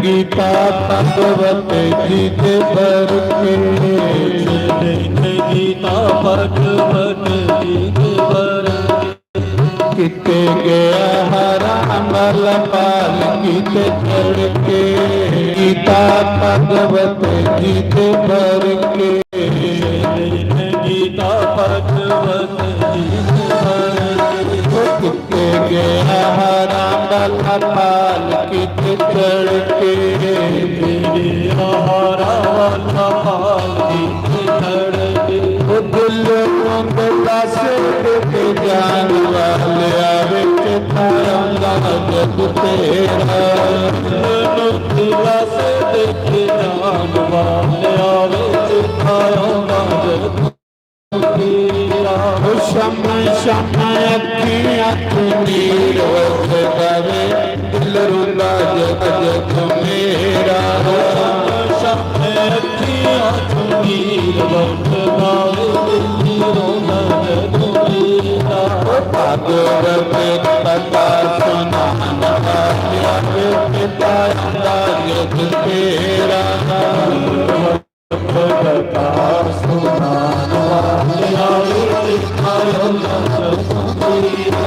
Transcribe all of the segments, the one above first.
गीता भगवत जी के बर के, गीता भगवत जी के बर किते गया हरा अमल पाल गीते चढ़ के, गीता भगवत जी के बर के, गीता भगवत जी के बर किते गया हरा अमल पाल गीते चढ़ के, हरा वाला पाल गीते चढ़ के, दिल मंगला से के जान वाले आवे के तारा जग तेरा, दिला से देखे जान वाले आवे चिताया जग तेरा, शम शम अखियाँ नीर वस करे दिल रुला जग जग मेरा, शम अखियाँ नीर वस करे दिल रुला जग मेरा, भागवत कथा सुनान वाले पिता जग तेरा, कथा सुनान वाले आवे चिताया जग तेरा।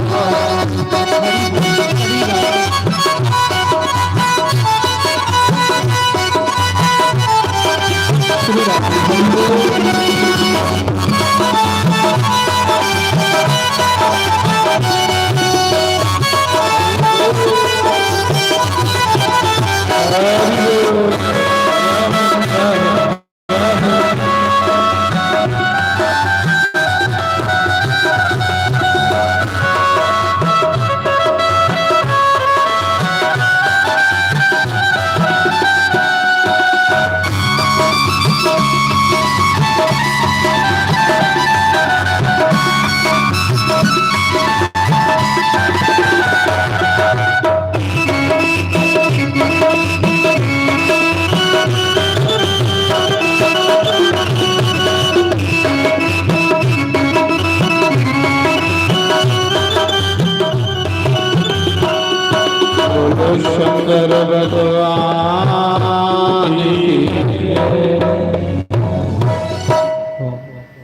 शंकर भगवान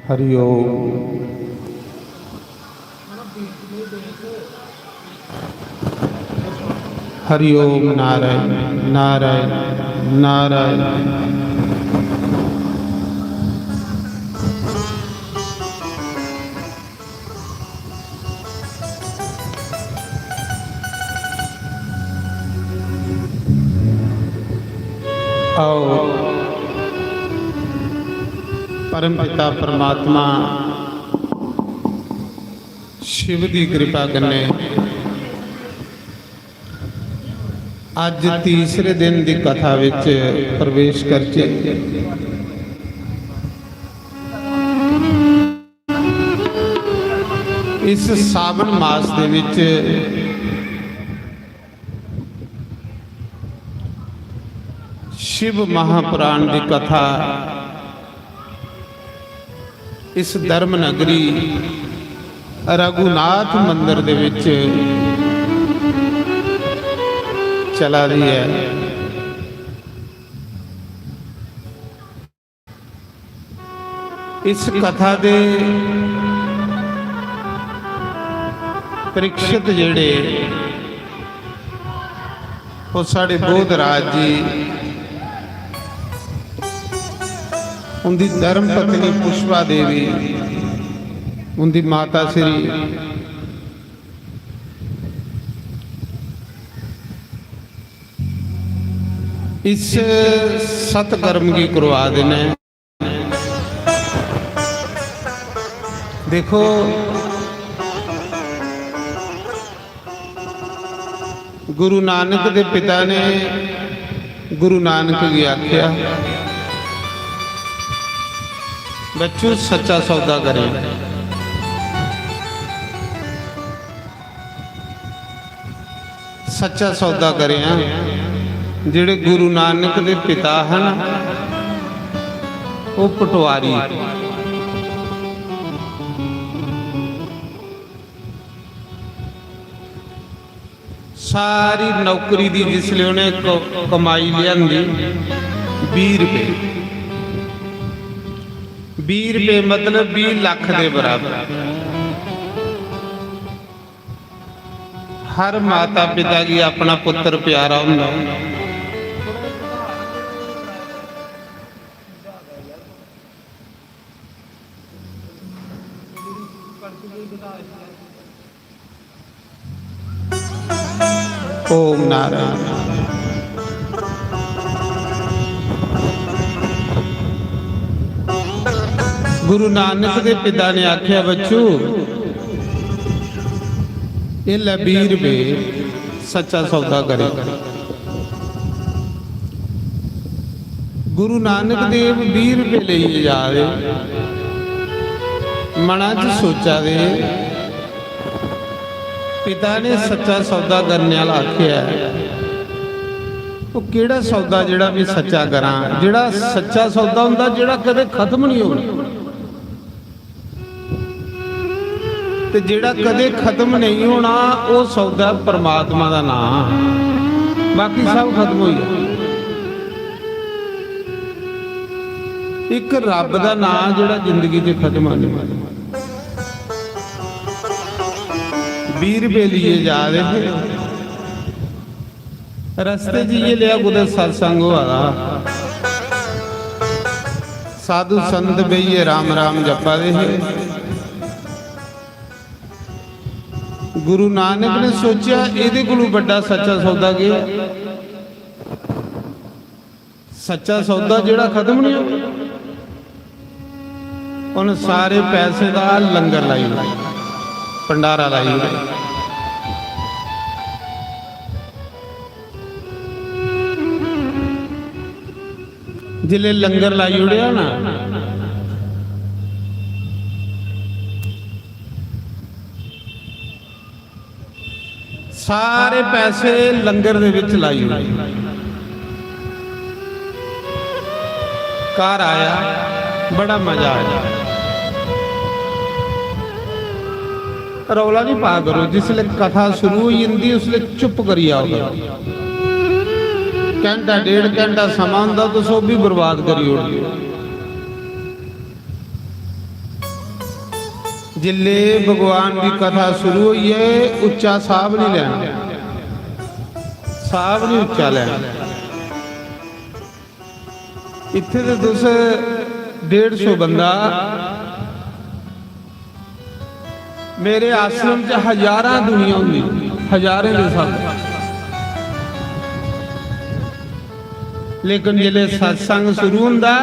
हरि ओम। हरि ओम। नारायण नारायण नारायण। आओ परम पिता परमात्मा शिव की कृपा कन्ने अज तीसरे दिन की कथा विच प्रवेश करके इस सावन मास दे विच शिव महापुराण की कथा इस धर्म नगरी रघुनाथ मंदिर दे विच चला रही है। इस कथा दे परीक्षित जेड़े वो साढ़े बोधराज जी उनकी धर्म पत्नी पुष्पा देवी उनकी माता श्री इस सतकर्म की करवा देना। देखो गुरु नानक के पिता ने गुरु नानक की आख्या बच्चों सच्चा सौदा करें। सच्चा सौदा करें। जिहड़े गुरु नानक के पिता हैं वो पटवारी ਸਾਰੀ ਨੌਕਰੀ ਦੀ ਜਿਸ ਲਈ ਉਹਨੇ ਕਮਾਈ ਲਿਆਂਦੀ 20 ਰੁਪਏ 20 ਰੁਪਏ ਮਤਲਬ 20 ਲੱਖ ਦੇ ਬਰਾਬਰ। ਹਰ ਮਾਤਾ ਪਿਤਾ ਕੀ ਆਪਣਾ ਪੁੱਤਰ ਪਿਆਰਾ ਹੁੰਦਾ। ਓਮ ਨਾਰਾਇਣ। ਗੁਰੂ ਨਾਨਕ ਦੇ ਪਿਤਾ ਨੇ ਆਖਿਆ, ਬੱਚੂ ਇਹ ਲੈ 20 ਰੁਪਏ ਸੱਚਾ ਸੌਦਾ ਕਰੇ। ਗੁਰੂ ਨਾਨਕ ਦੇਵ 20 ਰੁਪਏ ਲਈ ਜਾਵੇ, ਮਨਾਂ 'ਚ ਸੋਚਾ ਦੇ ਪਿਤਾ ਨੇ ਸੱਚਾ ਸੌਦਾ ਕਰਨ ਵਾਲਾ ਆਖਿਆ, ਉਹ ਕਿਹੜਾ ਸੌਦਾ ਜਿਹੜਾ ਵੀ ਸੱਚਾ ਕਰਾਂ। ਜਿਹੜਾ ਸੱਚਾ ਸੌਦਾ ਹੁੰਦਾ ਜਿਹੜਾ ਕਦੇ ਖਤਮ ਨਹੀਂ ਹੋਣਾ, ਤੇ ਜਿਹੜਾ ਕਦੇ ਖਤਮ ਨਹੀਂ ਹੋਣਾ ਉਹ ਸੌਦਾ ਪਰਮਾਤਮਾ ਦਾ ਨਾਮ। ਬਾਕੀ ਸਭ ਖਤਮ ਹੋਈ ਹੈ। ਇੱਕ ਰੱਬ ਦਾ ਨਾਮ ਜਿਹੜਾ ਜ਼ਿੰਦਗੀ 'ਚ ਖਤਮ ਨਹੀਂ ਹੋਣਾ। 20 ਰੁਪਏ लिए जा रहे थे, रस्ते 'ਚ ये लिया कुछ सत्संग हुआ, साधु संत बेइये राम राम जपा रहे। गुरु नानक ने सोचा ਇਹਦੇ ਕੋਲੋਂ ਵੱਡਾ ਸੱਚਾ ਸੌਦਾ ਕੀ ਹੈ। ਸੱਚਾ ਸੌਦਾ ਜਿਹੜਾ ਖਤਮ ਨਹੀਂ ਹੋਣਾ। ਉਹਨੇ ਸਾਰੇ ਪੈਸੇ ਦਾ ਲੰਗਰ ਲਾਈ, ਭੰਡਾਰਾ ਲਾਈ। ਜਿਲੇ ਲੰਗਰ ਲਾਈ ਉੜਿਆ ਨਾ, ਸਾਰੇ ਪੈਸੇ ਲੰਗਰ ਦੇ ਵਿੱਚ ਲਾਈ ਉੜੇ। ਘਰ ਆਇਆ, ਬੜਾ ਮਜ਼ਾ ਆਇਆ। रौला नहीं पा करो, जिसले कथा शुरू हुई हिंदी उसले चुप करी आओ। घंटा 1.5 घंटा समा हुंदा तो सो भी बर्बाद करी ओड़ियो। जिले भगवान की कथा शुरू हुई है, उच्चा साहब नहीं लेना, साहब नहीं उच्चा लेना। इत्थे तो तुस 150 बंदा, मेरे आश्रम च हजारां दुनिया होंदी, हजारें दे साथ। लेकिन जिले सत्संग शुरू हुंदा,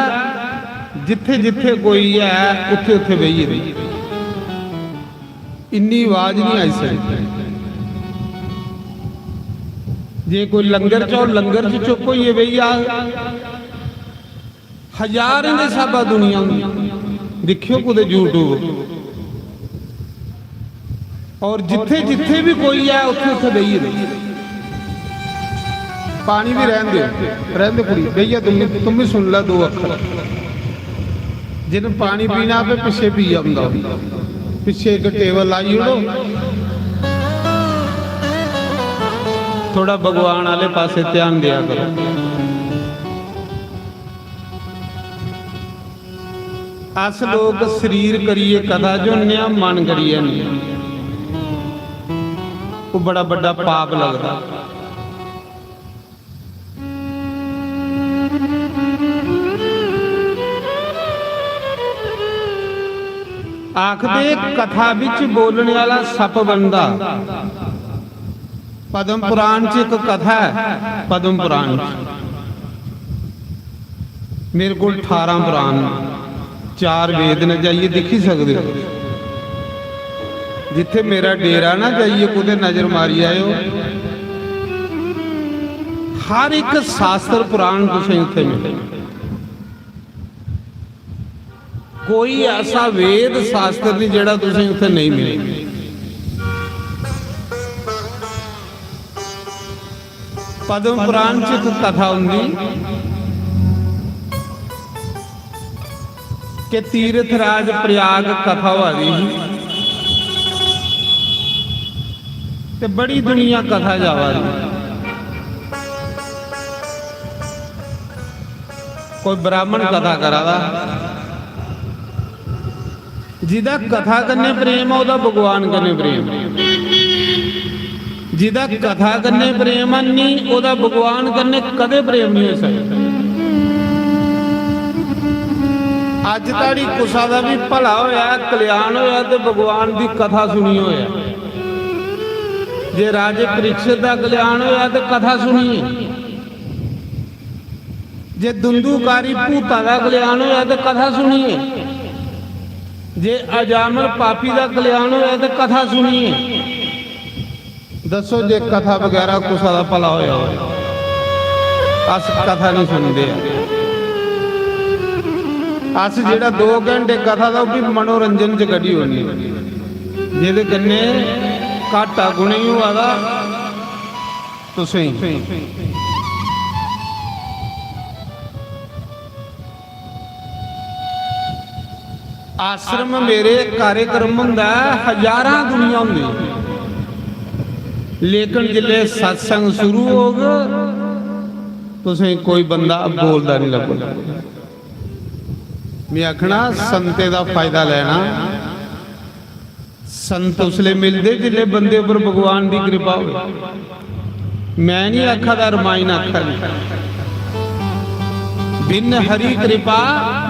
जिथे जिथे कोई है उथे उथे बेही रही। इन्नी आवाज नहीं आई सकती। जे कोई लंगर चो लंगर च चुप होइए बेही आ, हजारां दे साबा दुनिया होंदी। देखियो कुछ यूट्यूब, और जिथे जिथे भी कोई है उथे उथे बेही रही। पानी भी रहन दे कुड़ी भैया, तुम भी सुन ला 2 अखर। जिन पानी पीना पे पिछे पी आंदा, पिछे एक टेबल लाई उड़ो, थोड़ा भगवान वाले पासे ध्यान दिया करो। अस लोग शरीर करिए कथा जो न्या मन करिए नहीं, वो बड़ा बड़ा पाप लगता। आखदे कथा विच बोलने वाला सप बनदा। पद्म पुराण च एक कथा है, पद्म पुराण मेरे को 18 पुराण 4 वेद न जाइए देखी सकते हो। जिथे मेरा डेरा ना जाइए कुछ नजर मारी आयो, हर एक शास्त्र पुराण तुसें उत्थे मिले। कोई ऐसा वेद शास्त्र नहीं जेड़ा तुसें उत्थे नहीं मिले। पद्म पुराण च एक कथा हुंदी कि तीर्थराज प्रयाग कथा हुआ दी। ਤੇ ਬੜੀ ਦੁਨੀਆ ਕਥਾ ਜਾਵਾ ਦੀ। ਕੋਈ ਬ੍ਰਾਹਮਣ ਕਥਾ ਕਰਾਦਾ, ਜਿਹਦਾ ਕਥਾ ਕਰਨੇ ਪ੍ਰੇਮ ਆ ਉਹਦਾ ਭਗਵਾਨ ਕਰਨੇ ਪ੍ਰੇਮ, ਜਿਹਦਾ ਕਥਾ ਕਰਨੇ ਪ੍ਰੇਮ ਨਹੀਂ ਉਹਦਾ ਭਗਵਾਨ ਕਰਨੇ ਕਦੇ ਪ੍ਰੇਮ ਨਹੀਂ ਹੋ ਸਕਦਾ। ਅੱਜ ਤਾੜੀ ਕੁਸਾ ਦਾ ਵੀ ਭਲਾ ਹੋਇਆ, ਕਲਿਆਣ ਹੋਇਆ ਤੇ ਭਗਵਾਨ ਦੀ ਕਥਾ ਸੁਣੀ ਹੋਇਆ। ਜੇ ਰਾਜੇ ਪ੍ਰੀਖਿਤ ਦਾ ਕਲਿਆਣ ਹੋਇਆ ਤੇ ਕਥਾ ਸੁਣੀਏ, ਜੇ ਦੁੰਦੂਕਾਰੀ ਭੂਤਾ ਦਾ ਕਲਿਆਣ ਹੋਇਆ ਤੇ ਕਥਾ ਸੁਣੀਏ, ਜੇ ਅਜਾਮਲ ਪਾਪੀ ਦਾ ਕਲਿਆਣ ਹੋਇਆ ਤੇ ਕਥਾ ਸੁਣੀਏ। ਦੱਸੋ ਜੇ ਕਥਾ ਵਗੈਰਾ ਕੁਸਾ ਦਾ ਭਲਾ ਹੋਇਆ ਹੋਇਆ, ਅਸ ਕਥਾ ਨਹੀਂ ਸੁਣਦੇ ਆ। ਅਸ ਜਿਹੜਾ 2 ਘੰਟੇ ਕਥਾ ਦਾ ਉਹ ਵੀ ਮਨੋਰੰਜਨ ਚ ਕੱਢੀ ਹੋਣੀ, ਜਿਹਦੇ ਕੰਨੇ ਘਾਟਾ ਗੁਣ ਹੀ ਹੋਆ ਦਾ ਤੁਸੀਂ। ਆਸ਼ਰਮ ਮੇਰੇ ਕਾਰਜਕ੍ਰਮ ਹੁੰਦਾ, ਹਜ਼ਾਰਾਂ ਦੁਨੀਆ ਹੁੰਦੀ, ਲੇਕਿਨ ਜਿਲੇ ਸਤਸੰਗ ਸ਼ੁਰੂ ਹੋ ਗਿਆ ਤੁਸੀਂ ਕੋਈ ਬੰਦਾ ਬੋਲਦਾ ਨਹੀਂ ਲੱਭਦਾ। ਮੈਂ ਆਖਣਾ ਸੰਤੇ ਦਾ ਫਾਇਦਾ ਲੈਣਾ। ਸੰਤ ਉਸਲੇ ਮਿਲਦੇ ਜਿਲੇ ਬੰਦੇ ਉੱਪਰ ਭਗਵਾਨ ਦੀ ਕਿਰਪਾ ਹੋਵੇ। ਮੈਂ ਨਹੀਂ ਆਖਾ ਦਾ ਰਮਾਇਣ ਆਖਾ ਬਿਨ ਹਰੀ ਕਿਰਪਾ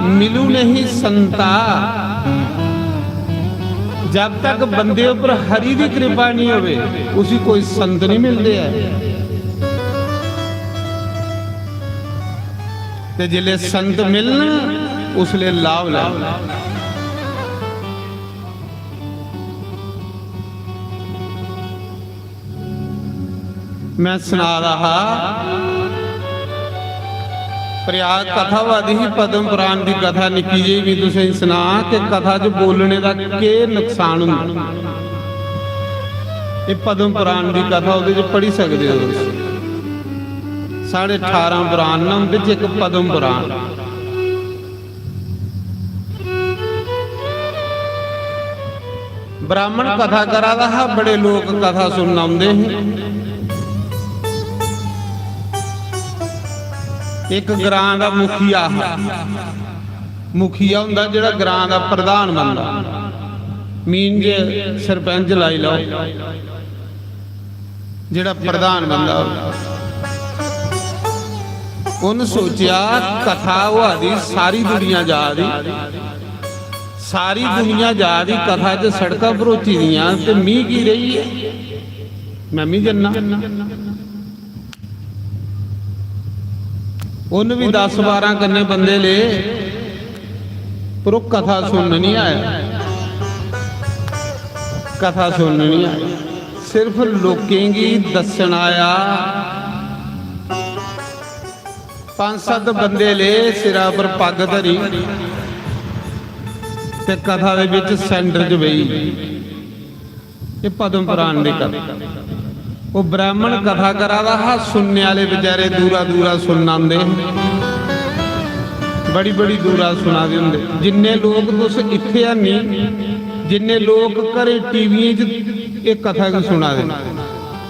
ਮਿਲੂ ਨਹੀਂ ਸੰਤਾ। जब तक बंदे ऊपर हरि की कृपा नहीं होवे उसी कोई संत नहीं मिलते है। ते जिले संत मिलन उसले लाभ लै। मैं सुना रहा प्रयाग कथावादी ही पद्म पुराण की कथा निकी जी भी तुसें सुना कि कथा च बोलने का के नुकसान हुंदा। ये पद्म पुराण की कथा उहदे च पढ़ी सकते हो। 18.5 पुराण ना उहदे च एक पद्म पुराण। ब्राह्मण कथा करा रहा, बड़े लोग कथा सुनना आउंदे हैं। एक ग्रां दा मुखिया मुखिया हुंदा जिहड़ा ग्रां दा प्रधान बनदा। मीन जे सरपंच लाई लो, जिहड़ा प्रधान बनदा उन सोचिया कथा होदी सारी दुनिया जा दी, सारी दुनिया जा दी कथा च सड़कां भरोची दियां ते मींह की रही है, मैं भी जन्ना। उन भी 10-12 कन्ने बंदे ले, पर वो कथा सुन नहीं आया। कथा सुन नहीं आया, सिर्फ लोकें गी दसन आया। 5-7 बंदे ले, सिरा पर पग धरी ते कथा दे विच सेंटर च बही। ये पद्म पुराण दी कथा। वो ब्राह्मण कथा करा रहा, सुनने वाले बेचारे दूरा दूरा सुनना आंदे, बड़ी बड़ी दूरा सुना दे हुंदे। जिन्ने लोग तुस इत्थे नहीं, जिन्ने लोग घरे टीवी च एक कथा की सुना दे।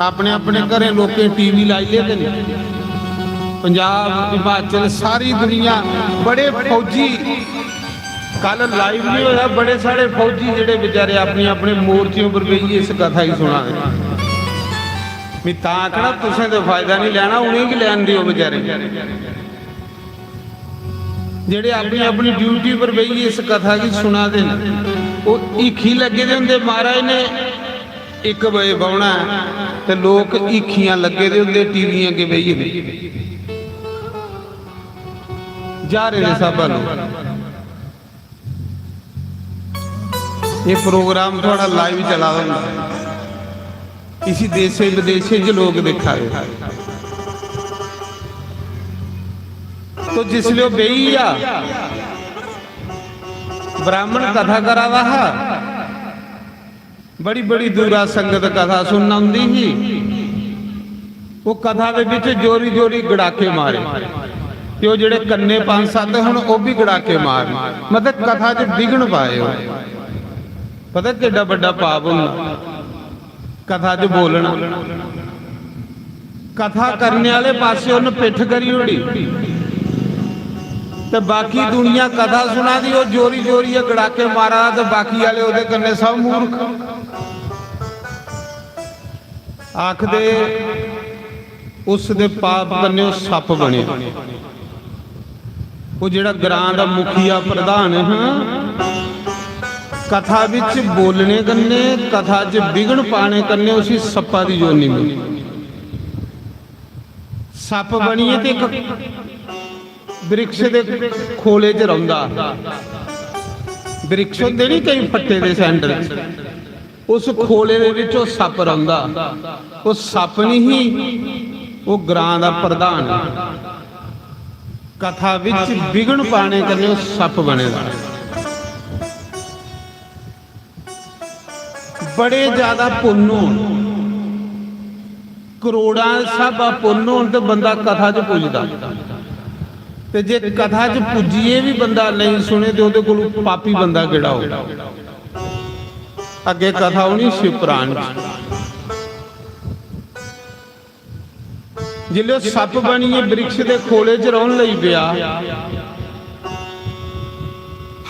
अपने अपने घरे लोकें टीवी लाई लेते हैं। पंजाब हिमाचल सारी दुनिया बड़े फौजी कल लाइव नहीं होया, बड़े सारे फौजी जिहड़े बेचारे अपने अपने मोर्चों पर भी इस कथा ही सुना दे। मैं आखना तुसें तो फायदा नहीं लेना, उन्हें की लैन दियो बेचारे जेड़े अपनी अपनी ड्यूटी पर बही इस कथा की सुना दे। वो ईखी लगे दे हुंदे, महाराज ने 1 बजे बौना ते लोग ईखियां लगे दे हुंदे टीवियां के बही ने जा रहे सब लोग। ये प्रोग्राम थोड़ा लाइव चला हुंदा, किसी देशे विदेशे च लोग देखा है। तो जिसले बेही आ ब्राह्मण कथा करा रहा, बड़ी बड़ी दूरा संगत कथा सुनना आउंदी ही। वो कथा दे विच जोरी जोरी गड़ाके मारे ते ओ जिहड़े कन्ने 5-7 हुण ओ भी गड़ाके मार, मतलब कथा च डिगण पाए हो। पता किड्डा बड़ा पाप हुंदा। ਕਥਾ 'ਚ ਬੋਲਣਾ। ਕਥਾ ਕਰਨੇ ਵਾਲੇ ਪਾਸੇ ਉਹਨੇ ਪਿੱਠ ਕਰੀ ਉੜੀ ਤੇ ਬਾਕੀ ਦੁਨੀਆ ਕਥਾ ਸੁਣਾ ਦੀ, ਉਹ ਜੋਰੀ ਜੋਰੀ ਗੜਾਕੇ ਮਾਰਾ ਤੇ ਬਾਕੀ ਵਾਲੇ ਉਹਦੇ ਕੰਨੇ ਸਭ ਮੂਰਖ। ਆਖਦੇ ਉਸ ਦੇ ਪਾਪ ਕੰਨੇ ਉਹ ਸੱਪ ਬਣੇ। ਉਹ ਜਿਹੜਾ ਗ੍ਰਾਂ ਦਾ ਮੁਖੀਆ ਪ੍ਰਧਾਨ ਹੈ, ਕਥਾ ਵਿੱਚ ਬੋਲਣੇ ਕੰਨੇ, ਕਥਾ 'ਚ ਵਿਗਣ ਪਾਣੇ ਕੰਨੇ ਉਸੇ ਸੱਪਾਂ ਦੀ ਜੋਨੀ ਮਿਲੀ। ਸੱਪ ਬਣੀਏ ਤੇ ਇੱਕ ਬ੍ਰਿਕਸ਼ ਦੇ ਖੋਲੇ 'ਚ ਰਹਿੰਦਾ। ਬ੍ਰਿਕਸ਼ ਹੁੰਦੇ ਨਹੀਂ ਕਈ ਫੱਟੇ ਦੇ ਸੈਂਟਰ 'ਚ, ਉਸ ਖੋਲੇ ਦੇ ਵਿੱਚ ਉਹ ਸੱਪ ਰਹਿੰਦਾ। ਉਹ ਸੱਪ ਨਹੀਂ, ਉਹ ਗ੍ਰਾਂ ਦਾ ਪ੍ਰਧਾਨ। ਕਥਾ ਵਿੱਚ ਵਿਗਣ ਪਾਣੇ ਕਰਨੇ ਉਹ ਸੱਪ ਬਣੇਗਾ। ਬੜੇ ਜ਼ਿਆਦਾ ਪੁੰਨ ਹੋਣ, ਕਰੋੜਾਂ ਸਭ ਪੁੰਨ ਹੋਣ ਤੇ ਬੰਦਾ ਕਥਾ 'ਚ ਪੁੱਜਦਾ। ਤੇ ਜੇ ਕਥਾ 'ਚ ਪੁੱਜੀਏ ਵੀ ਬੰਦਾ ਨਹੀਂ ਸੁਣੇ ਤੇ ਉਹਦੇ ਕੋਲ ਪਾਪੀ ਬੰਦਾ ਕਿਹੜਾ ਹੋ। ਅੱਗੇ ਕਥਾ ਹੋਣੀ ਸ਼ਿਵਪੁਰਾਣ 'ਚ। ਜਿਲੇ ਸੱਪ ਬਣੀਏ ਬ੍ਰਿਕਸ਼ ਦੇ ਖੋਲੇ 'ਚ ਰਹਿਣ ਲਈ ਪਿਆ,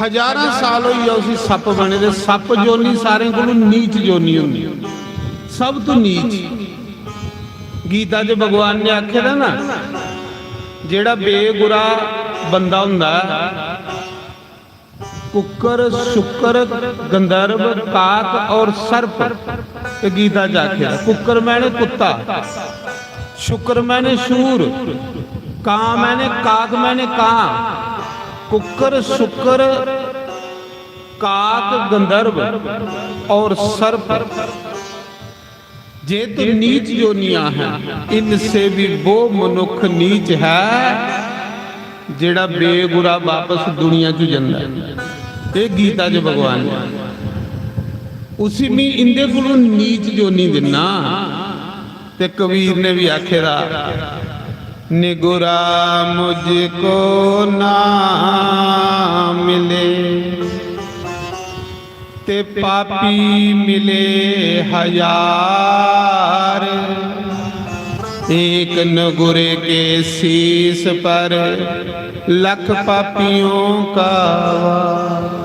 ਹਜ਼ਾਰਾਂ ਸਾਲ ਹੋਈ ਉਸੇ ਸੱਪ ਬਣੇ ਦੇ। ਸੱਪ ਜੋਨੀ ਸਾਰਿਆਂ ਕੋਲੋਂ ਨੀਚ ਜੋਨੀ ਹੁੰਦੀ, ਸਭ ਤੋਂ ਨੀਚ। ਗੀਤਾ 'ਚ ਭਗਵਾਨ ਨੇ ਆਖਿਆ ਦਾ ਨਾ, ਜਿਹੜਾ ਬੇਗੁਰਾ ਬੰਦਾ ਹੁੰਦਾ, ਕੁੱਕਰ, ਸ਼ੁੱਕਰ, ਗੰਧਰਵ, ਕਾਕ ਔਰ ਸਰਪ, ਇਹ ਗੀਤਾ 'ਚ ਆਖਿਆ। ਕੁੱਕਰ ਮੈਨੇ ਕੁੱਤਾ, शुक्र मैंने शूर, ਕਾਂ मैंने काक मैंने ਕਾਂ। कुक्कर, शुक्र, काक, गंधर्व और सर्प, जे तो नीच जोनियां हैं, इनसे भी वो मनुख नीच है जेड़ा बेगुरा वापस दुनिया चु जांदा है। ये गीता च भगवान ने उसी में इंदे कोलों नीच जोनी दिना। ते कबीर ने भी आखेरा, निगुरा मुझको ना मिले ते पापी मिले हजार। एक नगुरे के शीस पर लख पापियों का वार।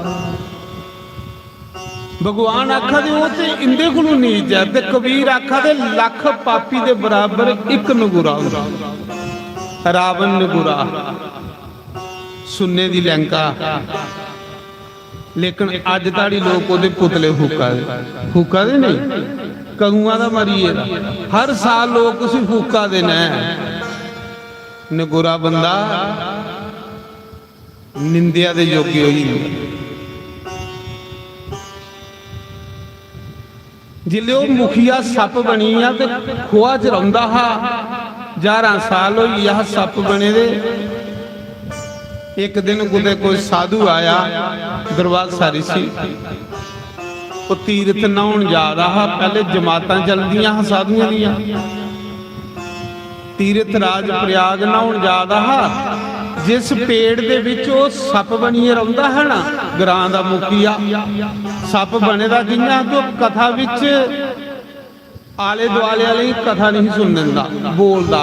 भगवान आखा दे वो ते इंदे कोलों नीच है, ते कबीर आखा दे लख पापी दे बराबर एक नगुरा हुंदा। रावण नगुरा, सुन्ने दी लंका, लेकिन अज ताड़ी लोग ओदे पुतले फूका दे नहीं, कगुआं दा मरीए दा। हर साल लोग उसी फूका देना है। नगुरा बंदा निंदिया दे योग्य होई। जिले वो मुखिया सप बनी आ ते खोआ च रौंदा हा, 11 साल होई आ सप बने दे। एक दिन कुते कोई साधु आया, दरबार सारी सी, वो तीरथ नहाउण जा रहा। पहले जमातां चलदियां साधुआं दियां, तीरथ राज प्रयाग नहाउण जा रहा। जिस पेड़ दे विच वो सप बनिए रौंदा है ना, ग्रां दा मुखिया, सप बने दा जियां तो कथा विच आले दुआले वाली कथा नहीं सुन दिंदा, बोलदा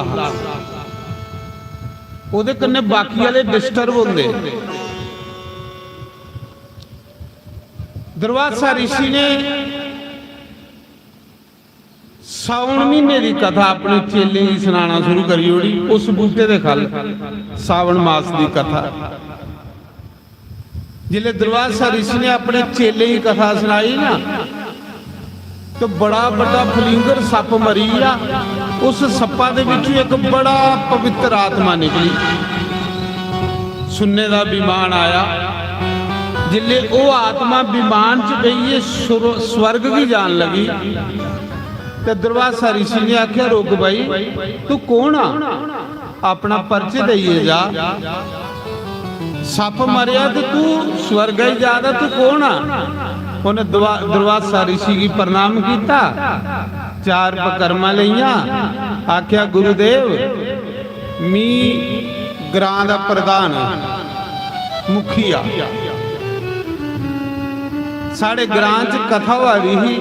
ओदे कन्ने बाकी वाले डिस्टर्ब होंदे। दरबार ऋषि ने साउण महीने की कथा अपने चेले ही सुनाना शुरू करी ओड़ी। उस बूटे दे खल सावन मास की कथा जिले दरबार ऋषि ने अपने चेले ही कथा सुनाई ना, तो बड़ा बड़ा फलिंगर सप मरी आ। उस सप्पा दे विचों एक बड़ा पवित्र आत्मा निकली। सुनने का विमान आया, जिले वो आत्मा विमान च गई है, स्वर्ग की जान लगी। ते दरबार ऋषि ने आख्या, रुक भाई तू कौन आ, अपना परिचय दईए जा। सप मरिया तो तू स्वर्ग ही जादा, तू कौन आ। उन्हें दरबार ऋषि की प्रणाम किया, 4 पकरमा लईया। आख्या गुरुदेव मी ग्रां दा प्रधान मुखिया, साढ़े ग्रां च कथा हो रही ही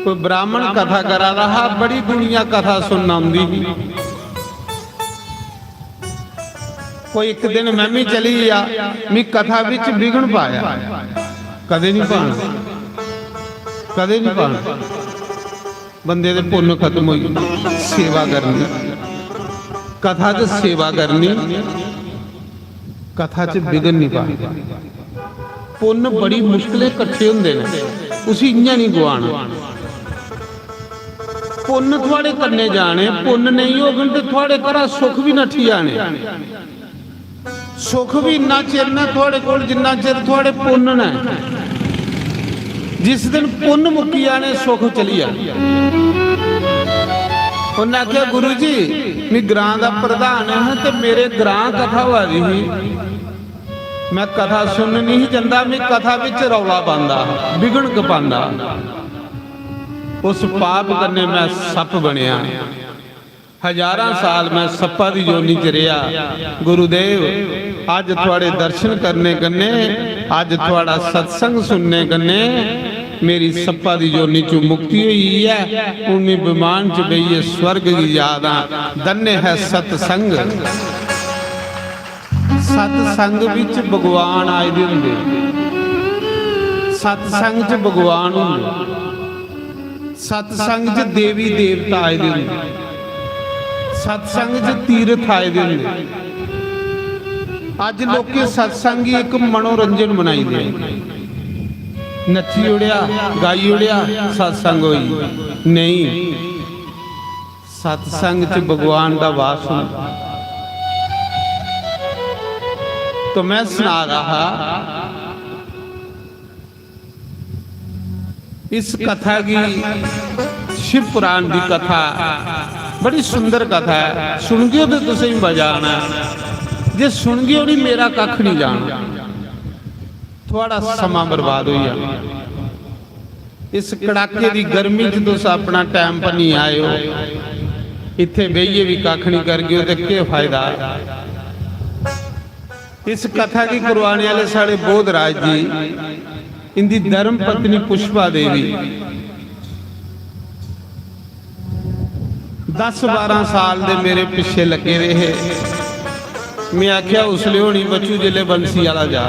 कोई ब्राह्मण कथा करा रहा, बड़ी दुनिया कथा सुनना आउंदी ही। कोई एक दिन मैं भी चली आ, मैं कथा विच विघन पाया, कदे नहीं पाना, कदे नहीं पाना। बंदे दे पुण्य खत्म होई, सेवा करनी, कथा च सेवा करनी, कथा च विघन नहीं पाना। पुण्य बड़ी मुश्किलें इकट्ठे होंदे ने, उसी इयां नहीं गवाना। पुण्य थोड़े करने जाने, पुण्य नहीं होगन तो थोड़े घर सुख भी नठी जाने। सुख भी इन्ना चिर ने थोड़े कोल जिन्ना चिर थोड़े पुण्य ने। जिस दिन पुण्य मुक्की जाने सुख चली जाने। उन्हें आख्या गुरु जी मैं ग्रां दा प्रधान है ते मेरे ग्रां कथा हो रही, मैं कथा सुन नहीं जाता, मैं कथा विच रौला पांदा, विघन कपांदा। उस पाप करने मैं सप बनया, हजारां साल मैं सप्पा दी जोनी च रहा। गुरुदेव अज थोड़े दर्शन करने कन्ने, अज थोड़ा सत्संग सुनने कन्ने मेरी सप्पा दी जोनी चो मुक्ति हुई है। हुण मैं विमान च बईए स्वर्ग की याद आ। धन्य है सत्संग, सत्संग विच भगवान आए दे हुंदे, सत्संग च भगवान हुंदे, सत्संग च देवी देवता आए दे हुंदे, सत्संग च तीर्थ आए दे हुंदे। अज लोके सत्संग ही एक मनोरंजन बनाई दे, नच्ची उड़िया गाई उड़िया सत्संग होई। नहीं, सत्संग च भगवान का वास हुंदा। तो मैं सुना रहा इस कथा की, शिव पुराण की कथा बड़ी सुंदर कथा है। सुन गए तो तुसें भी मजा आना, जे सुन गए नहीं मेरा कख नहीं जाना, थोड़ा समा बर्बाद हो जाना। इस कड़ाके की गर्मी च तुस अपना टाइम पर नहीं आए हो, इत्थे बेहिए भी कख नहीं कर गए तो क्या फायदा। इस कथा की करवाने वाले साढ़े बोधराज जी, इनकी धर्म पत्नी पुष्पा देवी 10-12 साल दे मेरे पिछे लगे रहे। मैं आख्या उसले होनी बचू जिले बंसी वाला जा।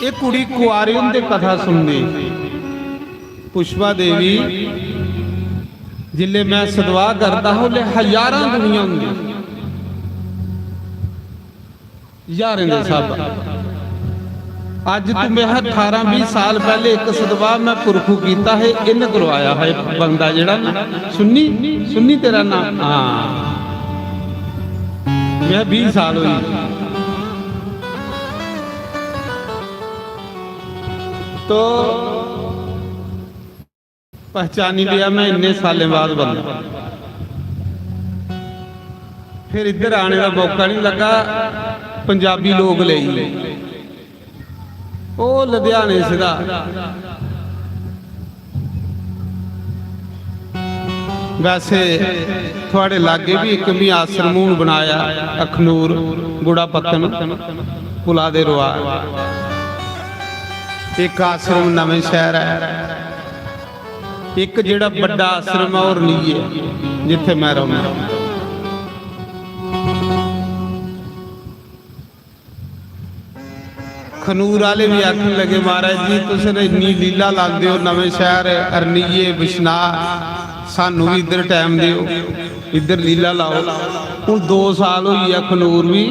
ये कुड़ी कुआरी उनके कथा सुननी। पुष्पा देवी जिले मैं सदवा करता हूँ हजारां दुनिया होंगी, यार सब। अज तू मैं 18-20 साल पहले एक सदवा मैं पुरखू किया है, इन करवाया है बंदा जड़ा ना सुन्नी, सुन्नी तेरा नाम, हाँ मैं 20 साल हुई। तो पहचानी लिया मैं इन्ने सालें बाद बंदा। फिर इधर आने का मौका नहीं लगा, पंजाबी लोग ले ओ लुधियाने सीधा। वैसे थोड़े लागे भी एक भी आश्रम बनाया, अखनूर गुड़ा पत्तन पुला दे रोआ, एक आश्रम नवे शहर है, एक जेड़ा बड़ा आश्रम है और नीए जिथे मैं रहना। खनूर वाले भी आखन लगे महाराज जी तुम इन्नी लीला लाते हो नवे शहर अरनीए बिशना, सानू भी इधर टाइम दियो, इधर लीला लाओ। हुण 2 साल हुई है खनूर भी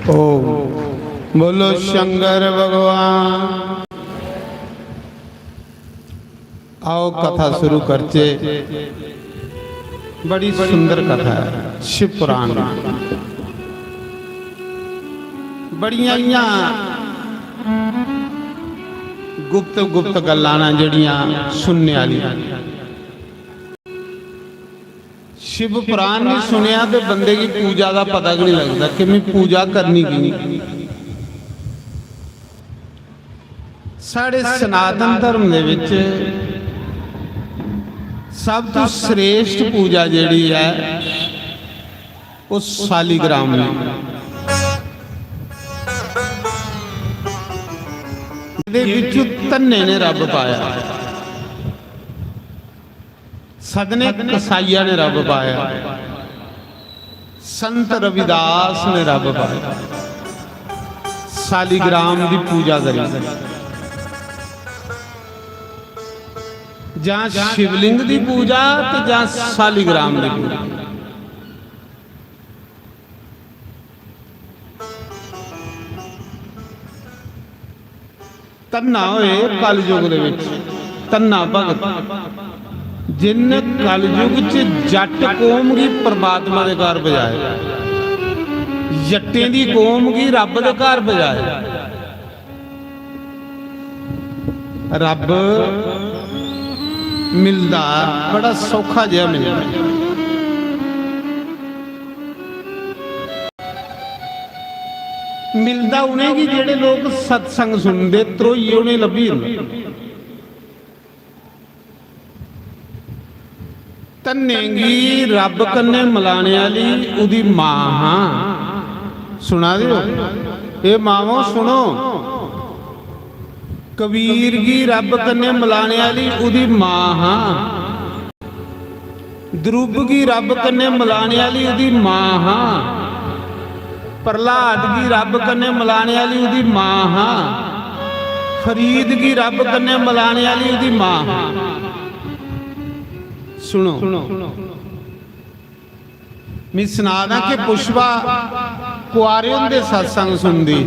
ॐ बोलो शंकर भगवान। आओ कथा शुरू करते। बड़ी सुंदर कथा है शिव पुराण। बड़िया गुप्त गुप्त गल्लां जड़ियां सुनने वाली। शिव पुराण नहीं सुनिया तो बंदे की पूजा का पता भी नहीं लगता कि मैं पूजा करनी की। साढ़े सनातन धर्म दे विच सब तो श्रेष्ठ पूजा जिहड़ी है वो सालीग्राम ने। दे विच धन्ने ने रब पाया, सदने कसाईया ने रब पाया, संत रविदास ने रब पाया। सालीग्राम की पूजा करी, जां शिवलिंग की पूजा तो जां सालीग्राम की पूजा। तन्ना होए कलयुग दे विच, तन्ना भगत जिन कलयुग च जट कौम की परमात्मा के घर बजाए, जट्टें की कौम की रब के घर बजाए। रब मिलदा बड़ा सौखा जिहा मिलदा। मिलदा उन्हें कि जेड़े लोग सत्संग सुनते, त्रोई उन्हें लभी। धन्नेगी रब कन्ने मिलाने वाली उदी मां। हाँ सुना दियो ये मावो सुनो। कबीर की रब कन्ने मिलाने वाली उदी मां। हाँ ध्रुव की रब कन्ने मिलाने वाली उदी मां। हाँ प्रहलाद की रब कन्ने मिलाने वाली उदी मां। हाँ फरीद की रब कन्ने मिलाने वाली उदी मां। सुनो मैं सुना कि पुष्पा कुआरे होंदे सत्संग सुनदी।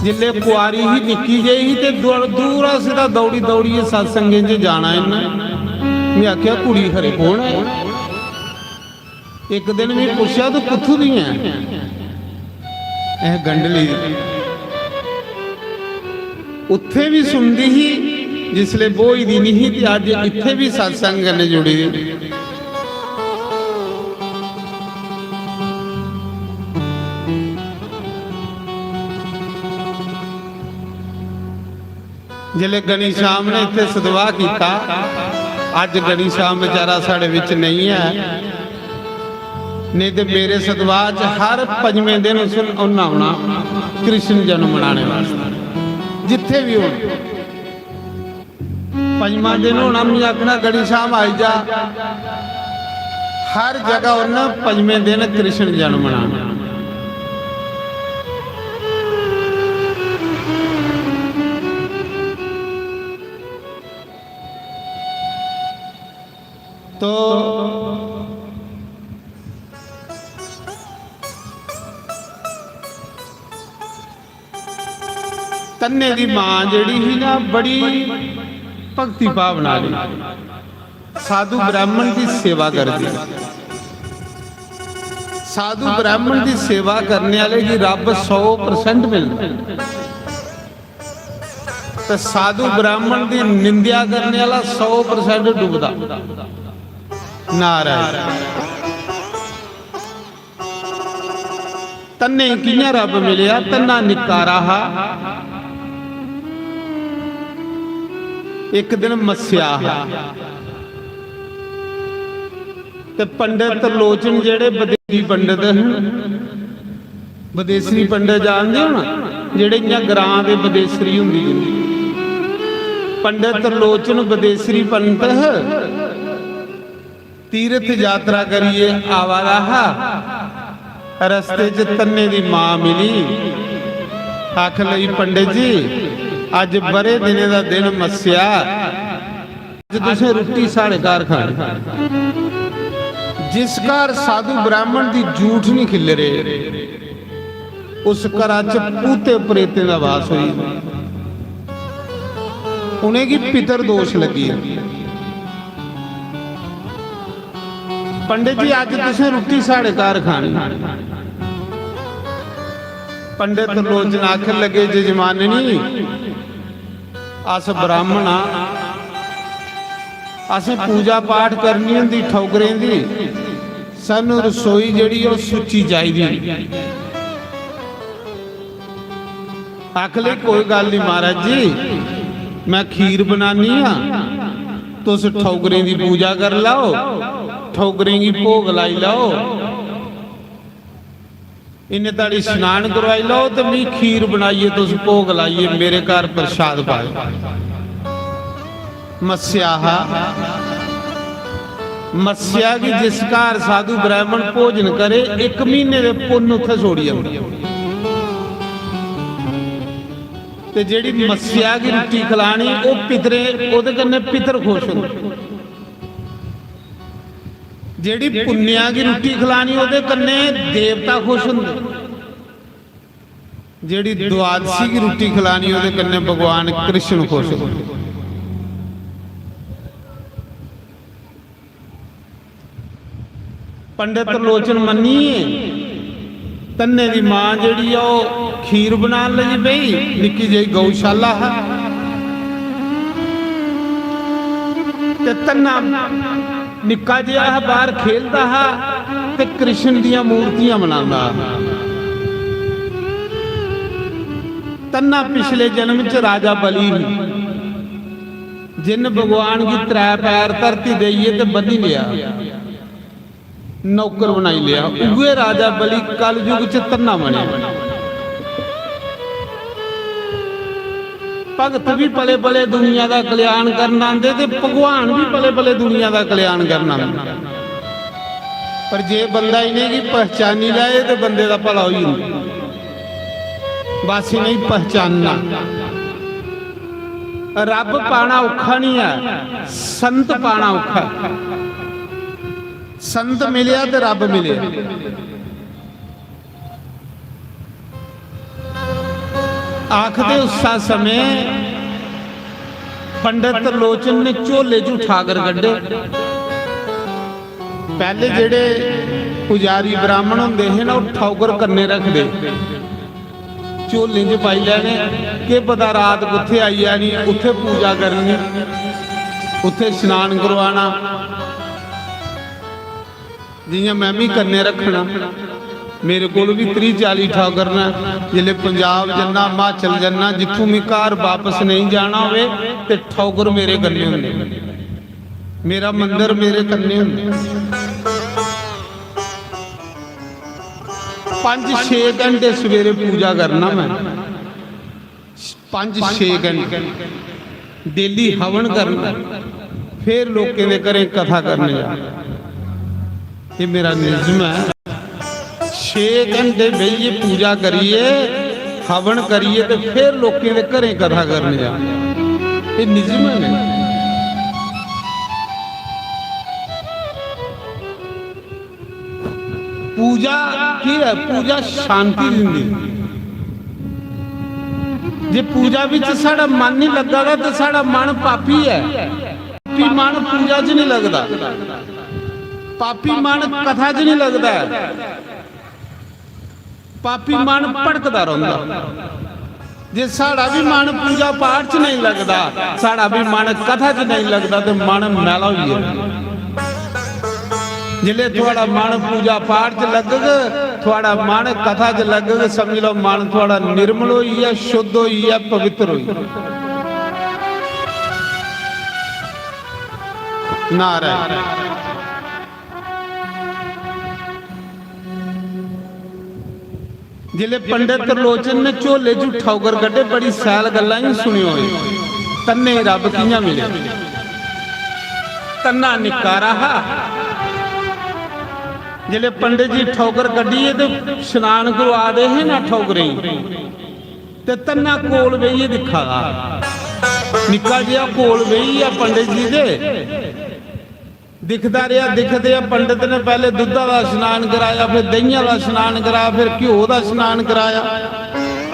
जिले कुआरी ही निक्की गई ते दूर सीधा दौड़ी दौड़ी सत्संग च जाना इन्हें। मैं आख्या कुड़ी खरे कौन है। एक दिन मैं पूछा तू कित्थों दी है। गंडली उत्थे भी सुनती ही जिसले बोई दी नहीं थी, अज इत्थे भी सत्संग करने जुड़ी। जिले गनी श्याम ने इत्थे सदवाह किया, अज गनी श्याम बेचारा साढ़े विच नहीं है। नहीं तो मेरे सदवाह च हर पंजवें दिन उन्हें आना कृष्ण जन्म मनाने वास्ते, जिथे भी हो। पंजवा दिन होना मैं आखना गड़ी श्याम आई जा। हर जगह उन्हें पंजवें दिन कृष्ण जन्म मनाना। तो तन्ने दी मां जिहड़ी ही ना बड़ी भक्ति भावना वाली, साधु ब्राह्मण की सेवा करती। साधु ब्राह्मण की सेवा करने वाले की रब 100% मिलता। तो साधु ब्राह्मण की निंदा करने वाला 100% डूबदा। नारायण तन्ने कियां रब मिलिया। तन्ना निक्का रहा, एक दिन मस्या ते पंडित त्रिलोचन जेड़े बदेसी पंडित बदेसरी पंडित जानते हो ना, जेड़े इयां ग्रां दे बदेसरी हुंदी। पंडित त्रिलोचन बदेसरी पंडित तीर्थ यात्रा करिए आवा रहा। रस्ते च तन्ने दी मां मिली। आख लई पंडित जी अज बड़े दिने का दिन मस्या, अज तुसें रोटी साढ़े घर खानी। ਜਿਸ ਘਰ ਸਾਧੂ ਬ੍ਰਾਹਮਣ ਦੀ ਝੂਠ ਨਹੀਂ ਖਿਲਰੇ ਉਸ ਘਰਾਂ ਚ ਭੂਤੇ ਪ੍ਰੇਤੇ ਦਾ ਵਾਸ ਹੋਈ ਉਹਨੇ ਕੀ ਪਿਤਰ ਦੋਸ਼ ਲੱਗੀ पंडित जी अज तुसें रोटी साढ़े घर खानी पंडित लोचन आखन लगे जजमाननी अस ब्राह्मण असें पूजा पाठ करनी होंदी ठौकरें दी सानू रसोई जिहड़ी ओह सुची चाहिदी आख ले कोई गल नहीं महाराज जी मैं खीर बनानी हाँ तुस ठौकरें दी पूजा कर लाओ ठौकरें की भोग लाई लाओ इन्हें ताड़ी स्नान करवाई लाओ तो मैं खीर बनाइए तुस भोग लाइए मेरे घर प्रसाद पाए मस्या मस्या की जिस घर साधु ब्राह्मण भोजन करे 1 महीने के पुण्य उत्थे छोड़ी ते जेड़ी मस्या की रोटी खिलानी वो पितरे ओदे कन्ने पितर खुश होंदे जेड़ी पुण्या की रोटी खिलानी ओदे कन्ने देवता खुश होंदे जेड़ी द्वादशी की रोटी खिलानी ओदे कन्ने भगवान कृष्ण खुश होंदे पंडित लोचन मन्नीए तन्ने दी मां जेड़ी आ खीर बनान लगी पई निक्की जी गौशाला है ते तन्ना निक्का जिहा बाहर खेलता हा ते कृष्ण दियां मूर्तियां बनांदा तन्ना पिछले जन्म च राजा बली जिन भगवान की 3 पैर धरती देइए ते बन्नी लिया नौकर बनाई लिया उहे राजा बली कल युग च तन्ना बने भगत भी पले पले दुनिया का कल्याण करना आंदे ते भगवान भी पले पले दुनिया का कल्याण करना आंदे पर जे बंदा इन्हें की पहचानी लाए तो बंदे का भला हो ही बस नहीं पहचानना रब पाना औखा नहीं है संत पाना औखा संत मिलिया तो रब मिले आखदे उस समय पंडित लोचन ने झोले च उठा कर कड्डे पहले जेड़े पुजारी ब्राह्मण होंदे हैं ना वो ठौकर कन्ने रखदे झोले च पाई लैने कि पता रात कुत्थे आई जानी उत्थे पूजा करनी उत्थे स्नान करवाना जियां मैं भी कन्ने रखना मेरे को भी 30-40 ठौकर ना जिले पंजाब जन्ना हिमाचल जन्ना जिथों मैं घर वापस नहीं जाना होवे ते ठौकर मेरे कन्ने होंदे मेरा मंदिर मेरे कन्ने होंदे 5-6 घंटे सवेरे पूजा करना मैं 5-6 घंटे डेली हवन करना फिर लोकें दे घरें कथा करने जाना ये मेरा नियम है 6 घंटे बेहिए पूजा करिए हवन करिए तो फिर लोगों के घरें कथा करने जाना ये नियम है पूजा की है पूजा शांति दिंदी जे पूजा विच साड़ा मन नहीं लगेगा तो साड़ा मन पापी है पापी मन पूजा च नहीं लगता पापी मन कथा च नहीं लगता पापी मन भड़कदा रहिंदा जे साड़ा भी मन पूजा पाठ च नहीं लगता साड़ा भी मन कथा च नहीं लगता तो मन मैला हो जाए जिले थोड़ा मन पूजा पाठ च लगेगा थोड़ा मन कथा च लगेगा समझ लो मन थोड़ा निर्मल होई है शुद्ध होई है पवित्र होई नारायण जिले पंडित लोचन ने झोले च ठौकर कड्डे बड़ी सैल गल्लां ही सुनियो तन्ने रब कियां मिले तन्ना निक्का रहा जिले पंडित जी ठौकर कड्डी तो स्नान करवा दे है ना ठौकरें ते तन्ना कोल बेहिए दिखा निक्का जिहा कोल बेही आ पंडित जी दे ਦਿਖਦਾ ਰਿਹਾ। ਦਿਖਦੇ ਆ ਪੰਡਿਤ ਨੇ ਪਹਿਲੇ ਦੁੱਧਾਂ ਦਾ ਇਸ਼ਨਾਨ ਕਰਾਇਆ, ਫਿਰ ਦਹੀਂਆਂ ਦਾ ਇਸ਼ਨਾਨ ਕਰਾਇਆ, ਫਿਰ ਘਿਓ ਦਾ ਇਸ਼ਨਾਨ ਕਰਾਇਆ,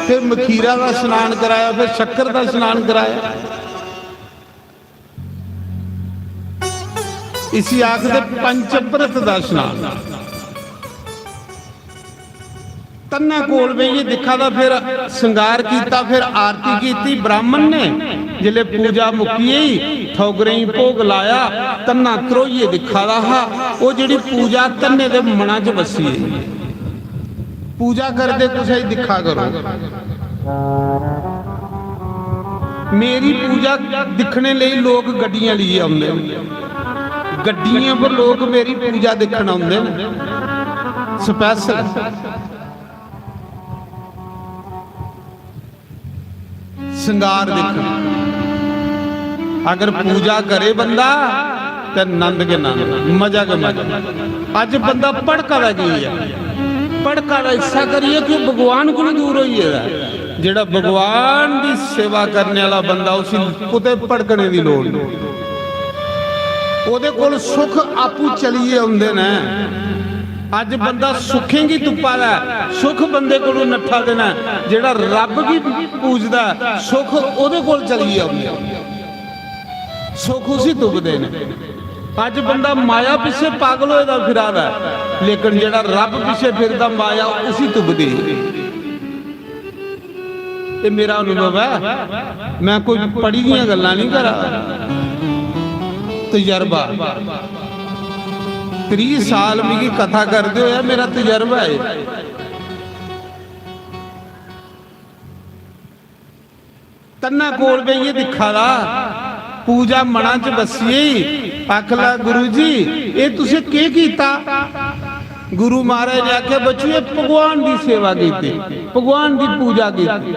ਫਿਰ ਮਖੀਰਾ ਦਾ ਇਸ਼ਨਾਨ ਕਰਾਇਆ, ਫਿਰ ਸ਼ੱਕਰ ਦਾ ਇਸ਼ਨਾਨ ਕਰਾਇਆ। ਇਸੀ ਆਖਦੇ ਪੰਚਪ੍ਰਤ ਦਾ ਇਸ਼ਨਾਨ। ਤੰਨਾ ਕੋਲ ਬਈ ਦਿਖਾ ਦਾ ਫਿਰ ਸ਼ਿੰਗਾਰ ਕੀਤਾ, ਫਿਰ ਆਰਤੀ ਕੀਤੀ। ਬ੍ਰਾਹਮਣ ਨੇ ਜਿਲੇ ਪੂਜਾ ਮੁੱਕੀ ਠੌਗਰੇ ਭੋਗ ਲਾਇਆ। ਤੰਨਾ ਤਰੋਈਏ ਦਿਖਾ ਰਹਾ। ਉਹ ਜਿਹੜੀ ਪੂਜਾ ਤੰਨੇ ਦੇ ਮਨਾਂ 'ਚ ਵਸੀ ਹੈ। ਪੂਜਾ ਕਰਦੇ ਤੁਸੀਂ ਦਿਖਾ ਕਰੋ। ਮੇਰੀ ਪੂਜਾ ਦਿਖਣੇ ਲਈ ਲੋਕ ਗੱਡੀਆਂ ਲਈ ਆਉਂਦੇ ਨੇ, ਗੱਡੀਆਂ ਪਰ ਲੋਕ ਮੇਰੀ ਪੂਜਾ ਦੇਖਣ ਆਉਂਦੇ ਨੇ ਸਪੈਸ਼ਲ। ਸ਼ਿੰਗਾਰ ਦੇਖਣ। ਅਗਰ ਪੂਜਾ ਕਰੇ ਬੰਦਾ ਤੇ ਆਨੰਦ ਕੇ ਆਨੰਦ, ਮਜ਼ਾ ਕੇ ਮਜ਼ਾ। ਅੱਜ ਬੰਦਾ ਭੜਕਾ ਰਹਿ ਗਈ ਹੈ। ਭੜਕਾ ਦਾ ਹਿੱਸਾ ਕਰੀਏ ਕਿ ਭਗਵਾਨ ਕੋਲ ਦੂਰ ਹੋਈਏ। ਜਿਹੜਾ ਭਗਵਾਨ ਦੀ ਸੇਵਾ ਕਰਨ ਵਾਲਾ ਬੰਦਾ ਉਸੇ ਕੁਤੇ ਭੜਕਣੇ ਦੀ ਲੋੜ ਨਹੀਂ। ਉਹਦੇ ਕੋਲ ਸੁੱਖ ਆਪੂ ਚਲੀਏ ਹੁੰਦੇ ਨੇ। ਅੱਜ ਬੰਦਾ ਸੁਖੇਂਗੀ ਤੁਪਾ ਦਾ ਸੁੱਖ ਬੰਦੇ ਕੋਲੋਂ ਨੱਠਾ ਦੇਣਾ। ਜਿਹੜਾ ਰੱਬ ਵੀ ਪੂਜਦਾ ਸੁੱਖ ਉਹਦੇ ਕੋਲ ਚਲੀਏ ਹੁੰਦੇ। ਸੁੱਖ ਉਸੇ ਤੁਪਦੇ ਨੇ। ਅੱਜ ਬੰਦਾ ਮਾਇਆ ਪਿੱਛੇ ਪਾਗਲ ਹੋਏ ਦਾ ਫਿਰਾਦਾ, ਲੇਕਿਨ ਜਿਹੜਾ ਰੱਬ ਪਿੱਛੇ ਫਿਰਦਾ ਮਾਇਆ ਉਸੇ ਤੁਪਦੀ। ਇਹ ਮੇਰਾ ਅਨੁਭਵ ਹੈ। ਮੈਂ ਕੋਈ ਪੜ੍ਹੀ ਦੀਆਂ ਗੱਲਾਂ ਨਹੀਂ ਕਰਾਂ, ਤਜਰਬਾ। 30 ਸਾਲ ਮੇਰੀ ਕਥਾ ਕਰਦੇ ਹੋਇਆ ਮੇਰਾ ਤਜਰਬਾ ਹੈ। ਤੰਨਾ ਕੋਲ ਬਈ ਦਿਖਾ ਦਾ ਪੂਜਾ ਮਨਾਂ 'ਚ ਵਸੀ। ਆਖਲਾ ਗੁਰੂ ਜੀ ਇਹ ਤੁਸੀਂ ਕੀ ਕੀਤਾ? ਗੁਰੂ ਮਹਾਰਾਜ ਨੇ ਆਖਿਆ ਬੱਚੂ ਇਹ ਭਗਵਾਨ ਦੀ ਸੇਵਾ ਕੀਤੀ, ਭਗਵਾਨ ਦੀ ਪੂਜਾ ਕੀਤੀ।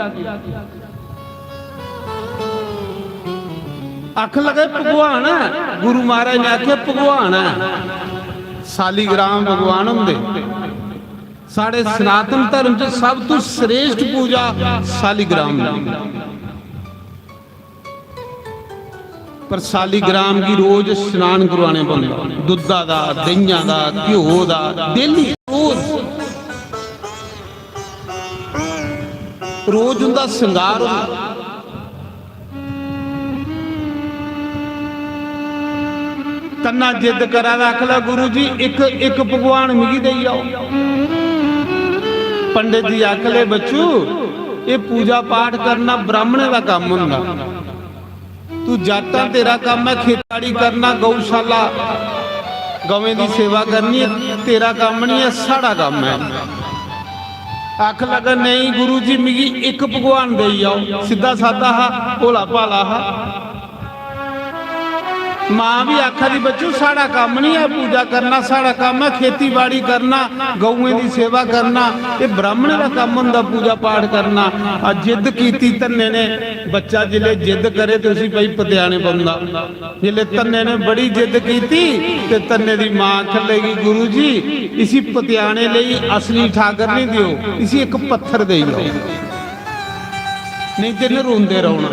ਅੱਖ ਲਗੇ ਭਗਵਾਨ ਹੈ। ਗੁਰੂ ਮਹਾਰਾਜ ਨੇ ਆਖਿਆ ਭਗਵਾਨ ਹੈ। ਸਾਲੀਗ੍ਰਾਮ ਭਗਵਾਨ ਹੁੰਦੇ। ਸਾਡੇ ਸਨਾਤਨ ਧਰਮ 'ਚ ਸਭ ਤੋਂ ਸ੍ਰੇਸ਼ਟ ਪੂਜਾ ਸਾਲੀਗ੍ਰਾਮ ਦੀ। पर सालीग्राम की रोज स्नान करवाने पौंदा, दुद्धा दा, दहियां दा, घ्यो दा, डेली रोज उनका श्रृंगार होंदा। तन्ना जिद करा आखला गुरु जी एक एक भगवान मिगी दे आओ। पंडित जी आखले बच्चू ये पूजा पाठ करना ब्राह्मणे का काम होंदा। तू जाटा तेरा काम है खेतीबाड़ी करना, गौशाला गवें की सेवा करनी है, तेरा काम नहीं है, साड़ा काम है। आख लगा नहीं गुरु जी मिगी एक भगवान दे आओ। सीधा साधा हा भोला भाला हा। मां भी आखा दी बच्चू साड़ा काम नहीं है पूजा करना, साड़ा काम है खेतीबाड़ी करना, गऊं की सेवा करना। ये ब्राह्मण का काम होंदा पूजा पाठ करना। आ जिद कीती तन्ने ने। बच्चा जिले जिद करे तो उसी भाई पतियाने पाउंदा। जिले तन्ने ने बड़ी जिद कीती ते तन्ने दी मां आखलेगी गुरु जी इसी पतियाने लई असली ठाकर नहीं दियो, इसी एक पत्थर दे जाओ, नहीं ते रोंदे रहना।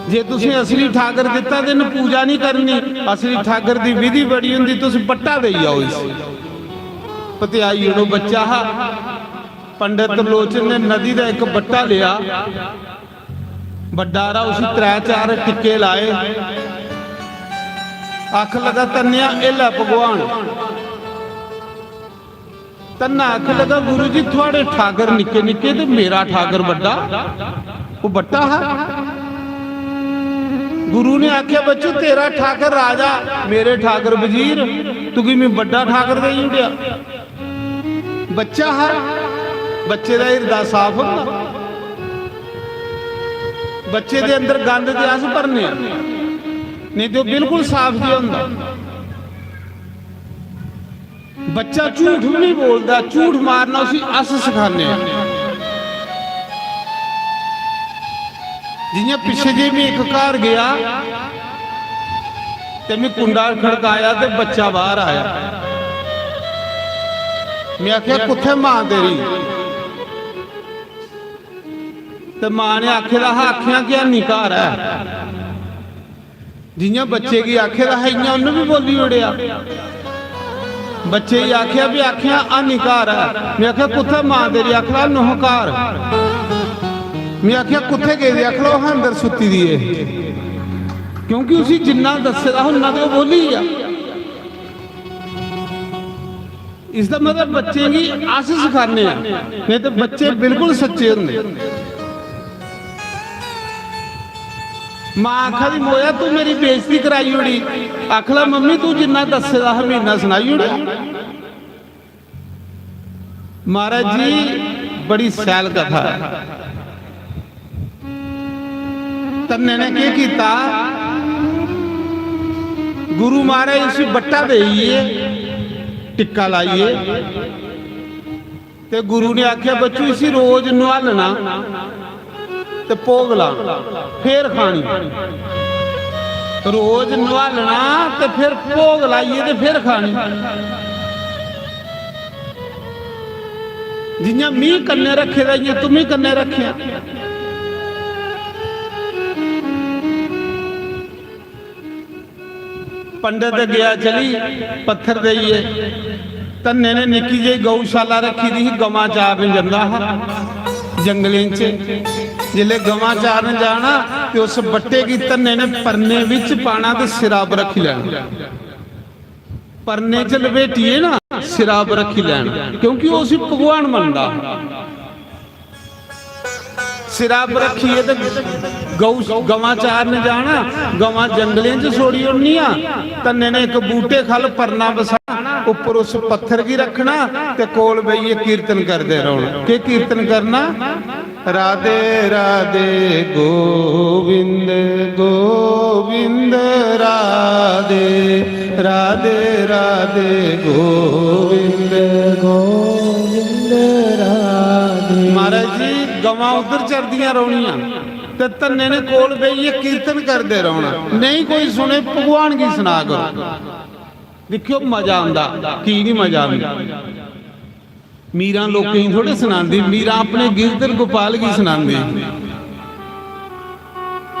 जे तुसी असली ठाकर दिता तो इन्हें पूजा नहीं करनी। असली ठाकर की विधि बड़ी होंदी, तुसी पट्टा दे जाओ इस पतियाई उन्होंने बच्चा हा। पंडित लोचन ने नदी का एक बट्टा लिया, बड्डारा उसी 3-4 टिक्के लाए। आख लगा तन्या एला भगवान। तन्ना आख लगा गुरु जी थोड़े ठाकर निके निके ते मेरा ठाकर बड्डा, वो बट्टा हा। गुरु ने आख्या बच्चू तेरा ठाकर राजा, मेरे ठाकर वजीर, तू कि मैं बड़ा ठाकर दे उड़िया। बच्चा है, बच्चे का हिरदा साफ होगा, बच्चे के अंदर गंद ते अस भरने, नहीं तो बिल्कुल साफ जी होंदा। बच्चा झूठ भी नहीं बोलता, झूठ मारना उसी अस सिखाने। जियां पिछे जे मैं एक घर गया ते मैं कुंडा खड़काया ते बच्चा बाहर आया। मैं आख्या कुत्थे मां तेरी? ते मां ने आखे दा आखिया कि नहीं घर है। जियां बच्चे की आखे दा है इयां उन्हें भी बोली उड़िया। बच्चे ही आख्या भी आख्या अनिकार है, मैं आख्या कुत्थे मां तेरी, आखला नोहकार। मैं आख्या कुत्थे गई, आखला वह अंदर सुती दी है, क्योंकि उसी जिन्ना दसे दा उन्ना ते बोली आ। इसका मतलब बच्चे की अस सिखाने, नहीं तो बच्चे बिल्कुल सच्चे होंगे। मां आखा दी मोया तू मेरी बेइज्जती कराई उड़ी, आखला मम्मी तू जिन्ना दसे दा महीना सुनाई उड़ी। महाराज जी बड़ी सैल कथा है। तन्ने ने क्या किया, गुरु महाराज इसी बट्टा देइए, टिक्का लाइए, ते गुरु ने आख्या बच्चू इसी रोज नवालना ते भोग ला फिर खानी, रोज नवालना ते फिर भोग लाइए ते फिर खानी। जियां मी कन्ने रखे दा इयां तुम्हें कन्ने रखे। पंडित गया चली पत्थर देइए, तन्ने ने निक्की जी गौशाला रखी थी, गवां चारन जांदा जंगलें च। जिले गवां चारन जाना तो उस बट्टे की तन्ने ने परने विच पाना तो सिरा पर रखी लैना, परने च लपेटिए ना सिरा पर रखी लैना, क्योंकि वो उसी भगवान मनदा। सिरा पर रखिए तो गवां चारन जाना, गवां जंगलें च छोड़ी उड़निया। तन्ने ने एक बूटे खल परना बसाना, उपर उस पत्थर की रखना ते कोल बेइये कीर्तन करते रहना। के कीर्तन करना, राधे राधे गोविंद गोविंद राधे, राधे राधे गोविंद गोविंद राधे। महाराज जी गवां उधर चरदियां रौनियां ते तन्ने ने कोल बेइये कीर्तन करते रहना, नहीं कोई सुने भगवान की सुना करो। देखियो मजा आंदा की नहीं मजा आंदा। मीरा लोकें ही थोड़े सुनांदी, मीरा अपने गिरधर गोपाल की सुनांदी।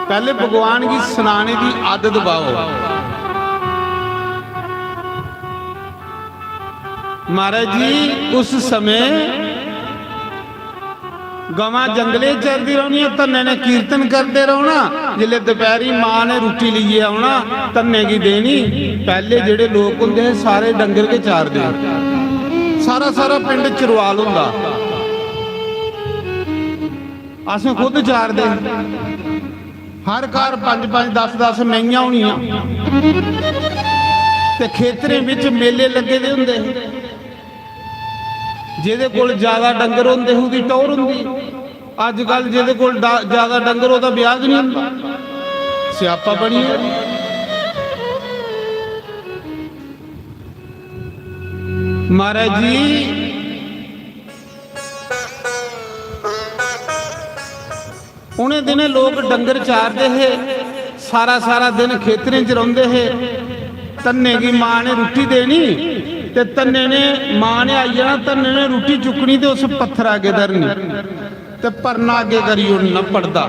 पहले भगवान की सुनाने की आदत पाओ। महाराज जी उस समय गवां जंगले चलती रहनी, तन्ने ने कीर्तन करते रहना। जिले दोपहरी मां ने रोटी लीए आना, तन्ने की देनी। पहले जेड़े लोग होंगे सारे डंगर के चार दे, सारा सारा पिंड चरवाल होंदा, असें खुद चार दे। हर घर 5-5 10-10 मैयां होनियां ते खेतरें विच मेले लगे दे हुंदे। जिहदे कोल ज्यादा डंगर होंदे उहदी टौर हुंदी। अजकल जिहदे कोल ज्यादा डंगर ओहदा ब्याह नहीं हुंदा, सियापा बनी है। महाराज जी उन्हें दिने लोग डंगर चारते है, सारा सारा दिन खेतरें च रौंदे है। तन्ने की मां ने रोटी देनी ते तन्ने ने मां ने आई जाना, तन्ने ने रोटी चुकनी ते उस पत्थर आगे धरनी ते परना आगे करी उड़ना पड़दा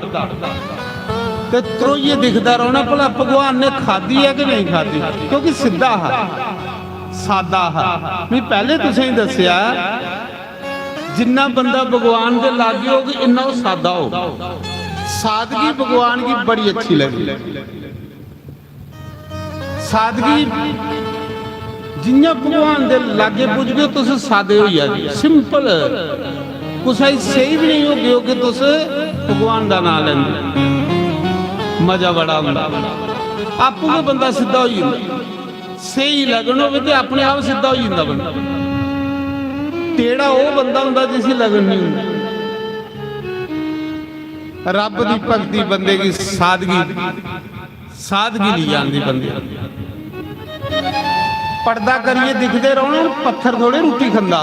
ते त्रोइये दिखदा रहना भला भगवान ने खाधी है कि नहीं खाधी, क्योंकि सीधा है सादा है। मैं पहले तुसें दसिया जिन्ना बंदा भगवान के लागे होगी इन्ना वो सादा हो। सादगी भगवान की बड़ी अच्छी लगी। सादगी जिन्ना भगवान के लागे पुज गए तुस सादे हो जाए, सिंपल कुछ सही भी नहीं हो गए हो कि तुस भगवान का नाम लेंगे, मजा बड़ा होंदा। आपू के बंदा सीधा हो जाता, सही लगन हो तो अपने आप सीधा हो जाता बंदा। टेढ़ा वो बंदा होंदा जिसे लगन नहीं होंदा। रब की भक्ति बंदे की सादगी सादगी ली जाती बंदे। पर्दा करिए दिखते रहो, पत्थर थोड़े रोटी खांदा।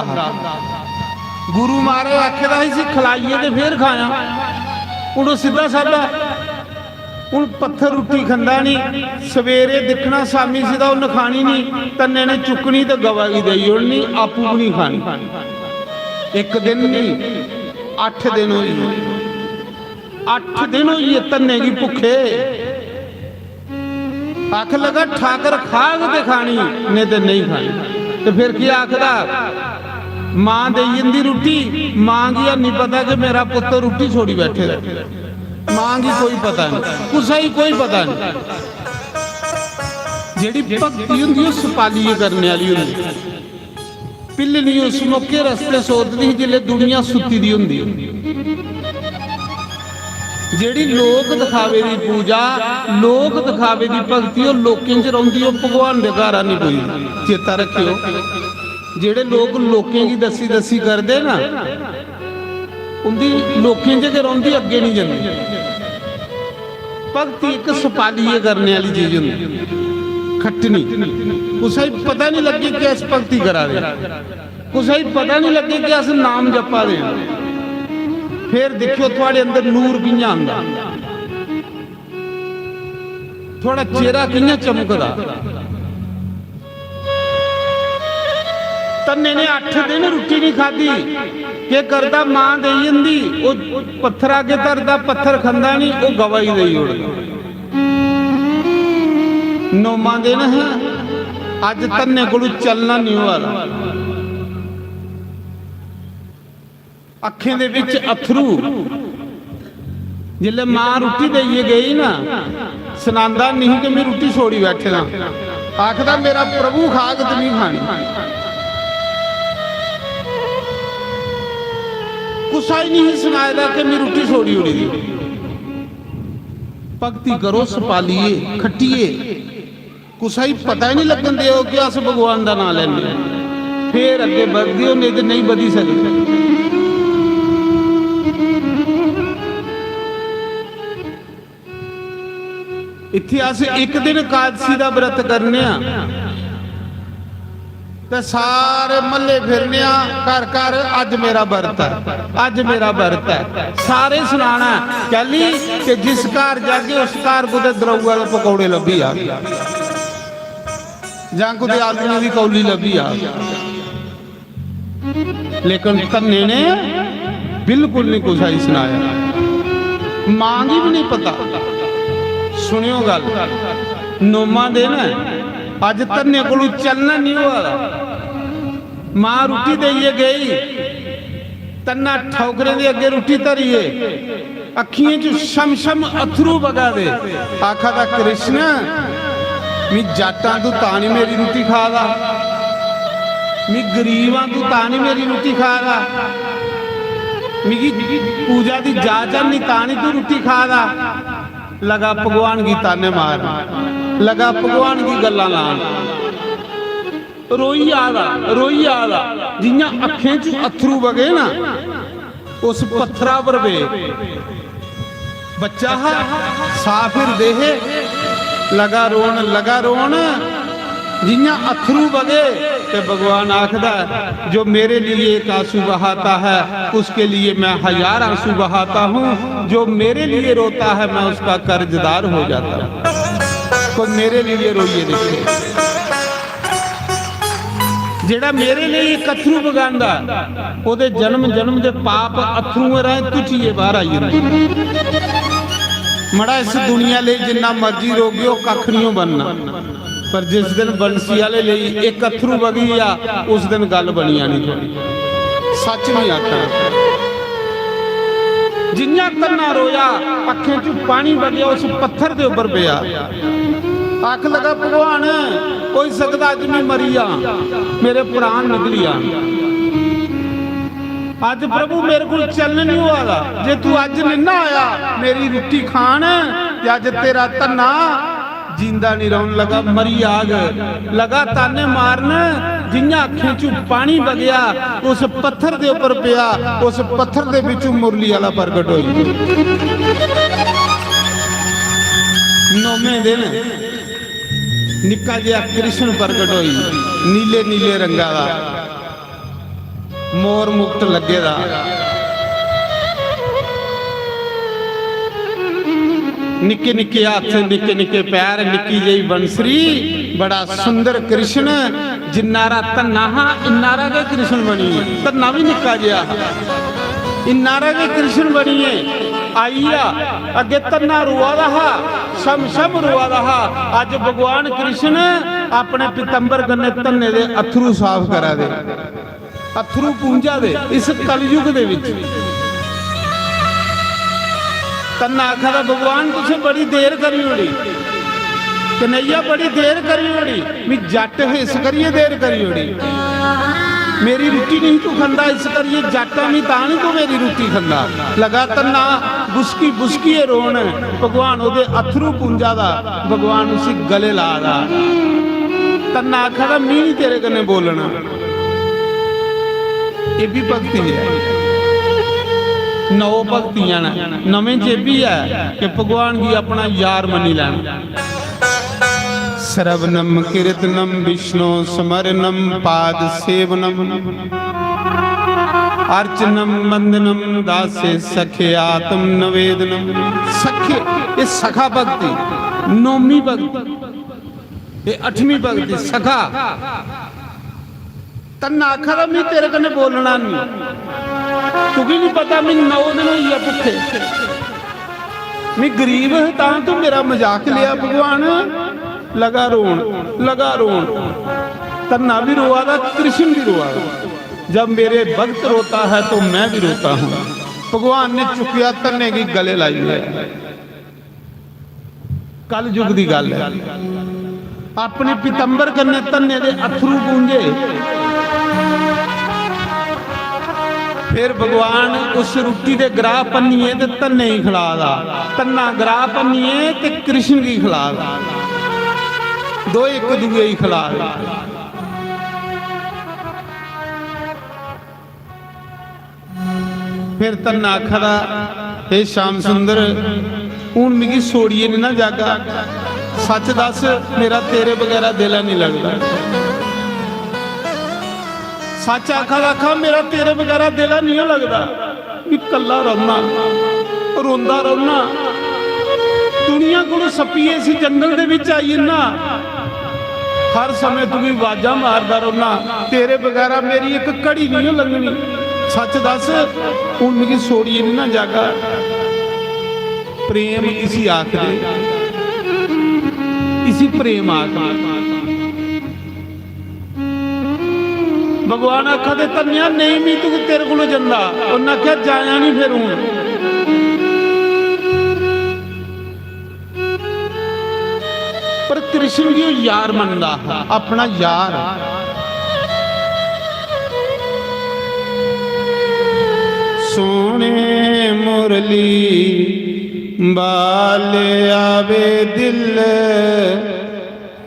गुरु महाराज आखे दा खिलाइए तो फिर खाया, हूँ सीधा साधा हूँ पत्थर रोटी खांदा नहीं। सवेरे दिखना शामी सीधा उन्हें खानी नहीं, तन्ने ने चुकनी तो गवा की दई उड़नी, आपू भी नहीं खानी। एक दिन नहीं 8 दिन हुई, 8 दिन हुई तन्ने की भुखे। आख लगा ठाकर खाग ते खानी नहीं ते नहीं खानी। तो फिर की आखदा मां दे जंदी रोटी, मां की नहीं पता कि मेरा पुत्र रोटी छोड़ी बैठे, मां की कोई पता नहीं, कुछ ही कोई पता नहीं। जेड़ी भक्ति हुंदी है सपालीए करने वाली हुंदी, पिल्लनी उस मौके रस्ते सोचदी जिले दुनिया सुत्ती दी हुंदी। जेड़ी लोक दिखावे दी पूजा, लोक दिखावे दी भगती वो लोकें च रौंदी, वो भगवान दे घर नहीं कोई। चेता रखियो जेड़े लोग लोकें की दसी दसी करदे ना, उनदी लोकें च रौंदी, अगे नहीं जांदी। भगती एक सपालीए करने वाली चीज हुंदी, खटनी। कुछ पता नहीं लगे कि अस भगती करा दे, कुछ पता नहीं लगे कि अस नाम जपा दे। फिर देखियो थोड़े अंदर नूर कियां आंदा, थोड़ा चेहरा कियां चमकदा। तन्ने ने 8 दिन रोटी नहीं खाधी, के करदा मां दे जंदी, ओ पत्थर आगे धरदा, पत्थर खंदा नहीं, वो गवाही दे उड़दा। 9वां दिन है, अज तन्ने कोल चलना नहीं हुआ। अखें दे विच अथरू, जिले मां रोटी देइए गई ना, सुनांदा नहीं कि मैं रोटी छोड़ी बैठे, आखदा मेरा प्रभु खाग ते नहीं खानी। कुछ ही नहीं सुनाएगा कि मैं रोटी छोड़ी उड़ी दी। भक्ति करो, सपालीए, खट्टिए, कुछ ही पता ही नहीं लगन दे कि अस भगवान का नाम लेने, फिर अगे बढ़दी हो, नहीं तो नहीं बढ़ी सकती। इत्थे अस एक दिन एकादशी का व्रत करने, ते सारे महल्ले फिरने, घर घर अज मेरा व्रत है, अज मेरा व्रत है। सारे सुनाना कहली कि जिस घर जागे उस घर कुछ दरऊआ के पकौड़े लभी आ, जां कुछ आलू की कौली लभी आ। लेकिन धन्ने ने बिल्कुल नहीं कुछ ही सुनाया, मां की भी नहीं पता। सुनियो गल, 9वां दिन अज धन्ने को चलना नहीं हुआ। मां रोटी देइए गई, तन्ना ठौकरे दे अगे रोटी धरीए, अखियां च शम शम अथरू बगा दे। आखा दा कृष्ण मी जाटां तू तां नहीं मेरी रोटी खा दा, मी गरीबां तू तां नहीं मेरी रोटी खा दा, मिगी पूजा दी जाच नहीं तां नहीं तू रोटी खा दा। लगा भगवान की ताने मार, लगा भगवान की गल्लां लान। रोई आ रहा जियां अखें च अथरू वगे ना, उस पत्थरा पर वे बच्चा है साफ हृदय है, लगा रोन जियां अथरू वगे। तो भगवान आखदा जो मेरे लिए एक आंसू बहाता है उसके लिए मैं 1000 आंसू बहाता हूँ, जो मेरे लिए रोता है मैं उसका कर्जदार हो जाता हूँ। कोई मेरे लिए रोइए देखे, जेड़ा मेरे लिए एक अथरू बगांदा ओदे जन्म जन्म दे पाप अथरू रहे तुझिए बाहर आई जांदे। मड़ा इस दुनिया ले जिन्ना मर्जी रोगी हो कख नहीं बनना, पर जिस दिन बंसी वाले ले एक अथरू बगी आ उस दिन गल बनी आनी थोड़ी। सच नहीं आखना, जिन्ना तन्ना रोया अखें च पानी बगया उस पत्थर के उपर पिया। आख लगा भगवान कोई सकता अज मैं मरी आ, मेरे प्राण निकली आ, अज प्रभु मेरे को चलन नहीं हुआ। जे तू अज नहीं ना आया मेरी रोटी खान, अज तेरा धन्ना जिंदा नहीं रहन। लगा मरी आग, लगा ताने मारन, जिन्ना अखें चू पानी बगया उस पत्थर के उपर पिया, उस पत्थर के विचों मुरली वाला प्रगट होई। 9वें दिन निक्का जिहा कृष्ण प्रगट होई, नीले नीले रंगा दा, मोर मुकुट लगे दा। निक्के निक्के हाथ, निक्के निक्के पैर, निक्की जी बंसरी, बड़ा सुंदर कृष्ण। जिन्नारा धन्ना हा इन्नारा के कृष्ण बनिए, धन्ना भी निक्का जिहा इन्नारा के कृष्ण बनिए। आई आ अगे धन्ना रोआ दा हा, ਸ਼ਮ ਸ਼ਮ ਰੋਆ ਰਹਾ। ਅੱਜ ਭਗਵਾਨ ਕ੍ਰਿਸ਼ਨ ਆਪਣੇ ਪਿਤੰਬਰ ਗੰਨੇ ਧੰਨੇ ਦੇ ਅਥਰੂ ਸਾਫ਼ ਕਰਾ ਦੇ, ਅਥਰੂ ਪੂੰਝਾ ਦੇ ਇਸ ਕਲਯੁਗ ਦੇ ਵਿੱਚ। ਤੰਨਾ ਆਖਾ ਦਾ ਭਗਵਾਨ ਤੁਸੀਂ ਬੜੀ ਦੇਰ ਕਰੀ ਹੋਣੀ, ਕਨਈਆ ਬੜੀ ਦੇਰ ਕਰੀ ਹੋਣੀ, ਵੀ ਜੱਟ ਹਿੱਸ ਕਰੀਏ ਦੇਰ ਕਰੀ ਹੋਣੀ। मेरी रोटी नहीं तू खंदा इस करिए जाटा भी ता नहीं तू मेरी रोटी खंदा। लगा तन्ना बुसकी बुसकी रोन भगवान ओदे अथरू पुंजा दा भगवान उसी गले ला दा। तन्ना आखा दा मैं नहीं तेरे कन्ने बोलना। ये भी भक्ति है, 9 भक्तियां ने नवें च भी है कि भगवान की अपना यार मनी लैना। श्रवणम कीर्तनम विष्णु स्मरणम पाद सेवनम अर्चनम वंदनम दासे सखे आत्म नवेदनम। सखे ये सखा भक्ति, 9वीं भक्ति, ये 8वीं भक्ति सखा। तन्ना आखा दा मैं तेरे कन्ने बोलना नहीं, तुझे नहीं पता मैं 9 दिन हुई है भुखे, मैं गरीब है तां तू मेरा मजाक लिया। भगवान लगा रोन, लगा रोन। तन्ना भी रोआ था, कृष्ण भी रोआ था। जब मेरे भक्त रोता है तो मैं भी रोता हूं। भगवान ने चुकिया तन्ने की गले लाई है। कल युग की गल है, अपने पितंबर कन्ने तन्ने दे अथरू पूंजे। फिर भगवान उस रोटी दे ग्राह पन्नीए ते तन्ने ही खिला दा। तन्ना ग्राह पन्नीए ते कृष्ण की खिला दा, दो एक दूए ही खिला। फिर तन्ना आखदा हे श्याम सुंदर हूं मिगी सोड़िए नहीं ना जागा, सच दस मेरा तेरे बगैरा दिल नहीं लगता। सच आखा मेरा तेरे बगैरा दिल नहीं लगता, भी कला रोना रोंदा रोना। दुनिया को सपीए सी जंगल दे विच आईए ना, हर समय तू भी आवाजा मारदा रोना, तेरे बगैरा मेरी एक घड़ी नहीं लगनी। सच दस हूं मिगी सोड़िए नहीं ना जागा। प्रेम इसी आखदे, इसी प्रेम आखदे। भगवान आखा दे तन्या नहीं मैं तू तेरे को जंदा, उन्हें आख्या जाया नहीं फिर हूं। पर कृष्ण जी यार मनदा, अपना यार। सोने मुरली बाल आवे दिल,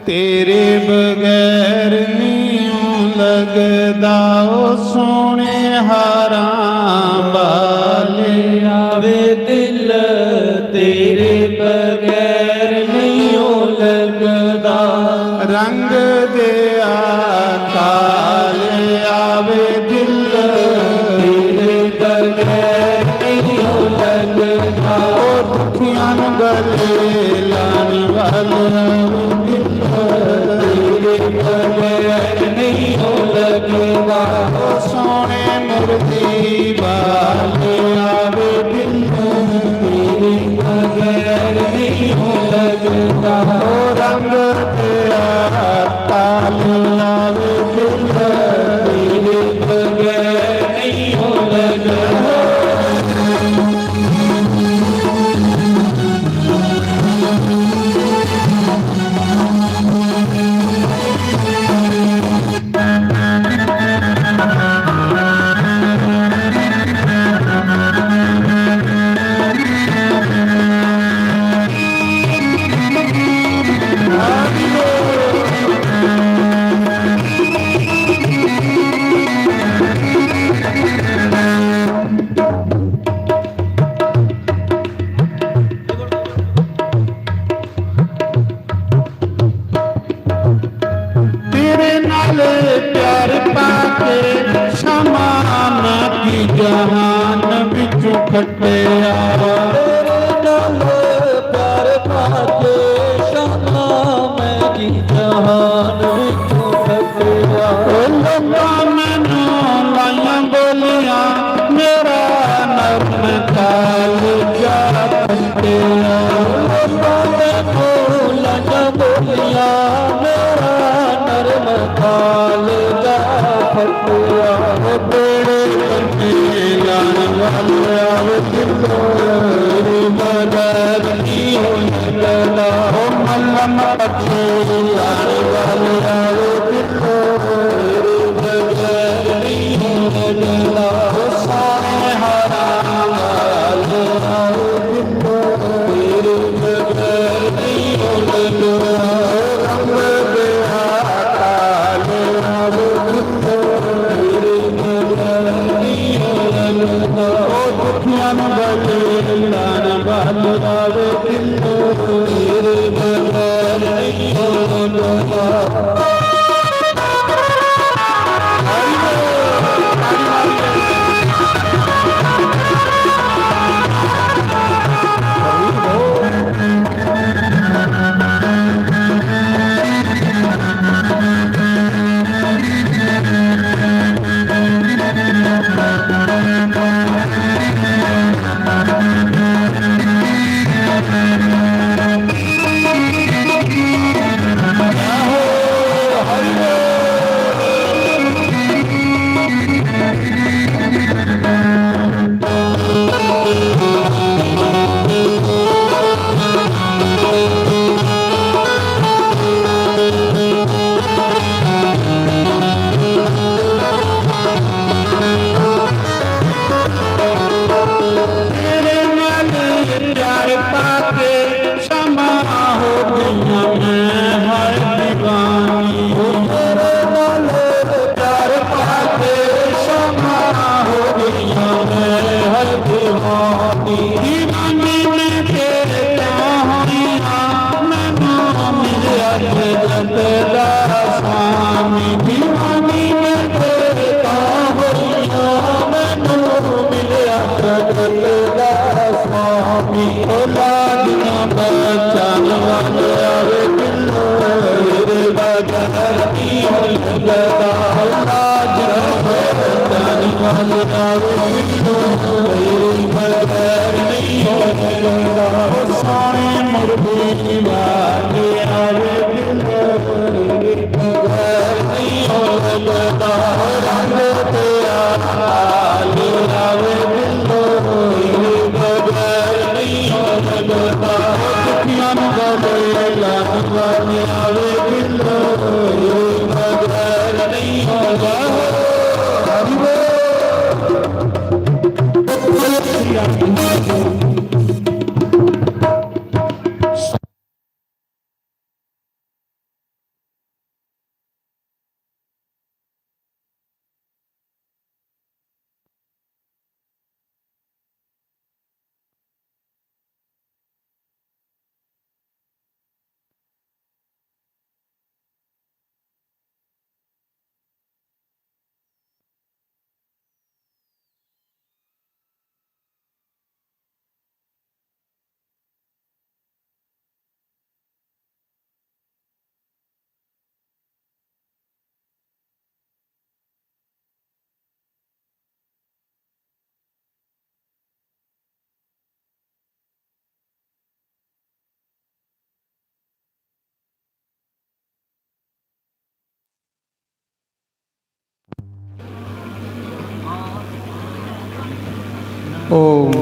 तेरे बगैर नहीं लगदा। ओ सोने हारा बाल आवे दिल, तेरे बगैर नहीं लगदा। रंग दिया काल आवे दिल, तेरे बगैर नहीं लगदा। दुखियां गले लाने वाला तेरे बगैर नहीं लगदा। सोने मुर्दी बाल आवे दिल, तेरे बगैर नहीं लगदा। रंग दिया काल आवे दिल, तेरे बगैर नहीं लगदा। तेरे नाल प्यार पाके क्षमा न की जहान बिचों खटिया। प्यार पाके क्षमा मैं की जहान विचों खटिया। लोगा मैनू लाइया बोलिया, मेरा नरम काल जा खटिया। दुनिया मेरा नरम काल जा फटिया बेड़े बने लान वाला किलोरी मदद की लला मल्लम पक्षी लान वाला किलोरी मदद की लला सारे हराम वाला किलोरी मदद की लला रंग बेहाता ओम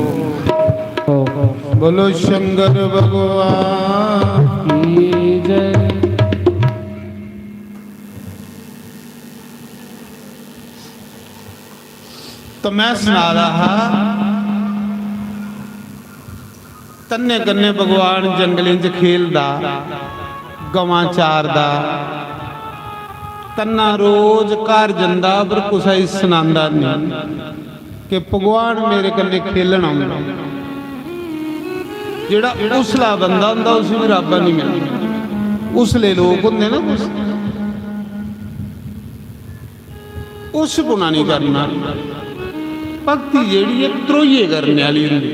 बोलो शंकर भगवान की जय। तो मैं सुना रहा तन्ने कन्ने भगवान जंगलें च खेलदा गवां चारदा तन्ना रोज घर जंदा पर कुसा ही सुनांदा नहीं कि भगवान मेरे कन्ने खेलन आउंदा। जेड़ा उसला बंदा हुंदा उस भी रब नहीं मिलदा। उसले लोग हुंदे ना उस गुना नहीं करना। भगती जेड़ी है त्रोइये करने वाली हुंदी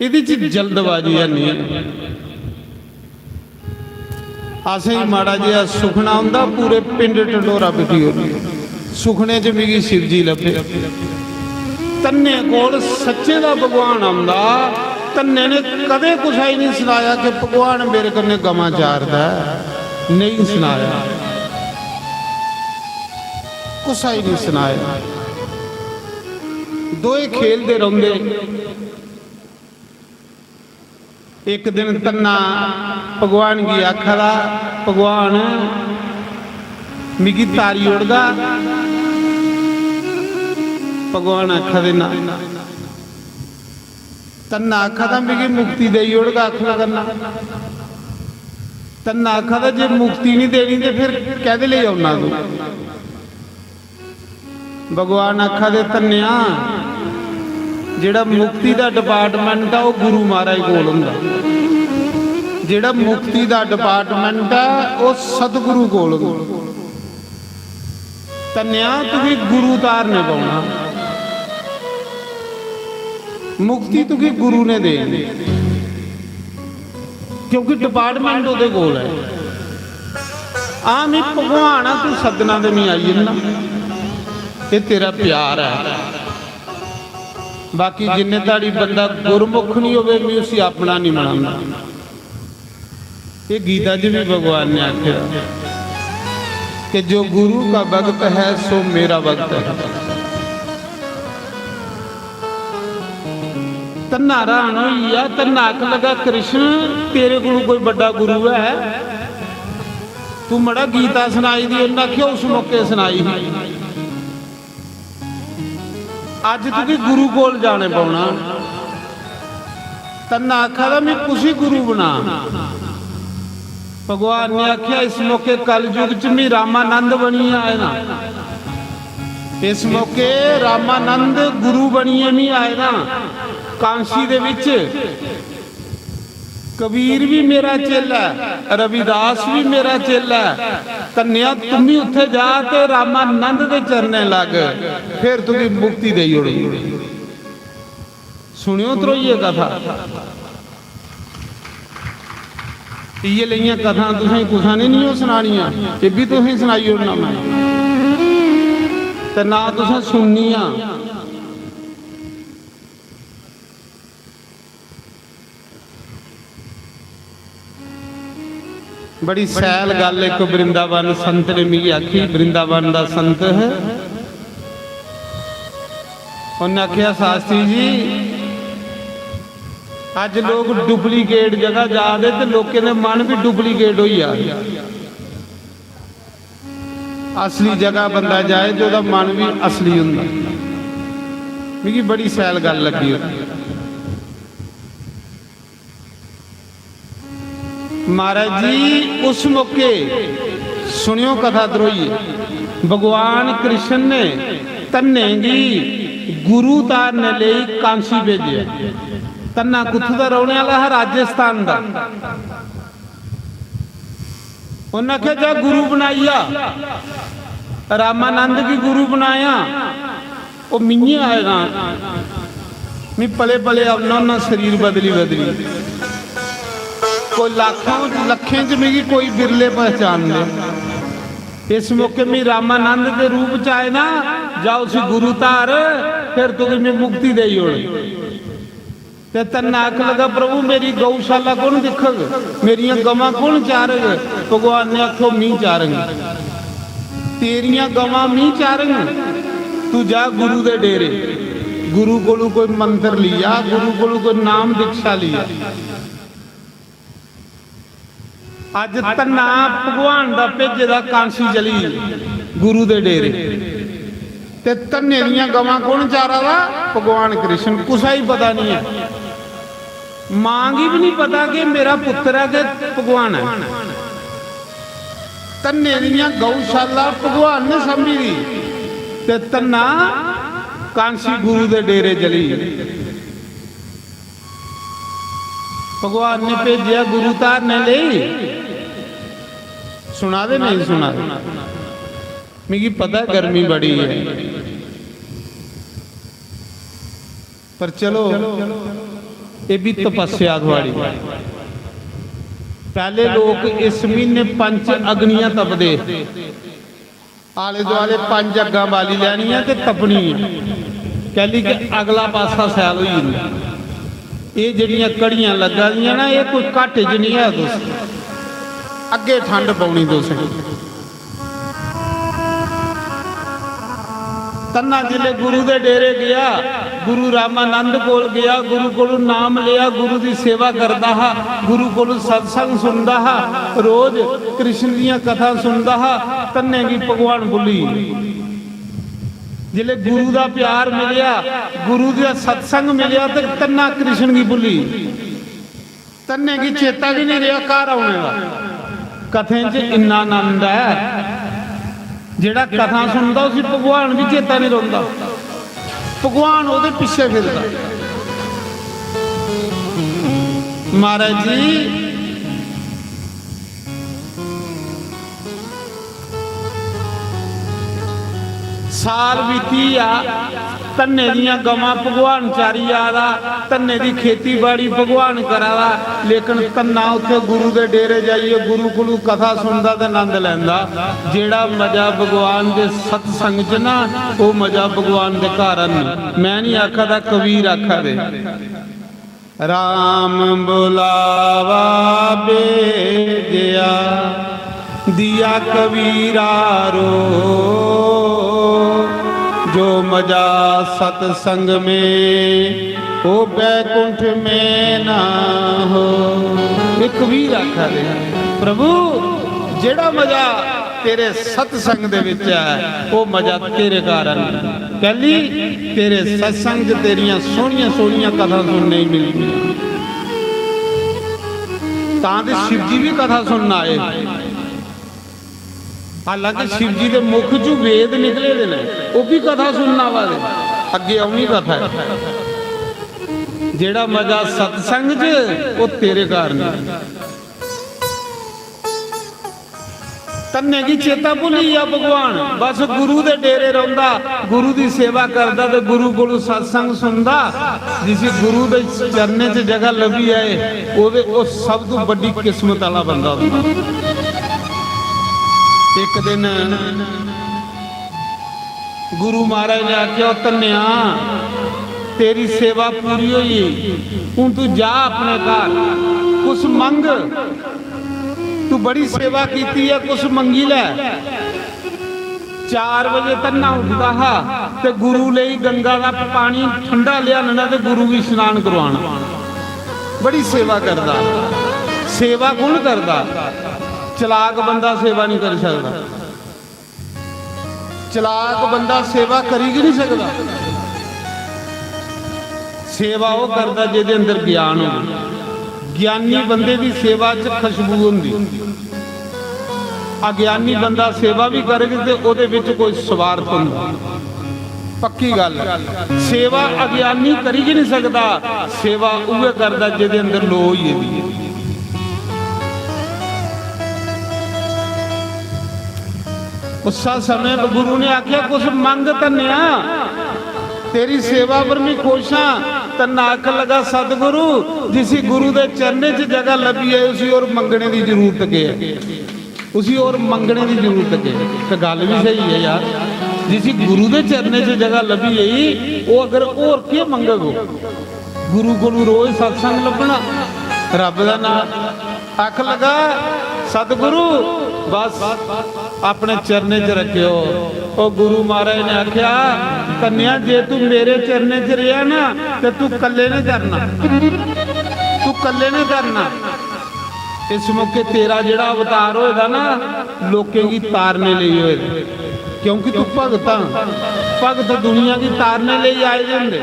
इहदे च जल्दबाजी नहीं है। असें ही माड़ा जिहा सुखना हुंदा पूरे पिंड ढंडोरा पिटी होती सुखने च मिगी शिव जी लभे। तन्ने कोल सच्चे दा भगवान आंदा तन्ने ने कदे कुछ ही नहीं सुनाया कि भगवान मेरे कन्ने गवां चारदा। नहीं सुनाया, कुछ ही नहीं सुनाया। दोए खेलते रहिंदे। एक दिन तन्ना भगवान की आखदा, भगवान मिगी तारी उड़दा। भगवान आखदे ना। तन्ना आखदा मिगी मुक्ति देई उड़गा, आखना करना। तन्ना आखदा जे मुक्ति नहीं देनी तो फिर कहदे ले आउना तू। भगवान आखदे तन्निया जेड़ा मुक्ति का डिपार्टमेंट है वह गुरु महाराज कोल हुंदा, जेड़ा मुक्ति का डिपार्टमेंट है वह सतगुरु कोल हुंदा। तन्निया तुझे गुरु तारने पाउना, मुक्ति तुझे गुरु ने देनी, क्योंकि डिपार्टमेंट उहदे कोल है। आम ही भगवान आ, तू सदना दे नहीं आई है ना, ये तेरा प्यार है। बाकी जिन्ने ताड़ी बंदा गुरमुख नहीं होवे मैं उसी अपना नहीं मनांदा। ये गीता जी भी भगवान ने आख्या कि जो गुरु का भक्त है सो मेरा भक्त है। तन्ना हैरान होइया, तन्ना आख लगा कृष्ण तेरे को कोई बड़ा गुरु है, तू मड़ा गीता सुनाई दी। उन्हें आख्या उस मौके सुनाई। अज तुझे गुरु कोल जाने पाउना। तन्ना आखा मैं कुछ ही गुरु बना। भगवान ने आख्या इस मौके कल युग च मैं रामानंद बनी आए ना, इस मौके रामानंद गुरु बनिए नहीं आए ना। कांसी दे विच कबीर भी मेरा चेला है, रविदास भी मेरा चेला है। तन्निया तुम भी उत्थे जा ते रामानंद दे चरने लग, फिर तुम्हें मुक्ति देई उड़ी। सुनियो तो ये कथा, ये लिया कथा तुसें कुसा ने नहीं सुनानियां, ये भी तुसें सुनाई उड़ना मैं ते ना तुसें सुननियां। बड़ी सैल गल एक वृंदावन संत ने मिगी आखी। वृंदावन का संत है, उन्हें आख्या शास्त्री जी अज लोग डुप्लीकेट जगह जा रहे तो लोगों के मन भी डुप्लीकेट हो जा। असली जगह बंदा जाए तो मन भी असली हुंदा। मिगी बड़ी सैल गल लगी। महाराज जी उस मौके सुनियो कथा द्रोही, भगवान कृष्ण ने तन्ने की गुरु तारने लिए कांसी भेजे। तन्ना कुत्थों का रहने वाला है, राजस्थान का। उन्हें आख्या जा गुरु बनाइया, रामानंद की गुरु बनाया। वो मिंगे आएगा मैं पले पले अपना शरीर बदली बदली, कोई लाखों लखें च मिगी कोई बिरले पहचान दे। इस मौके में रामानंद के रूप च आए ना, जाओ उसी गुरु तार, फिर तुम्हें मुक्ति दे ते तन्ना आख लगा प्रभु मेरी गौशाला कौन दिखग, मेरिया गवां कौन चारग। भगवान ने आखो मी चारंग, तेरिया गवां मी चारंग। तू जा गुरु दे डेरे, गुरु कोलू कोई मंत्र लिया, गुरु कोलू कोई नाम दीक्षा लिया। अज तन्ना भगवान का भेजे दा कांसी चली गुरु दे डेरे, ते तन्ने दियां गवां कौन चारा दा, भगवान कृष्ण। कुछ ही पता नहीं है, मां की भी नहीं पता कि मेरा पुत्र है कि भगवान है। तन्ने दियां गौशाला भगवान ने समझी दी, ते तन्ना कांसी गुरु दे डेरे चली। भगवान ने भेजा गुरु तारने ले। सुना दे नहीं सुना दे, मिगी पता गर्मी बड़ी है, पर चलो ये भी तपस्या थोड़ी। पहले लोग इस महीने 5 अग्नियां तपदे, आले दुआले 5 अग्गां बाली लैनी है ते तपनी है, कहली कि अगला पासा सैल हो जांदा। ये जड़ियां कड़ियां लगा दियां ना, ये कोई घाटे च नहीं है। ਅੱਗੇ ਠੰਡ ਪਾਉਣੀ ਤੁਸੀਂ। ਤੰਨਾ ਜਿਲੇ ਗੁਰੂ ਦੇ ਡੇਰੇ ਗਿਆ, ਗੁਰੂ ਰਾਮਾਨੰਦ ਕੋਲ ਗਿਆ, ਗੁਰੂ ਕੋਲੋਂ ਨਾਮ ਲਿਆ, ਗੁਰੂ ਦੀ ਸੇਵਾ ਕਰਦਾ ਹਾ, ਗੁਰੂ ਕੋਲੋਂ ਸਤਸੰਗ ਸੁਣਦਾ ਹਾ, ਰੋਜ਼ ਕ੍ਰਿਸ਼ਨ ਦੀਆਂ ਕਥਾ ਸੁਣਦਾ ਹਾ। ਤੰਨੇ ਕੀ ਭਗਵਾਨ ਬੁੱਲੀ ਜਿਲੇ ਗੁਰੂ ਦਾ ਪਿਆਰ ਮਿਲਿਆ, ਗੁਰੂ ਦਾ ਸਤਸੰਗ ਮਿਲਿਆ ਤੇ ਤੰਨਾ ਕ੍ਰਿਸ਼ਨ ਕੀ ਬੁੱਲੀ। ਤੰਨੇ ਕੀ ਚੇਤਾ ਵੀ ਨਹੀਂ ਰਿਹਾ ਘਰ ਆਉਣੇ ਦਾ। ਕਥੇ 'ਚ ਇੰਨਾ ਆਨੰਦ ਹੈ, ਜਿਹੜਾ ਕਥਾ ਸੁਣਦਾ ਉਸੇ ਭਗਵਾਨ ਵੀ ਚੇਤਾ ਨਹੀਂ ਰਹਿੰਦਾ, ਭਗਵਾਨ ਉਹਦੇ ਪਿੱਛੇ ਫਿਰਦਾ। ਮਹਾਰਾਜ ਜੀ ਸਾਲ ਬੀਤੀ ਆ, ਤੰਨੇ ਦੀਆਂ ਗਵਾਂ ਭਗਵਾਨ ਚਾਰੀ ਆਦਾ, ਤੰਨੇ ਦੀ ਖੇਤੀਬਾੜੀ ਭਗਵਾਨ ਕਰਾਦਾ। ਲੇਕਿਨ ਤੰਨਾ ਉੱਥੇ ਗੁਰੂ ਦੇ ਡੇਰੇ ਜਾਈਏ, ਗੁਰੂ ਕੋਲੋਂ ਕਥਾ ਸੁਣਦਾ ਤੇ ਆਨੰਦ ਲੈਂਦਾ। ਜਿਹੜਾ ਮਜ਼ਾ ਭਗਵਾਨ ਦੇ ਸਤਸੰਗ 'ਚ ਨਾ, ਉਹ ਮਜ਼ਾ ਭਗਵਾਨ ਦੇ ਘਰ ਨਹੀਂ। ਮੈਂ ਨਹੀਂ ਆਖਦਾ, ਕਬੀਰ ਆਖਾ ਦੇ, ਰਾਮ ਬੁਲਾਵਾ ਬੇਜਿਆ ਦਿਆ ਕਬੀਰਾ रो, जो मजा सतसंग में वो बैकुंठ में ना हो। एक कबीर आखा दे, प्रभु जेड़ा मजा तेरे सतसंग दे विच है, वो मजा तेरे घर नहीं। पहली तेरे सतसंग तेरियां सोहनियां सोहनियां कथा सुनने ही मिलदी, तां ते शिव जी भी कथा सुनना आए। हालांकि शिव जी के मुख चों वेद निकले दे ने, वो भी कथा सुनना वाले अगे आउनी कथा है। जेड़ा मजा सतसंग च वो तेरे घर नहीं। तन्ने की चेता भुली आ भगवान, बस गुरु दे डेरे रहिंदा, गुरु दी सेवा करदा ते गुरु कोलों सतसंग सुनदा। जिस गुरु दे चरने च जगह लभी है, ओदे ओ सब तो बड़ी किस्मत वाला बंदा हुंदा। एक दिन गुरु महाराज ने आख्या, तन्निया तेरी सेवा पूरी हुई, हूं तू जा अपने घर, कुछ मंग, तू बड़ी सेवा की है, कुछ मंगी लै। 4 बजे तन्ना उठदा हा ते गुरु लई गंगा का पानी ठंडा लिया ते गुरु भी स्नान करवाना। बड़ी सेवा करदा। सेवा कौन करदा? चलाक बंदा सेवा नहीं कर सकता। चलाक बंदा सेवा करी ही नहीं सकता। सेवा वो करता जिहदे अंदर ज्ञान हो। ज्ञानी बंदे की सेवा च खुशबू होंदी। अज्ञानी बंदा सेवा भी करेगा तो उहदे विच कोई स्वार्थ होंदा। पक्की गल। सेवा अज्ञानी करी ही नहीं सकता। सेवा उहे करता जिहदे अंदर लोह ही है। उस समय गुरु ने आख्या, कुछ मंग तन्निया, तेरी सेवा पर मैं खुश हाँ। तन्ना आख लगा, सतगुरु जिसी गुरु दे चरने च जगह लभी है, उसी और मंगने की जरूरत के है, उसी और मंगने की जरूरत के। तो गल भी सही है यार, जिसी गुरु दे चरने च जगह लभी है, वो अगर और क्या मंगो? गुरु को रोज सत्संग लभना, रब का नाम। आख लगा, सतगुरु बस अपने चरने च रखियो। और गुरु महाराज ने आख्या, कन्या जे तू मेरे चरने च रहा ना, तो तू कल्ले नहीं करना, तू कल्ले नहीं करना। इस मौके तेरा जिहड़ा अवतार होएगा ना, लोकें की तारने लिए होएगा, क्योंकि तू भगत हाँ। भगत दुनिया की तारने लिए आए होंगे।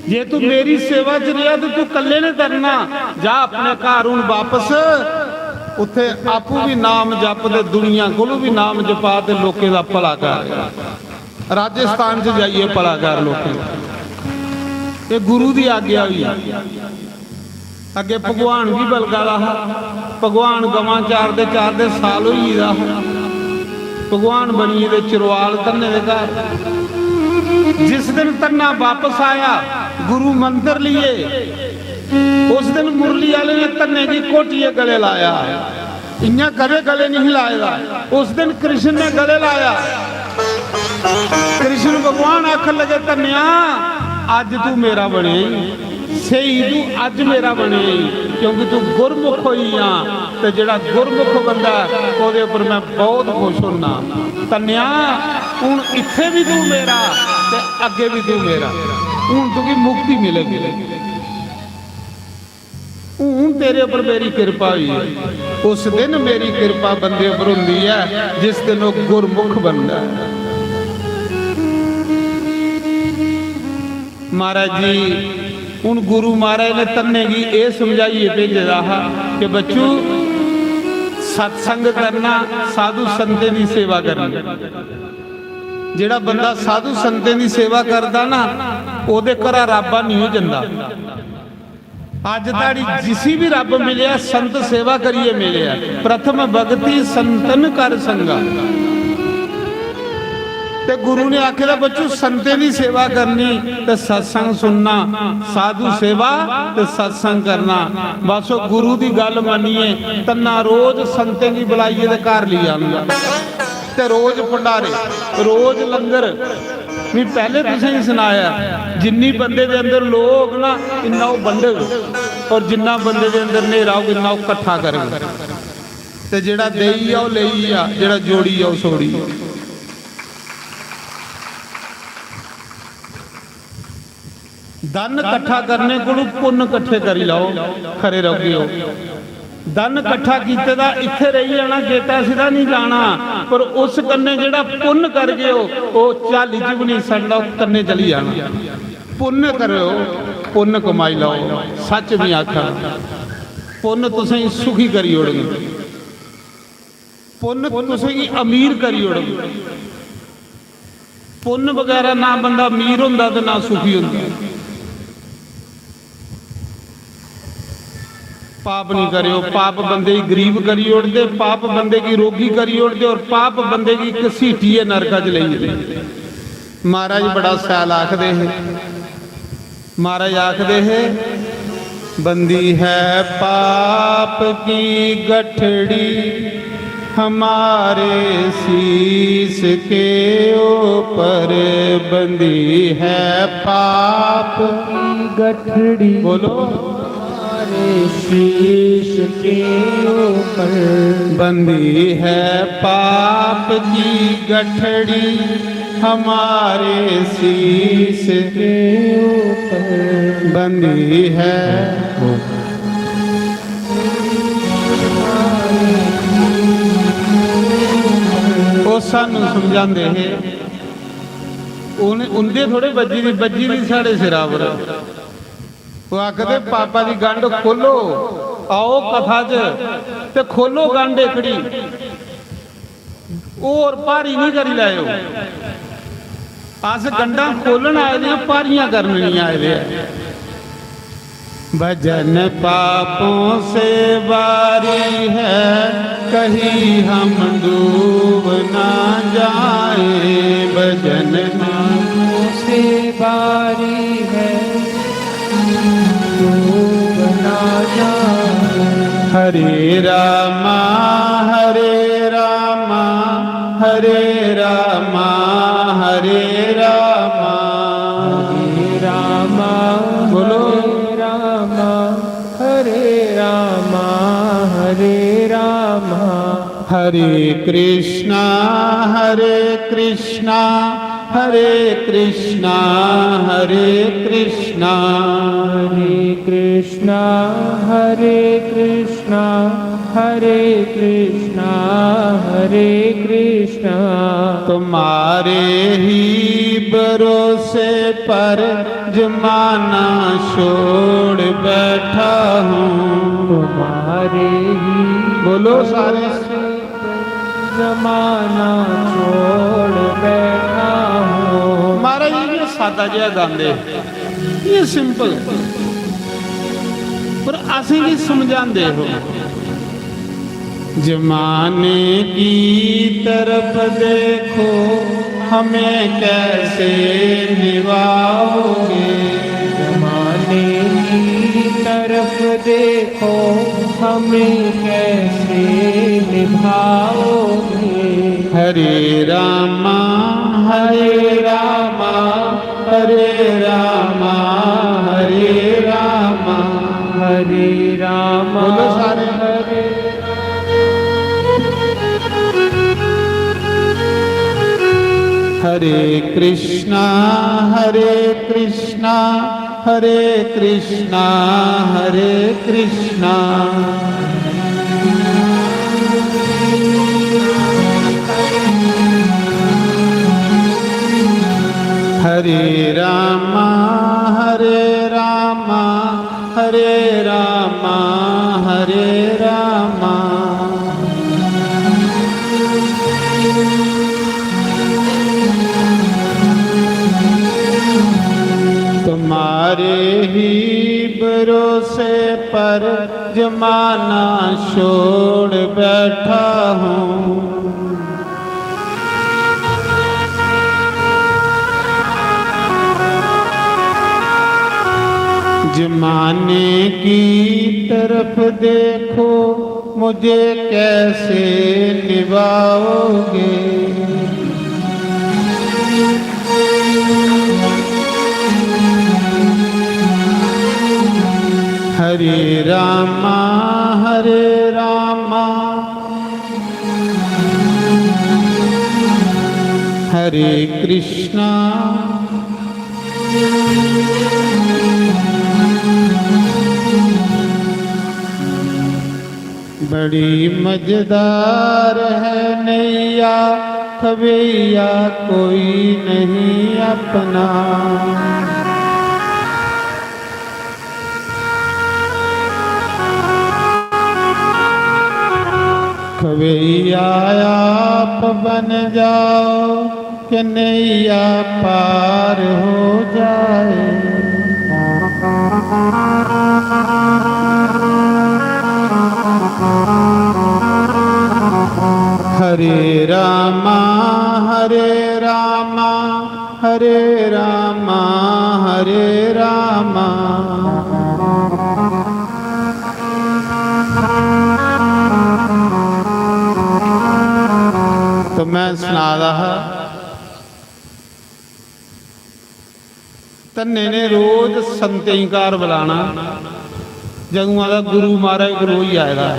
जे तू मेरी सेवा च रहा तो तू कल्ले नहीं करना। जा अपने घर हूँ वापस, उत्थे आपू भी नाम जप दे, दुनिया कोलों भी नाम जपा ते लोकें दा भला कर। राजस्थान च जाइए भला कर लोकें दा। ये गुरु दी आग्या हुई। अगे भगवान भी बलगा रहा, भगवान गवां चारदे चारदे साल होई रहा। भगवान बनिए दे चिरवाल तन्ने दे घर। जिस दिन तन्ना वापस आया, गुरु मंदिर लिए, उस दिन मुरली वाले ने तन्ने की कोटिए गले लाया। इन्हें कदे गले नहीं लाएगा। उस दिन कृष्ण ने गले लाया। कृष्ण भगवान आखन लगे, तन्निया अज तू मेरा बने, ਸਹੀ ਤੂੰ ਅੱਜ ਮੇਰਾ ਬਣਿਆ क्योंकि तू गुरमुख होई आ ते जिहड़ा गुरमुख बंदा ਉਹਦੇ ਉੱਪਰ मैं बहुत खुश हुन्ना तन्या हुण इत्थे भी तू मेरा ते अगे भी तू मेरा हुण तुकी मुक्ति मिलेगी हुण तेरे उपर मेरी कृपा हुई है उस दिन मेरी कृपा बंदे उपर हुंदी है जिस दिन वो गुरमुख बनदा है। महाराज जी ਹੁਣ ਗੁਰੂ ਮਹਾਰਾਜ ਨੇ ਤੰਨੇ ਕੀ ਇਹ ਸਮਝਾਈਏ ਭੇਜਦਾ ਕਿ ਬੱਚੂ ਸਤਸੰਗ ਕਰਨਾ ਸਾਧੂ ਸੰਤਾਂ ਦੀ ਸੇਵਾ ਕਰਨੀ। ਜਿਹੜਾ ਬੰਦਾ ਸਾਧੂ ਸੰਤਾਂ ਦੀ ਸੇਵਾ ਕਰਦਾ ਨਾ ਉਹਦੇ ਘਰ ਰੱਬ ਨਹੀਂ ਹੋ ਜਾਂਦਾ। ਅੱਜ ਤਾੜੀ ਜਿਸੀ ਵੀ ਰੱਬ ਮਿਲਿਆ ਸੰਤ ਸੇਵਾ ਕਰੀਏ ਮਿਲਿਆ। ਪ੍ਰਥਮ ਭਗਤੀ ਸੰਤਨ ਕਰ ਸੰਗਾ ਤੇ ਗੁਰੂ ਨੇ ਆਖਿਆ ਬੱਚੂ ਸੰਤਾਂ ਦੀ ਸੇਵਾ ਕਰਨੀ ਤੇ ਸਤਸੰਗ ਸੁਣਨਾ ਸਾਧੂ ਸੇਵਾ ਤੇ ਸਤਸੰਗ ਕਰਨਾ ਬਸ ਉਹ ਗੁਰੂ ਦੀ ਗੱਲ ਮੰਨੀਏ ਤੰਨਾ ਰੋਜ਼ ਸੰਤਾਂ ਦੀ ਬੁਲਾਈਏ ਤੇ ਘਰ ਲਈ ਆਉਂਦਾ ਤੇ ਰੋਜ਼ ਭੰਡਾਰੇ ਰੋਜ਼ ਲੰਗਰ ਵੀ ਪਹਿਲੇ ਤੁਸੀਂ ਹੀ ਸੁਣਾਇਆ ਜਿੰਨੀ ਬੰਦੇ ਦੇ ਅੰਦਰ ਲੋਕ ਨਾ ਇੰਨਾ ਉਹ ਵੰਡੇ ਔਰ ਜਿੰਨਾ ਬੰਦੇ ਦੇ ਅੰਦਰ ਹਨੇਰਾ ਉਹ ਇੰਨਾ ਉਹ ਇਕੱਠਾ ਕਰੇ ਤੇ ਜਿਹੜਾ ਦੇਈ ਆ ਉਹ ਲਈ ਆ ਜਿਹੜਾ ਜੋੜੀ ਆ ਉਹ ਸੋੜੀ ਆ। धन इकट्ठा करने को पुण्य इकट्ठे करी लाओ खरे रहोगे हो। धन इकट्ठा कीते दा इत्थे रही जाना गेटा सीधा नहीं जाना पर उस कन्ने जेड़ा पुण्य कर गए हो वो चाली च भी नहीं सड़ना कन्ने चली जाना। पुण्य करो पुण्य कमाई लाओ सच भी आखा पुण्य तुसें सुखी करी ओड़गे पुण्य तुसें अमीर करी ओड़गे। पुण्य वगैरह ना बंदा अमीर हुंदा ते ना सुखी हुंदा। पाप नहीं करियो पाप बंदे की गरीब करी ओढ़ते पाप बंदे की रोगी करी ओढ़ते और पाप बंदे की घसीटी है नरका च ले। महाराज बड़ा सैल आखदे है महाराज आखदे है बंदी है पाप की गठड़ी हमारे शीश के ऊपर बंदी है पाप की गठड़ी बोलो शीश के ऊपर बंदी है पाप की गठड़ी हमारे शीश के ऊपर बंदी है। वो सानू समझाते हैं उन्हें थोड़े बजी दी साढ़े सिरा पर वो आखते पापा की गंढ खोलो आओ कथा च खोलो गंढ एकड़ी और भारी नहीं करी लाओ अस गंढा खोलन आए दे भारियां करन नहीं आए दे। भजन पापों से बारी है कहीं हम डूब ना जाए भजन पापों से बारी है हरे रामा हरे रामा हरे रामा हरे रामा हरे रामा बोलो रामा हरे रामा हरे रामा हरे कृष्णा हरे कृष्णा हरे कृष्णा हरे कृष्णा हरे कृष्णा हरे कृष्णा हरे कृष्णा हरे कृष्णा। तुम्हारे ही भरोसे पर जमाना छोड़ बैठा हूँ तुम्हारे ही बोलो सारे जमाना छोड़ बैठा हूँ। महाराज ये सादा जिहा गांदे ये सिंपल पर असीं की समझाते हो जमाने की तरफ देखो हमें कैसे निभाओगे जमाने की तरफ देखो हमें कैसे निभाओगे। हरे रामा हरे रामा हरे रामा हरे रामा हरे कृष्णा हरे कृष्णा हरे कृष्णा हरे कृष्णा हरे रामा हरे रामा हरे रामा हरे रामा तुम्हारे ही भरोसे पर जमाना छोड़ बैठा हूँ जमाने की तरफ देखो मुझे कैसे निभाओगे हरे रामा हरे रामा हरे कृष्णा बड़ी मजेदार है नैया खवैया कोई नहीं अपना खवैया आप बन जाओ कि नैया पार हो जाए हरे रामा हरे रामा हरे रामा हरे रामा तो मैं सुना रहा तन्ने ने रोज संतेकार बुलाना जगुआ का गुरु महाराज गुरु ही आएगा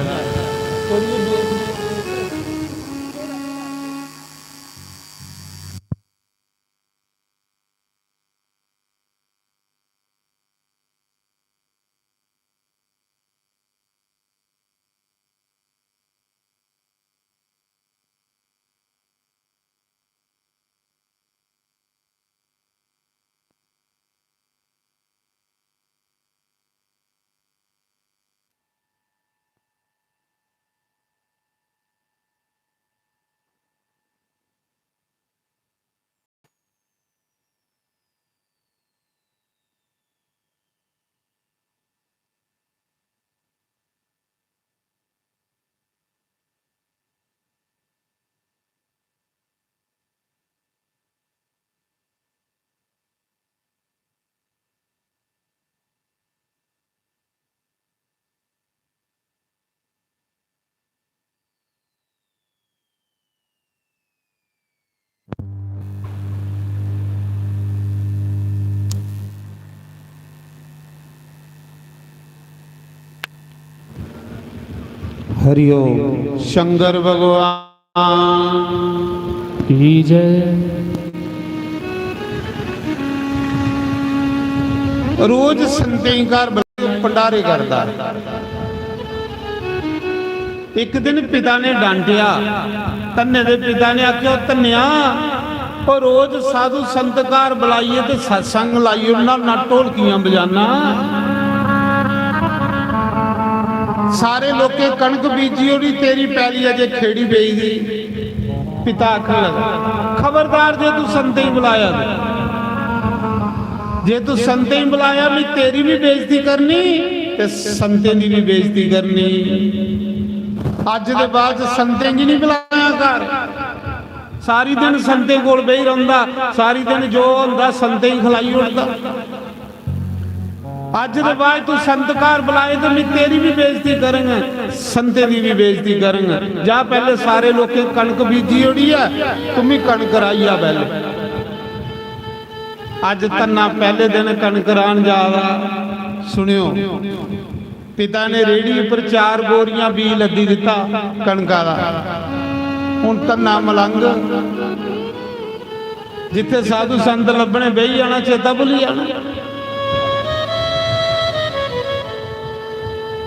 हरिओम शंकर भगवान की जय। रोज संतेकार भंडारे करता। एक दिन पिता ने डांटिया, तन्ने दे पिता ने आख्या तन्निया और रोज साधु संतकार बुलाइए तो सत्संग लाइए ना ढोलकियां बजाना। सारे लोके कणक बीजी होनी तेरी पैली अजे खेड़ी बेईदी। पिता आखन लगा खबरदार जे तू संते ही बुलाया जे तू संते ही बुलाया भी तेरी भी बेइज्जती करनी ते संते दी भी बेइज्जती करनी। अज दे बाद संते जी नहीं बुलाया कर। सारी दिन संते कोल बेही रहिंदा, सारी दिन जो हुंदा संते ही खलाई उठदा। अज दे बाद तू संतकार बुलाए तो मैं तेरी भी बेइज्जती करूंगा, संते दी भी बेइज्जती करूंगा। जा पहले सारे लोके कणक बीजी होनी है, तुम ही कणक कराई आ पहले। अज तन्ना पहले दिन कणक रान जावा। सुनियो पिता ने रेड़ी पर 4 बोरियां बी लद्दी दिता कणका दा। हुण तन्ना मलंग जिथे साधु संत लभने बही जाना, चेता भुली जाना।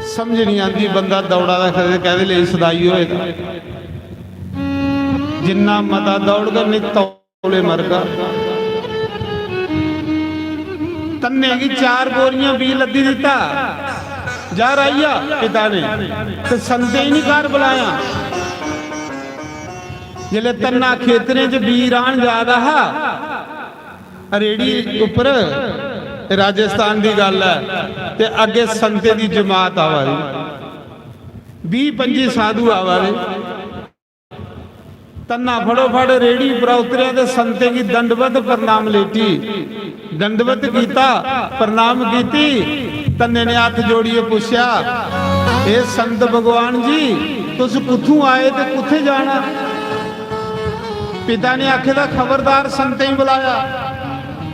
समझ नहीं आती, बंदा दौड़ा दा कहदे ले सदाई होएगा, जिन्ना मता दौड़गा नहीं तौले मरगा। तन्ने की 4 बोरियां बी लद्दी दिता जा राइया पिता ने, ते संते ही नहीं घर बुलाया। जिले तन्ना खेतरे च बी रान जा रहा, रेड़ी उपर राजस्थान की गल है, ते अगे संते की जमात आवा रही, 20-25 साधु आवा रहे। तन्ना फड़ो फड़ रेड़ी पर उतरिया, ते संते की दंडवत प्रणाम लेटी, दंडवत कीता, प्रणाम कीती। तन्ने ने हाथ जोड़िए पूछया, ए संत भगवान जी तुस कुथों आए ते कुथे जाना? पिता ने आखे दा खबरदार संते ही बुलाया।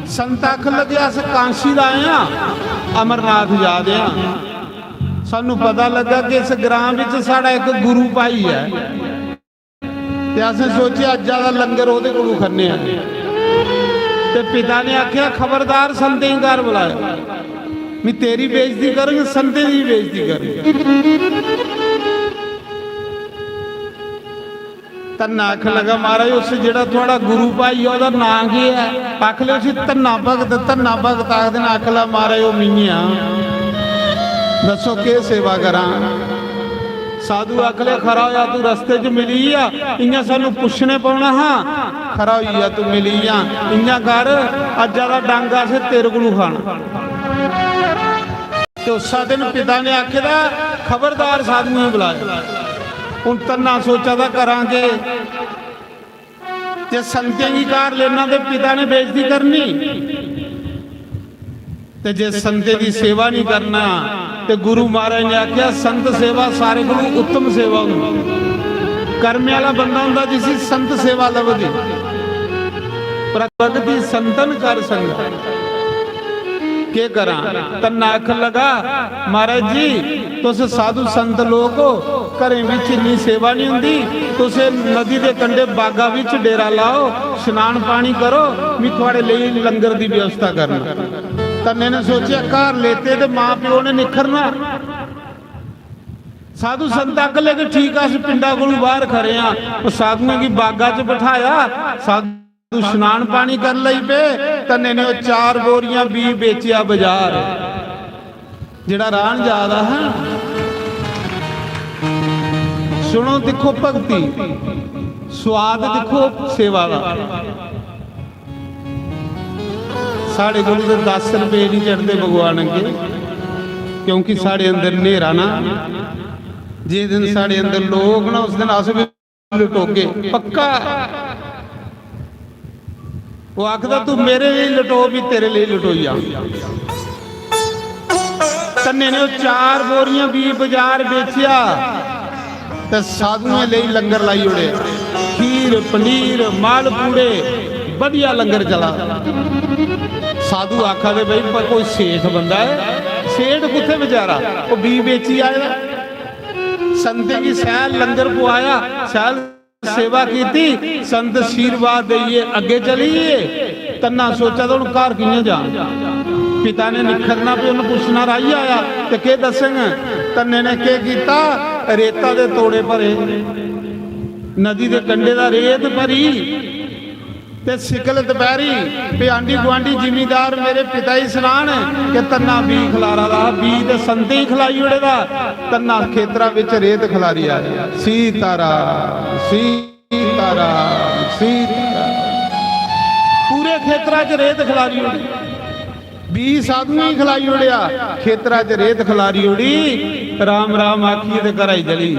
संत आख लगे अस कांशी दा आए हां, अमरनाथ जा दे हां। सानू पता लगा कि इस ग्राम विच साडा एक गुरु भाई है, ते असें सोचिया अज दा लंगर ओहदे कोलों खन्ने आ। ते पिता ने आख्या खबरदार संते ही घर बुलाया, मैं तेरी बेइज्जती करूंगा, संते की बेइज्जती करूंगा। तन्ना आख लगा महाराज उस जेड़ा थोड़ा गुरु भाई ओहदा नाम की है? आख ले उसी धन्ना भगत, धन्ना भगत आखदे ने। आख ला महाराज ओ मियां दसो के सेवा करा? साधु आख ले खरा होया तू रस्ते च मिली आ, इयां सानू पुछने पौना। हाँ खरा होइया तू मिली आ, इयां कर अज दा डांगा से तेरे कोलों खाना। ते उस दिन पिता ने आखेदा खबरदार साधुओं बुलाया। हुण तन्ना सोचा था करांगे, जे संतें की कार लेना ते पिता ने बेइज्जती करनी, ते जे संते की सेवा नहीं करना ते गुरु महाराज ने आख्या संत सेवा सारे कोलों उत्तम सेवा हुंदी। कर्मे वाला बंदा हुंदा जिसी संत सेवा लभदी, प्रगति संतन कर संग के करा। तन्ना आख लगा महाराज जी तुस साधु संत लोग हो, घरें विच इन्नी सेवा नहीं हुंदी, तुस नदी के कंढे बागा विच डेरा लाओ, स्नान पानी करो, मैं थोड़े लिए लंगर की व्यवस्था करना। तन्ने ने सोचा घर लेते तो मां प्यो ने निखरना। साधु संत आख लगे ठीक है, अस पिंडा कोलों बाहर खड़े हाँ, साधुओं की बागा च बिठाया, साधु स्नान पानी कर लई पे। तन्ने ने 4 बोरियां बी बेचिया बाजार, जेड़ा रान जा रहा है। सुनो देखो भक्ति, स्वाद देखो सेवा का। साढ़े को 10 रुपए नहीं चढ़ते भगवान अगे, क्योंकि साढ़े अंदर नेरा ना। जिस दिन साढ़े अंदर लोग ना उस दिन अस भी लुटोगे पक्का। वो आखदा तू मेरे लिए लुटो भी तेरे लिए लुटोई आ। तन्ने ने 4 बोरियां भी बाजार बेचिया, ते साधुओं लिए लंगर लाई उड़े, खीर पनीर मालपूड़े, बढ़िया लंगर चला। साधु आखा दे भाई कोई सेठ बंदा है, सेठ कुत्थे बेचारा, वो बी बेची आया। संते की सैल लंगर पवाया, सैल सेवा की, संत आशीर्वाद दईए अगे चलीए। तन्ना सोचा तो घर कियां जा। पिता ने निखरना पे उन्हें पूछना राही आया तो के दसेंगे। तन्ने ने के कीता, रेता दे तोड़े भरे, नदी के कंढे दा रेत भरी, ते सिकल दोपहरी पे आंडी गुआंढी जिमीदार मेरे पिता ही सनान कि तन्ना बी खलारा दा, बी ते संते ही खलाई उड़े दा। तन्ना खेतरा विच रेत खलारी आया, सीताराम सीताराम सीताराम, पूरे खेतरा च रेत खलारी उड़ी। 20 आदमी ही खलाई उड़िया, खेतरा च रेत खलारी उड़ी। राम राम आखिए ते कराई जली,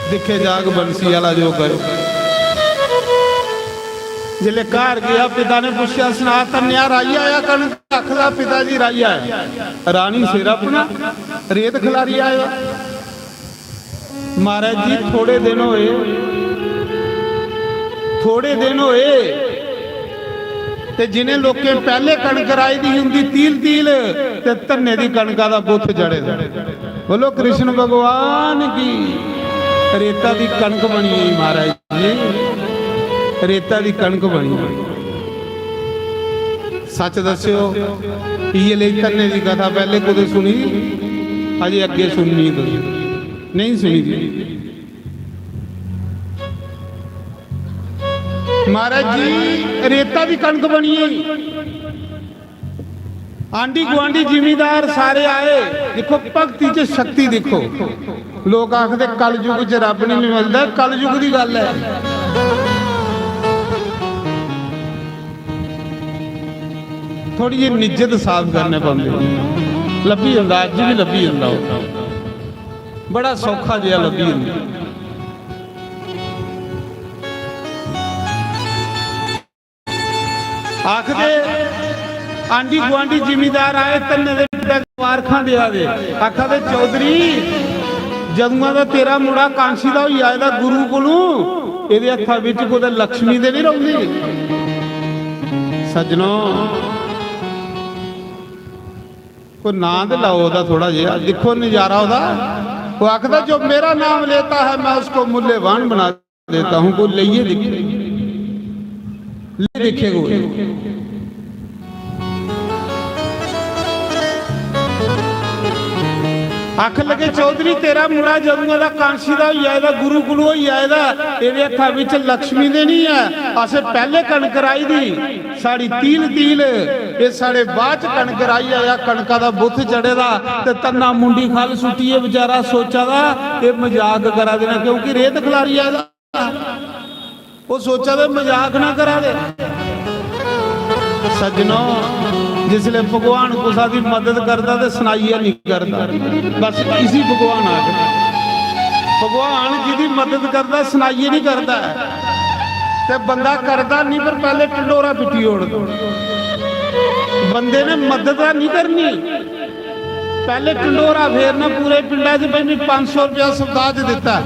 दिखे जाग बंसी वाला जो करो। जिले घर गया पिता ने पूछा सुना तन्या राई आया कणक? आखदा पिता जी राई आया। रानी सिर अपना रेत खिलारी आया। महाराज जी थोड़े दिन होए ते जिन्हें लोकें पहले कणक राई दी हुंदी तिल ते धन्ने दी कणका दा बुत जड़े। बोलो कृष्ण भगवान की। रेता दी कणक बनी महाराज जी। ਰੇਤਾ ਦੀ ਕਣਕ ਬਣੀ। ਸੱਚ ਦੱਸਿਓ, ਇਹ ਲਈ ਤੰਨੇ ਦੀ ਕਥਾ ਪਹਿਲੇ ਕਦੇ ਸੁਣੀ? ਅਜੇ ਅੱਗੇ ਸੁਣਨੀ ਤੁਸੀਂ ਨਹੀਂ ਸੁਣੀ ਜੀ। ਮਹਾਰਾਜ ਜੀ ਰੇਤਾ ਦੀ ਕਣਕ ਬਣੀ ਹੈ। ਆਂਢੀ ਗੁਆਂਢੀ ਜ਼ਿਮੀਦਾਰ ਸਾਰੇ ਆਏ। ਦੇਖੋ ਭਗਤੀ 'ਚ ਸ਼ਕਤੀ ਦੇਖੋ। ਲੋਕ ਆਖਦੇ ਕਲਯੁਗ 'ਚ ਰੱਬ ਨਹੀਂ ਮਿਲਦਾ, ਕਲਯੁਗ ਦੀ ਗੱਲ ਹੈ। ਥੋੜੀ ਜਿਹੀ ਨਿੱਜਤ ਸਾਫ਼ ਕਰਨੇ ਪੈਂਦੇ, ਲੱਭੀ ਜਾਂਦਾ ਅੱਜ ਵੀ ਲੱਭੀ ਜਾਂਦਾ, ਉਹ ਬੜਾ ਸੌਖਾ ਜਿਹਾ ਲੱਭੀ ਜਾਂਦਾ। ਆਖਦੇ ਆਂਢੀ ਗੁਆਂਢੀ ਜ਼ਿਮੀਦਾਰ ਆਏ, ਤੰਨੇ ਦੇ ਪਿਤਾ ਵਾਰਖਾਂ ਦੇ ਆਵੇ। ਆਖਦੇ ਚੌਧਰੀ ਜਦੂਆਂ ਦਾ ਤੇਰਾ ਮੁੰਡਾ ਕਾਂਸੀ ਦਾ ਹੋਈ ਆਇਦਾ ਗੁਰੂ ਕੋਲੋਂ, ਇਹਦੇ ਹੱਥਾਂ ਵਿੱਚ ਕੋਈ ਲక్ష్ਮੀ ਦੇ ਨਹੀਂ ਰਹੂਗੀ। ਸੱਜਣੋ ਕੋਈ ਨਾਂ ਤੇ ਲਾਓ ਉਹਦਾ ਥੋੜਾ ਜਿਹਾ, ਦੇਖੋ ਨਜ਼ਾਰਾ ਉਹਦਾ। ਉਹ ਆਖਦਾ ਜੋ ਮੇਰਾ ਨਾਮ लेता है मैं उसको मूल्यवान बना देता हूं। कोई लइए देखे ले देखे कोई आख लगे चौधरी तेरा मुंडा जदूं दा कांसी दा होई आएदा गुरु कोलों होई आएदा, ਇਹਦੇ ਹੱਥਾਂ ਵਿੱਚ ਲక్ష్ਮੀ ਦੇ ਨਹੀਂ ਹੈ। ਅਸੀਂ ਪਹਿਲੇ ਕਣਕ ਰਾਈ ਦੀ ਸਾਡੀ ਤੀਲ ਇਹ ਸਾਡੇ ਬਾਅਦ ਚ ਕਣਕ ਰਾਈ ਆਇਆ। ਕਣਕਾਂ ਦਾ ਬੁੱਥ ਚੜੇ ਦਾ ਤੇ ਤੰਨਾ ਮੁੰਡੀ ਖਲ ਸੁੱਟੀਏ ਵਿਚਾਰਾ ਸੋਚਾ ਦਾ ਇਹ ਮਜ਼ਾਕ ਕਰਾ ਦੇਣਾ, ਕਿਉਂਕਿ ਰੇਤ ਖਲਾਰੀ ਆਇਆ। ਉਹ ਸੋਚਾ ਦਾ ਮਜ਼ਾਕ ਨਾ ਕਰਾ ਦੇ। ਸੱਜਣੋ जिसले भगवान कुसा की मदद करता तो सुनाइया नहीं करता, बस इसी भगवान आ गए। भगवान जिहदी मदद करता सुनाइए नहीं करता, ते बंदा करता नहीं पर पहले ढिंडोरा पिटी ओढ़ दो। बंदे ने मदद नहीं करनी, पहले ढिंडोरा फेरना पूरे पिंडा च। भाई 500 रुपया सवदाज दिता,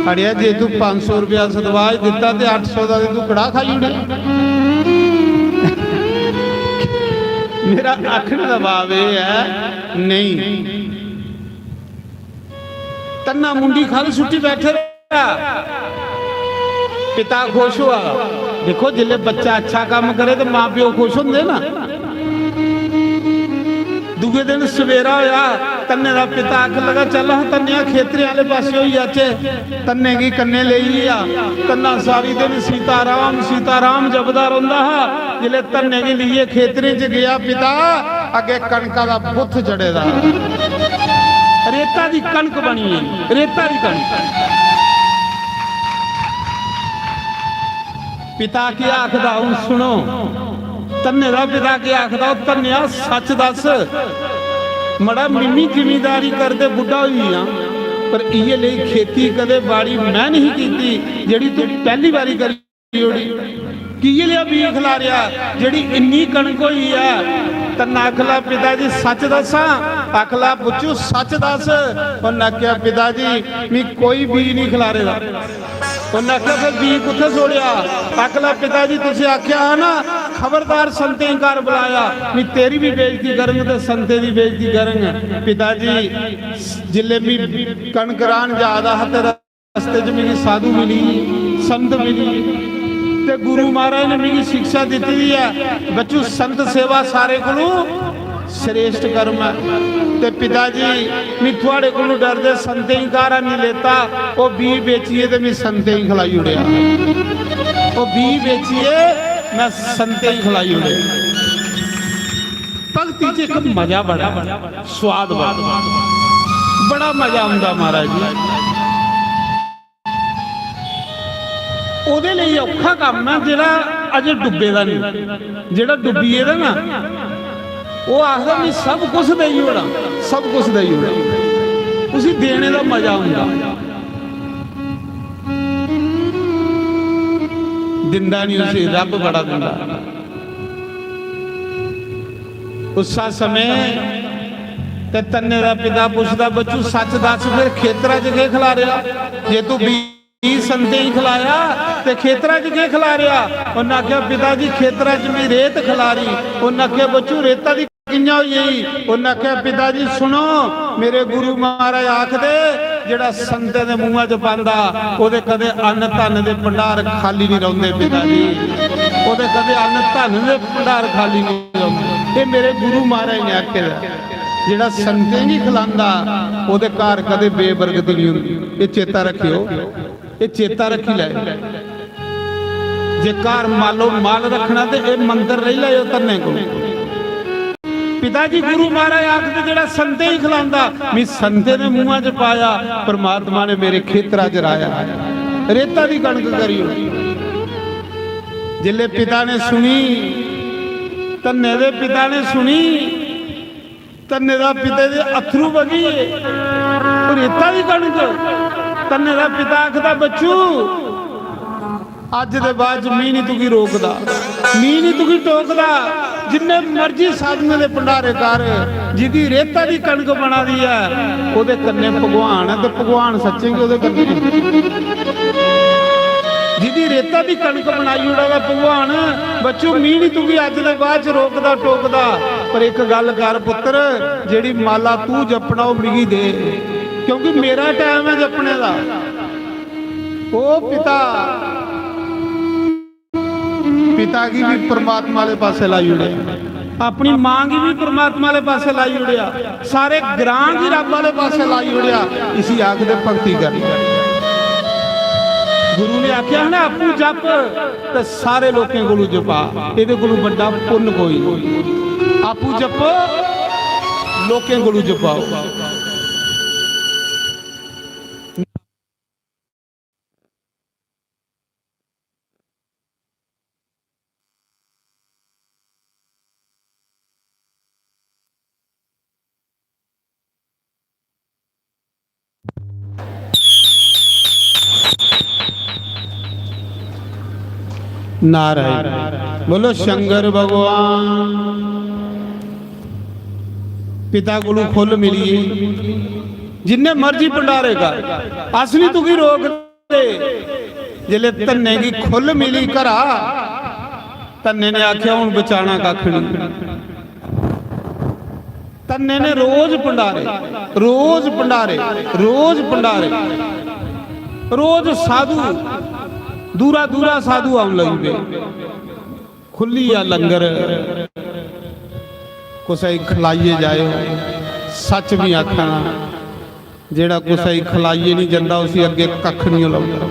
अड़िया जे तू 500 रुपया सदवाज दिता तो 800 का तू कड़ा खाई उड़े। मेरा आखने का भाव यह है नहीं, तन्ना मुंडी खल सुटी बैठे पिता खुश हुआ। देखो जिले बच्चा अच्छा काम करे तो मां प्यो खुश होंगे ना। दूजे दिन सवेरा होया, तन्ने का पिता आख लगा चल तन्ने खेतरे वाले पासे हो जाचे। तन्ने की कन्ने ले लिया, तन्ना सारी दिन सीताराम जपदा रहा। जिले तन्ने के लिए खेतरे च गया पिता, अगे कणका का बुੱਥ चढ़ेगा। रेता की कणक बनी है, रेता की कणक। पिता की आखदा हूं सुनो, तन्ने का पिता की आखदा तन्निया सच दस, मड़ा मिमी जिमीदारी करते बुढ़ा हुई हाँ, पर ये ले खेती कदे बाड़ी मैं नहीं की जेड़ी तू पहली बारी करी होड़ी। की लिया बी खिला रहा जेड़ी इन्नी कणक हुई है। तन्ना आखला पिताजी सच दसा, आखला पुछू सच दस। उन्हें आख्या पिताजी मैं कोई बी नहीं खिलारेगा। उन्हें आख्या फिर बी कुत्थे सोड़िया? आखला पिताजी तुसी आख्या है ना खबरदार संते घर बुलाया, मैं तेरी भी बेइज्जती करूंगा तो संते की बेइज्जती करूंगा। पिताजी जिले मैं कणक रान जादा है तो रस्ते च मेरी साधु मिली, संत मिली, ते गुरु महाराज ने मेरी शिक्षा दी है बच्चू संत सेवा सारे को श्रेष्ठ कर्म है। ते पिताजी मैं थोड़े को डरदे संते ही कारा नहीं लेता, वो बी बेचिए तो मैं संते ही खिलाई उड़िया, वो बी बेचिए मैं संते ही खिलाई उड़े। भगती च एक मजा बड़ा स्वाद बड़ा मजा आंदा महाराज जी। ਉਹਦੇ ਲਈ ਔਖਾ ਕੰਮ ਹੈ ਜਿਹੜਾ ਅਜੇ ਡੁੱਬੇ ਦਾ ਨਹੀਂ। ਜਿਹੜਾ ਡੁੱਬੀਏ ਦਾ ਨਾ ਉਹ ਆਖਦਾ ਵੀ ਸਭ ਕੁਝ ਦੇਈ ਹੋਣਾ, ਸਭ ਕੁਝ ਦੇਈ ਹੋਣਾ। ਤੁਸੀਂ ਦੇਣੇ ਦਾ ਮਜ਼ਾ ਹੁੰਦਾ, ਦਿੰਦਾ ਨਹੀਂ ਉਸੇ ਰੱਬ ਬੜਾ ਦਿੰਦਾ। ਉਸਾ ਸਮੇਂ ਤੇ ਤੰਨੇ ਦਾ ਪਿਤਾ ਪੁੱਛਦਾ ਬੱਚੂ ਸੱਚ ਦੱਸ ਫਿਰ ਖੇਤਰਾਂ 'ਚ ਕੀ ਖਿਲਾ ਰਿਹਾ? ਜੇ ਤੂੰ संते ही खिलाया ते खेतरा च के खिला रहा? उन्हें आख्या पिता जी खेतरा च मैं रेत खिला रही। उन्हें आख्या बच्चू रेता की कियां होई? उन्हें आख्या पिता जी सुनो, मेरे गुरु महाराज आखदे जेड़ा संते दे मूंहां च पांदा ओदे कदे अन्न धन दे भंडार खाली नहीं रहुंदे। पिता जी ओदे कदे अन्न धन दे भंडार खाली नहीं रहुंदे। ये मेरे गुरु महाराज ने आख्या जेड़ा संते नहीं खिलांदा ओदे घर कदे बेबरकती नहीं हुंदी। ये चेता रखियो, ये चेता रखी लै। जे घर मालो माल रखना ते ये मंदिर नहीं लाओ धरने को। पिता जी गुरु महाराज आखदे जेड़ा संते ही खिलांदा, मैं संते ने मूंहां च पाया, परमात्मा ने मेरे खेतरां च राया। रेता दी कणक करियो। जिले पिता ने सुनी, धन्ने दे पिता ने सुनी, धन्ने दा पिता दे अथरू वगी रेता दी कणक। धन्ने दा पिता आखदा बच्चू अज दे बाद मींह नहीं तुकी रोकदा, मींह नहीं तुकी टोकदा, जिन्ने मर्जी साधुआं दे भंडारे कर, जिहदी रेता दी कणक बना दी है ओदे कन्ने भगवान है, ते भगवान सच्चेंगे ओदे कन्ने। जिहदी रेता दी कणक बनाई ओड़ा भगवान, बच्चू मींह नहीं तुकी अज दे बाद च रोकदा टोकदा, पर एक गल कर पुत्र, जेड़ी माला तू जपना ओ मिगी दे, क्योंकि मेरा टाइम है जपने दा। ओ पिता, पिता की भी परमात्मा के पासे लाई उड़िया, अपनी मां की भी परमात्मा के पासे लाई उड़िया, सारे ग्रां की रब वाले पासे लाई उड़िया। इसी आखदे भक्ति कर। गुरु ने आख्या ना आपू जप तो सारे लोगों को जपा, ये बड़ा पुण्य कोई नहीं। आपू जपो लोगों को जपाओ। नारायण बोलो शंकर भगवान। पिता को खुल मिलिए, जिन्ने मर्जी भंडारे कर, असली तुकी रोक दे। जिले धन्ने की खुल मिली घरा, धन्ने ने आख्या हुण बचाना कख नहीं। धन्ने ने रोज भंडारे, रोज भंडारे, रोज भंडारे, रोज साधु दूरा दूरा साधु आउन लग पे। खुली आ लंगर कुसई खिलाइए जाए, सच भी आखना जेड़ा कुसई खिलाइए नहीं जाता उसी अगे कख नहीं लगता।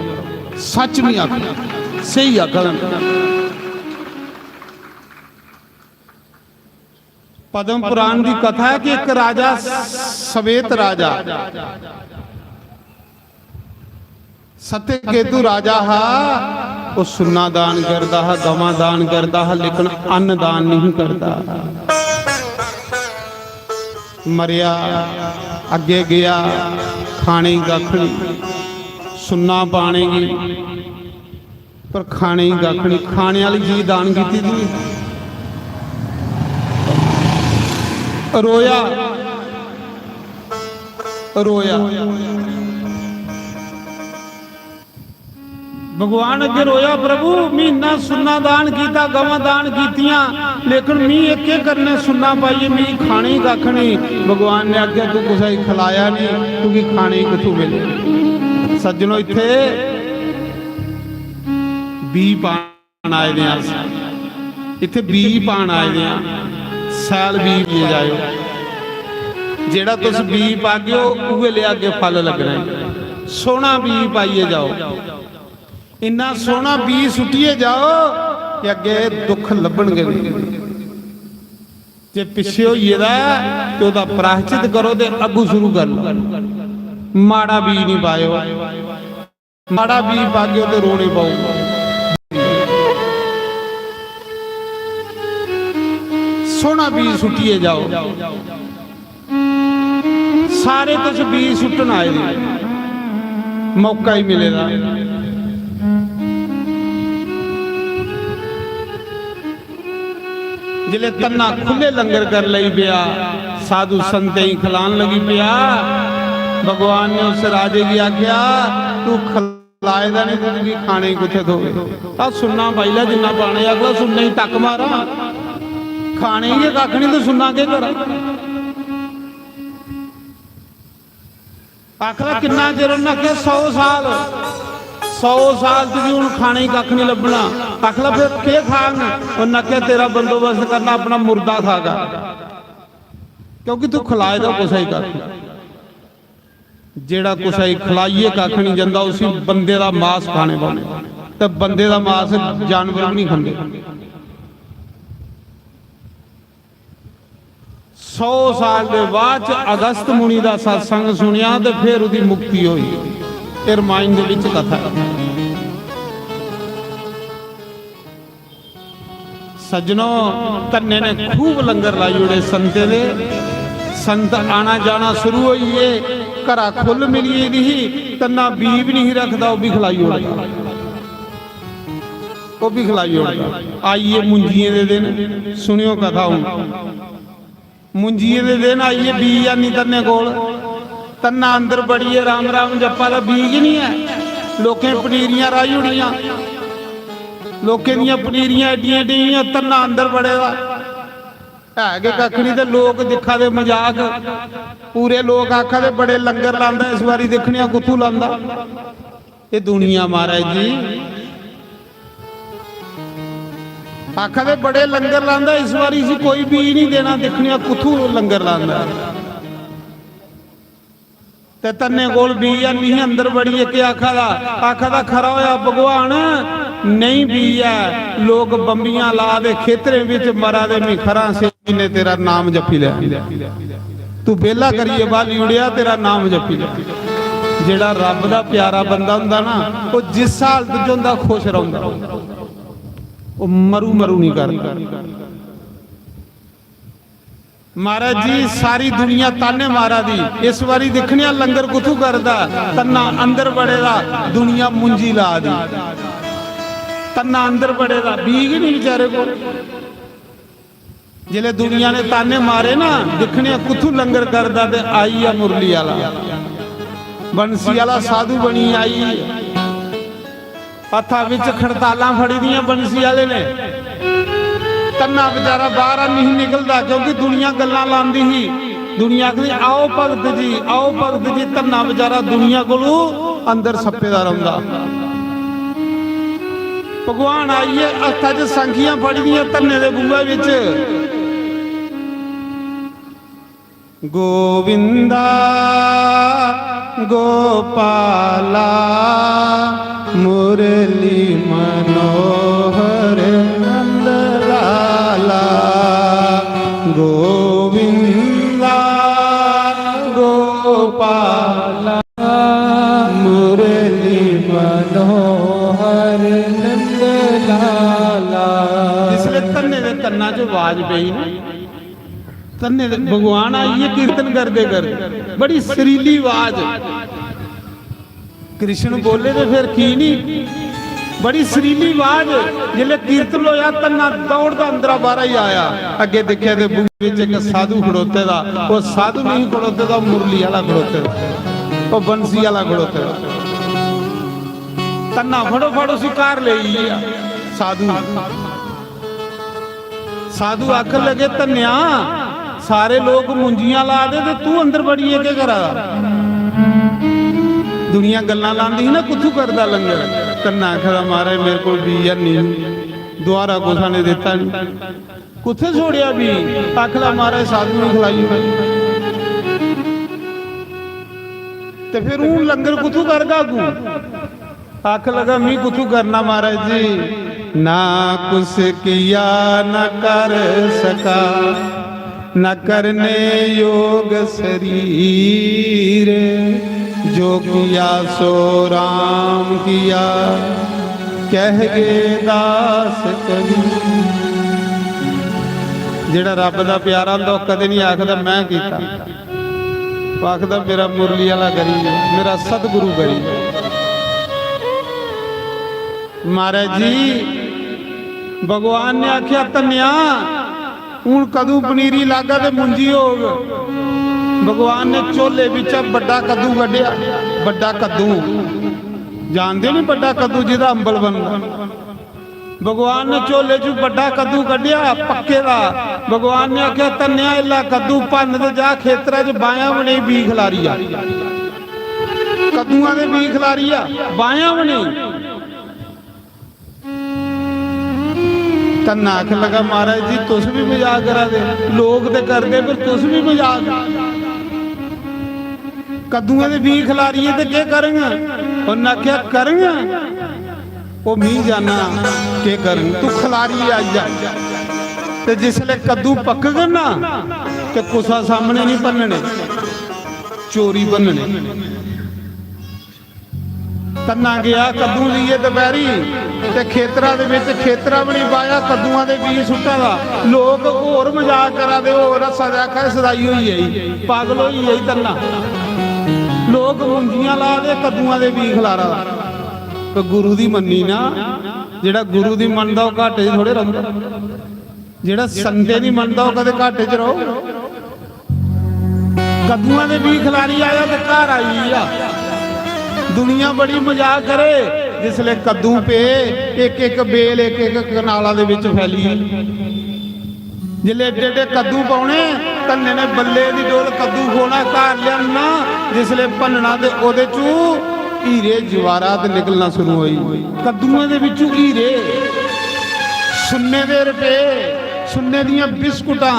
सच नहीं आखना, सही आखना। पद्म पुराण की कथा है कि एक राजा, सवेत राजा, सत्यकेतु राजा हा, वो सुन्ना दान करता है, गवां दान करता है, लेकिन अन्न दान नहीं करता। मरिया अगे गया, खाने की कख नहीं, सुन्ना पाने की पर खाने की कख नहीं। खाने वाली चीज दान की थी। रोया रोया भगवान अगे रोया, प्रभु महीना सुन्ना दान किया, गवां दान कीतियां, लेकिन मी एक करने सुन्ना पाइए, मी खाने ही कख नहीं। भगवान ने आख्या तू कुछ खिलाया नहीं, क्योंकि खाने ही कितों मिले। सज्जनों इत्थे बी पान आए ने, इत्थे बी पान आए ने, सैल बी ले जाओ। जेड़ा तुस बी पागे उहे ले अगे फल लगना है। सोना बी पाइए जाओ, इन्ना सोना बी सुटिए जाओ कि अगे दुख लभणगे। जे पिछे होइए दा ते ओदा प्रायश्चित करो ते अगू शुरू कर लो। माड़ा बी नहीं पायो, माड़ा बी पागे ते रोने पाओ। सोना बी सुटिए जाओ, सारे तुस बी सुटन आए ने, मौका ही मिलेगा। जिले तन्ना खुले लंगर कर लई पिया, साधु संते ही खिलान लगी पिया। भगवान ने उस राजे की आख्या तू खिलाए दा नहीं, तू खाने कुछ दो। सुनना पाई ला जिन्ना पाने, अगला सुनने ही टक मारा। ਖਾਣੇ ਹੀ ਕੱਖ ਨਹੀਂ ਤੇ ਸੁਣਨਾ ਕੀ ਕਰਾਂ। ਆਖਲਾ ਕਿੰਨਾ ਚਿਰ ਉਹਨਾਂ ਕਿ 100 ਸਾਲ 100 ਸਾਲ ਤੁਸੀਂ ਹੁਣ ਖਾਣੇ ਹੀ ਕੱਖ ਨਹੀਂ ਲੱਭਣਾ। ਆਖਲਾ ਫਿਰ ਕੀ ਖਾਂਗੇ? ਉਹਨਾਂ ਕਿ ਤੇਰਾ ਬੰਦੋਬਸਤ ਕਰਨਾ ਆਪਣਾ ਮੁਰਦਾ ਖਾਗਾ, ਕਿਉਂਕਿ ਤੂੰ ਖਲਾਏ ਦਾ ਕੁਛ ਹੀ ਕਰ। ਜਿਹੜਾ ਕੁਛ ਹੀ ਖਲਾਈਏ ਕੱਖ ਨਹੀਂ ਜਾਂਦਾ, ਉਸੇ ਬੰਦੇ ਦਾ ਮਾਸ ਖਾਣੇ ਪਾਉਣੇ, ਤੇ ਬੰਦੇ ਦਾ ਮਾਸ ਜਾਨਵਰ ਵੀ ਨਹੀਂ ਖਾਂਦੇ। 100 ਸਾਲ ਦੇ ਬਾਅਦ ਚ ਅਗਸਤ ਮੁਨੀ ਦਾ ਸਤਸੰਗ ਸੁਣਿਆ ਤੇ ਫਿਰ ਉਹਦੀ ਮੁਕਤੀ ਹੋਈ। ਇਹ ਰਾਮਾਇਣ ਦੇ ਵਿੱਚ ਕਥਾ ਹੈ। ਸੱਜਣੋ, ਧੰਨੇ ਨੇ ਖੂਬ ਲੰਗਰ ਲਾਈ ਉੜੇ ਸੰਤੇ ਦੇ। ਸੰਤ ਆਣਾ ਜਾਣਾ ਸ਼ੁਰੂ ਹੋਈਏ, ਘਰਾਂ ਖੁੱਲ ਮਿਲੀਏ ਨਹੀਂ, ਤੰਨਾ ਬੀਬ ਨਹੀਂ ਰੱਖਦਾ, ਉਹ ਵੀ ਖਲਾਈ ਉੜਦਾ, ਉਹ ਵੀ ਖਲਾਈ ਉੜਦਾ। ਆਈਏ ਮੁੰਜੀਏ ਦੇ ਦਿਨ, ਸੁਣਿਓ ਕਥਾ ਹੁਣ। ਮੁੰਜੀਏ ਦੇ ਦਿਨ ਆਈਏ, ਬੀਜ ਨਹੀਂ ਤੰਨੇ ਕੋਲ, ਤੰਨਾ ਅੰਦਰ ਬੜੀਏ, ਰਾਮ ਰਾਮ ਜੱਪਾ ਦਾ ਬੀਜ ਨਹੀਂ ਹੈ। ਲੋਕਾਂ ਪਨੀਰੀਆਂ ਰਾਈ ਉੜੀਆਂ, ਲੋਕਾਂ ਦੀਆਂ ਪਨੀਰੀਆਂ ਏਡੀਆਂ ਏਡੀਆਂ, ਤੰਨਾ ਅੰਦਰ ਬੜੇਗਾ ਹੈ ਕਿ ਕੱਖ ਨਹੀਂ। ਤੇ ਲੋਕ ਦਿਖਾ ਦੇ ਮਜ਼ਾਕ, ਪੂਰੇ ਲੋਕ ਆਖਾ ਦੇ ਬੜੇ ਲੰਗਰ ਲਾਂਦਾ, ਇਸ ਵਾਰੀ ਦੇਖਣਿਆ ਕੁੱਥੂ ਲਾਂਦਾ। ਇਹ ਦੁਨੀਆ ਮਹਾਰਾਜ ਜੀ ਆਖਾ ਦੇ ਬੜੇ ਲੰਗਰ ਲਾਂਦਾ, ਇਸ ਵਾਰੀ ਸੀ ਕੋਈ ਬੀਜ ਨਹੀਂ ਦੇਣਾ, ਦੇਖਣਿਆ ਕੁੱਥੂ ਲੰਗਰ ਲਾਂਦਾ। ਤੇ ਤੰਨੇ ਕੋਲ ਬੀਜ ਨਹੀਂ, ਅੰਦਰ ਬੜੀ ਕਿ ਆਖਾ ਦਾ ਖਰਾ ਹੋਇਆ ਭਗਵਾਨ ਨਹੀਂ ਬੀਜ ਹੈ। ਲੋਕ ਬੰਬੀਆਂ ਲਾ ਦੇ ਖੇਤਰੇ ਵਿੱਚ ਮਰਾ ਦੇ ਮਿਖਰਾਂ ਸੇ ਨੇ ਤੇਰਾ ਨਾਮ ਜਪੀ ਲਿਆ। ਤੂੰ ਬੇਲਾ ਕਰੀਏ ਬਾਲੀ ਉੜਿਆ, ਤੇਰਾ ਨਾਮ ਜਪੀ ਲਿਆ। ਜਿਹੜਾ ਰੱਬ ਦਾ ਪਿਆਰਾ ਬੰਦਾ ਹੁੰਦਾ ਨਾ, ਉਹ ਜਿਸ ਹਾਲਤ ਚ ਹੁੰਦਾ ਖੁਸ਼ ਰਹਿੰਦਾ, ਉਹ ਮਰੂ ਨਹੀਂ ਕਰਦਾ। ਮਹਾਰਾਜ ਜੀ ਸਾਰੀ ਦੁਨੀਆ ਤਾਨੇ ਮਾਰਾ ਦੀ, ਇਸ ਵਾਰੀ ਦੇਖਣਿਆ ਲੰਗਰ ਕੁੱਥੂ ਕਰਦਾ, ਤੰਨਾ ਅੰਦਰ ਬੜੇਗਾ, ਦੁਨੀਆ ਮੁੰਜੀ ਲਾ ਦੀ, ਤੰਨਾ ਅੰਦਰ ਬੜੇਗਾ, ਬੀਜ ਨਹੀਂ ਵਿਚਾਰੇ ਕੋਲ। ਜਿਲੇ ਦੁਨੀਆ ਨੇ ਤਾਨੇ ਮਾਰੇ ਨਾ, ਦੇਖਣਿਆ ਕੁੱਥੂ ਲੰਗਰ ਕਰਦਾ, ਤੇ ਆਈ ਆ ਮੁਰਲੀ ਵਾਲਾ, ਬੰਸੀ ਵਾਲਾ ਸਾਧੂ ਬਣੀ ਆਈ। ਹੱਥਾਂ ਵਿੱਚ ਖੜਤਾਲਾਂ ਫੜੀ ਦੀਆਂ ਬੰਸੀ ਵਾਲੇ ਨੇ, ਤੰਨਾ ਵਿਚਾਰਾ ਬਾਹਰ ਨਹੀਂ ਨਿਕਲਦਾ, ਕਿਉਂਕਿ ਦੁਨੀਆ ਗੱਲਾਂ ਲਾਉਂਦੀ ਸੀ। ਦੁਨੀਆ ਕਹਿੰਦੀ ਆਓ ਭਗਤ ਜੀ, ਆਓ ਭਗਤ ਜੀ। ਤੰਨਾ ਵਿਚਾਰਾ ਦੁਨੀਆ ਕੋਲੋਂ ਅੰਦਰ ਸੱਪੇਦਾ ਰਹਿੰਦਾ। ਭਗਵਾਨ ਆਈਏ, ਹੱਥਾਂ 'ਚ ਸੰਖੀਆਂ ਫੜੀ ਦੀਆਂ ਤੰਨੇ ਦੇ ਬੂਹੇ ਵਿੱਚ। ਗੋਵਿੰਦਾ ਗੋਪਾਲਾ ਮੁਰਲੀ ਮਨੋਹਰ ਨੰਦ ਲਾਲਾ। ਗੋਵਿੰਦਾ ਗੋਪਾਲਾ ਮੁਰਲੀ ਮਨੋਹਰ ਨੰਦ ਲਾਲਾ। ਜਿਸਲੇ ਤੰਨੇ ਦੇ ਕੰਨਾਂ 'ਚ ਆਵਾਜ਼ ਪਈ ਨਾ, ਤੰਨੇ ਦੇ ਭਗਵਾਨ ਆਈਏ ਕੀਰਤਨ ਕਰਦੇ ਬੜੀ ਸੁਰੀਲੀ ਆਵਾਜ਼। कृष्ण बोले तो फिर की नहीं, बड़ी सुरीली आवाज। जिले कीर्तन होया तन्ना दौड़दा अंदर बाहर ही आया। अगे देखिया ते बूहे विच एक साधु खड़ोते दा, वो साधु नहीं खड़ोते दा, मुरली वाला खड़ोते दा, वो बंसी वाला खड़ोते दा। तन्ना फड़ो फड़ो शिकार ले लिया साधु। साधु आखन लगे तन्या सारे लोग मुंजियां ला दे, तू अंदर बड़ी है क्या करा? दुनिया गल्लां लांदी ना, कुथू करदा लंगर। तन्ना आखदा महाराज मेरे को बीज नहीं, द्वारा कुसा ने दिता नहीं, कुथे छोड़िया भी। आखदा महाराज साधु ने खिलाई ते फिर हूं लंगर कुथू करगा तू? आख लगा मी कुथू करना महाराज जी, ना कुछ किया न कर सका, न करने योग शरीर, जो किया सो राम किया, कह गे दास कबीर। जेड़ा रब दा प्यारा हुंदा कदे नहीं आखदा मैं कीता, आखदा मेरा मुरली वाला करी, मेरा सतगुरु करी। महाराज जी भगवान ने आख्या तन्या हूं कदू पनीरी लागा ते मुंजी होग। भगवान ने चोले विच बड़ा कद्दू कढ़िया, बड़ा कद्दू जानते नहीं, बड़ा कद्दू जिहदा अंबल बनदा। भगवान ने झोले च बड़ा कद्दू कढ़िया पक्के का। भगवान ने आख्या तन्या इला कद्दू भन्न ते जा खेतरा च बाया बने बी खिलारी आ, कद्दूआं दे बी खिलारी आ, बाया बने। तन्ना आख लगा महाराज जी तुस भी मजाक करा दे, लोग तो करते फिर तुस भी मजाक। कद्दूआं दे बी खिलारी ते के करेंगे? उन्हें आख्या करेंगे वो मी जाना के करन, तू खिलारी आई जा। ते जिसले कद्दू पक गए ना ते कुसा सामने नहीं भन्नने, चोरी भन्नने। तन्ना गया कद्दू लीए दोपहरी ते खेतरा दे विच खेतरा भी नहीं पाया, कद्दूआं दे बीज सुट्टा दा। लोग होर मजाक करा दे, होर सदा सदाई होई आई, पागल होई आई तन्ना। लोग मुंजियां ला दे कद्दूआं दे बीज खिलारा दा। तो गुरु दी मन्नी ना, जेड़ा गुरु दी मनदा वो घाटे च थोड़े रहिंदा, जेड़ा संते दी मनदा वो कदे घाटे च रहो। कद्दूआं दे बीज खिलारी आया ते घर आई आ। दुनिया बड़ी मजाक करे, जिसले कद्दू पे एक एक बेल एक एक कनाला दे विच फैली। जिले एडे एडे कद्दू पाउणे, तन्ने ने बल्ले दी डोल कद्दू खोना घर लियाना। जिसले भन्नना ते ओदे चू हीरे जवाहरात निकलना शुरू हुई। कद्दूआं दे विचों हीरे, सुन्ने दे रुपए, सुन्ने दियां बिस्कुटां।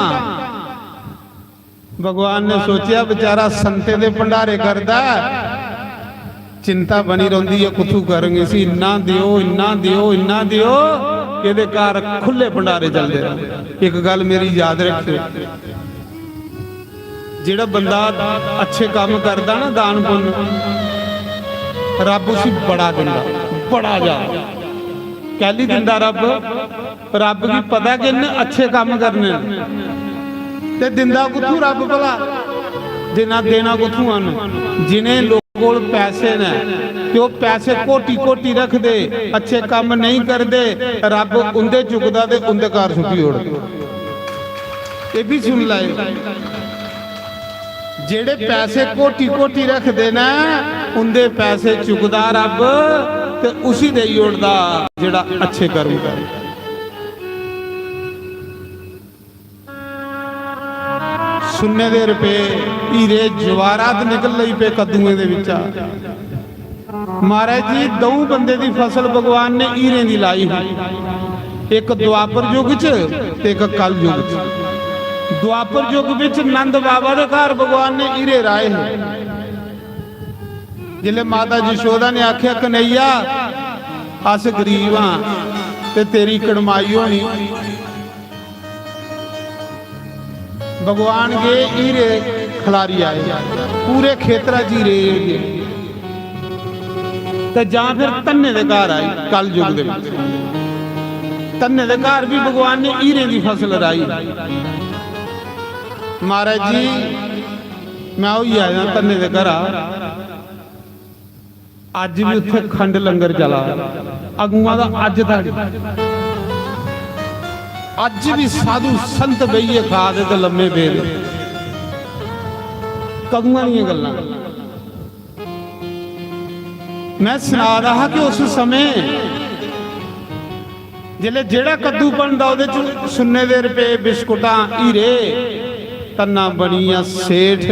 भगवान ने सोचा बेचारा संते दे भंडारे करदा, चिंता बनी रही है कुथू करेंगे सी, इन्ना दियो इन्ना दियो इन्ना दियो कि घर खुले भंडारे चलते रहे। एक गल मेरी याद रखियो, जेड़ा बंदा अच्छे काम करता ना दान पुण्य, रब उसी बड़ा दिंदा, बड़ा जा कहली दिंदा रब। रब की पता कि इन्हें अच्छे काम करने ते दिंदा कुथू रब भला, देना देना कुथू आन। जिन्हें लोग कोल पैसे ने ते वो पैसे कोटी कोटी रख दे, अच्छे काम नहीं करते, रब उंदे चुकदा ते उंदे घर सुट्टी ओड़। ये भी सुन लाए, जेड़े पैसे कोटी कोटी रखते ना उंदे पैसे चुकदा रब ते उसी दे ओड़दा जेड़ा अच्छे कर्म करे। सुन्ने दे रुपए हीरे जवाहरात निकल लई पे कद्दूए दे विचा। महाराज जी दो बंदे दी फसल भगवान ने हीरे दी लाई हुई, एक द्वापर युग च ते एक कल युग च। द्वापर युग विच नंद बाबा दे घर भगवान ने हीरे राए हैं। जिले माता यशोदा ने आख्या कन्हैया अस गरीब हां ते तेरी कड़माई होनी, भगवान के हीरे खिलारी आए, पूरे खेतरा च हीरे। ते जां फिर तन्ने दे घर आई कल युग दे विच, तन्ने दे घर भी भगवान ने हीरे दी फसल राई। महाराज जी मैं ही आया तन्ने दे घर, अज भी उत्थे खंड लंगर चला, अगुआं दा अज तक अज भी साधु संत बहिए खा दे ते लम्मे पे दे। कदूआं दियां गल्लां मैं सुना रहा कि उस समय जिले जेड़ा कद्दू बनदा ओदे च सुन्ने दे रुपए बिस्कुटां हीरे। तन्ना बनिया सेठ,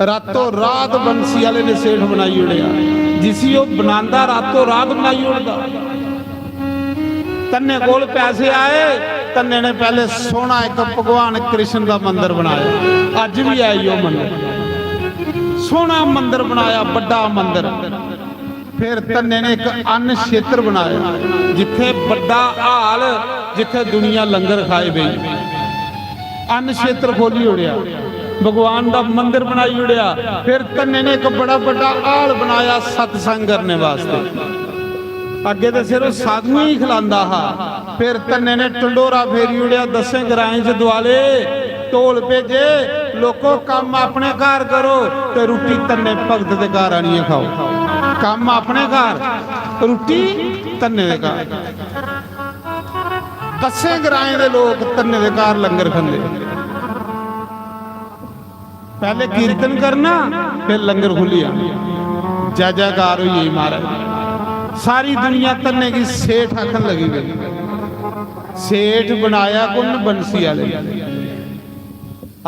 रातों रात बंसी वाले ने सेठ बनाई उड़िया, जिसी वो बनांदा रातों रात बनाई उड़दा। तन्ने कोल पैसे आए, तन्ने ने पहले सोना एक भगवान कृष्ण का मंदिर बनाया, अज भी आई वो मंदिर, सोना मंदिर बनाया, बड़ा मंदिर। फिर तन्ने ने एक अन्न क्षेत्र बनाया, जिथे बड़ा हाल, जिथे दुनिया लंगर खाए गई, अन्न क्षेत्र खोली उड़िया, भगवान का मंदिर बनाई उड़िया। फिर तन्ने ने एक बड़ा बड़ा हाल बनाया सत्संग करने वास्ते, अगे तो सिर्फ साधुआ ही खिलांदा हा। फिर तन्ने ने टंडोरा फेरी उड़िया, 10 ग्राएं च दुआले ढोल भेजे, लोगों काम अपने घर करो ते रोटी तन्ने भगत के घर आनी खाओ। काम अपने घर, रोटी तन्ने के घर। 10 ग्राएं दे लोग तन्ने के घर लंगर खांदे। पहले कीर्तन करना, फिर लंगर खुली आनी, जय जयकार हुई महाराज। सारी दुनिया तन्ने की सेठ आखन लगी गई। सेठ बनाया कुन बंसी वाले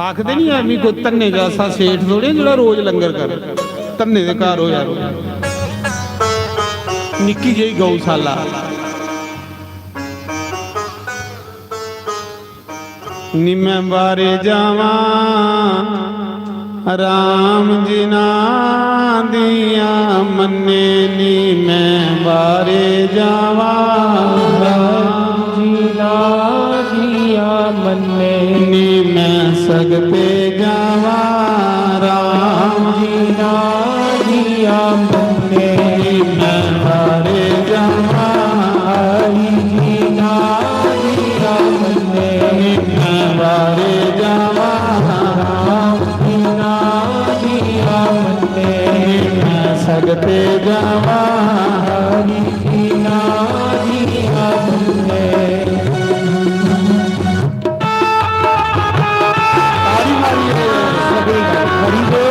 आखदे नहीं एवं कोई तन्ने जैसा सेठ थोड़े जो रोज लंगर कर तन्ने दे घर हो यार निक्की जी गौशाला नी मैं बारे जावा राम जी ना दिया मन्ने नी मैं बारे जावा राम जी ना दिया मन्ने नी मैं सगते जावा राम जी ना दिया मन्ने नी मैं बारे जावा हरि जी ना दिया मन्ने नी मैं बारे जावा राम जी ना दिया मन्ने मैं सगते जावा हरि जी ना दिया मन्ने तारी मारिए सभी खरीदो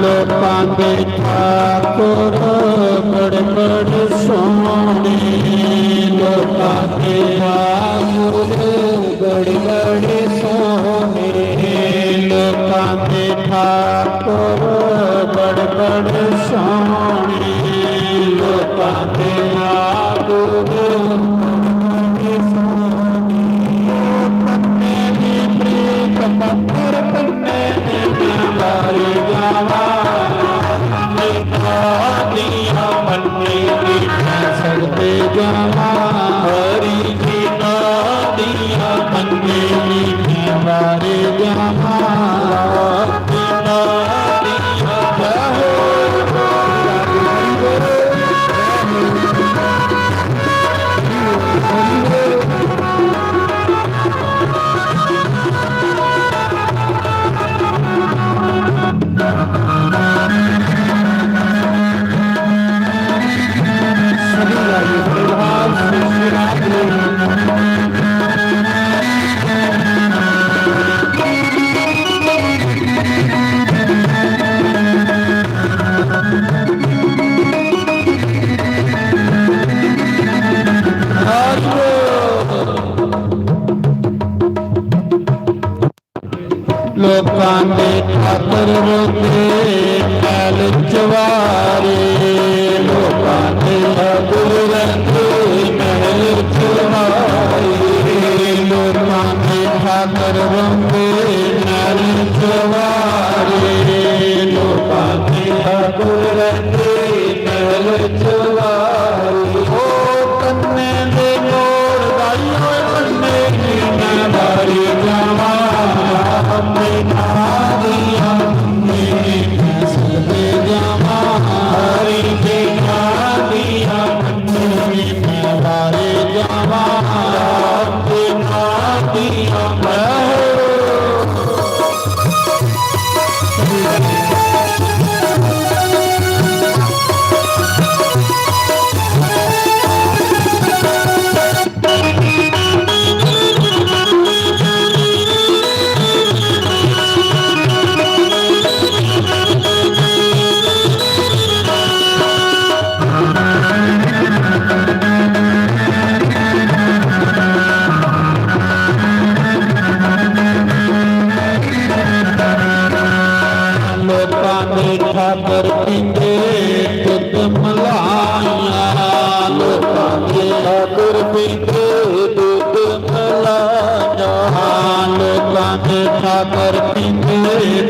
लोकां दे ठाकुर बड़े बड़े सोने लोकां दे ठाकुर बड़े बड़े सोने लोकां दे ठाकुर बड़े बड़े सोने लोकां दे ठाकुर पत्थर पन्ने बारी जावा दिया मन्ने सगते जावा हरि जी ना दिया मन्ने बारी जावा दिया लोकां दे ठाकुर रोंदे मैल चवारे लोकां दे ठाकुर रोंदे मैल चवारे लोकां दे ठाकुर रोंदे मैल चवारे लोकां दे ठाकुर रोंदे मैल चवारे ओ कन्ने दे मोड़ दाई होए कन्ने नी मैं बारी जावा हरि जी ना दिया मैं बारे जावा जी ना दिया लोकां दे ठाकुर पींदे दुध मलाइया लोकां दे ठाकुर पींदे दुध मलाइया लोकां दे ठाकुर पींदे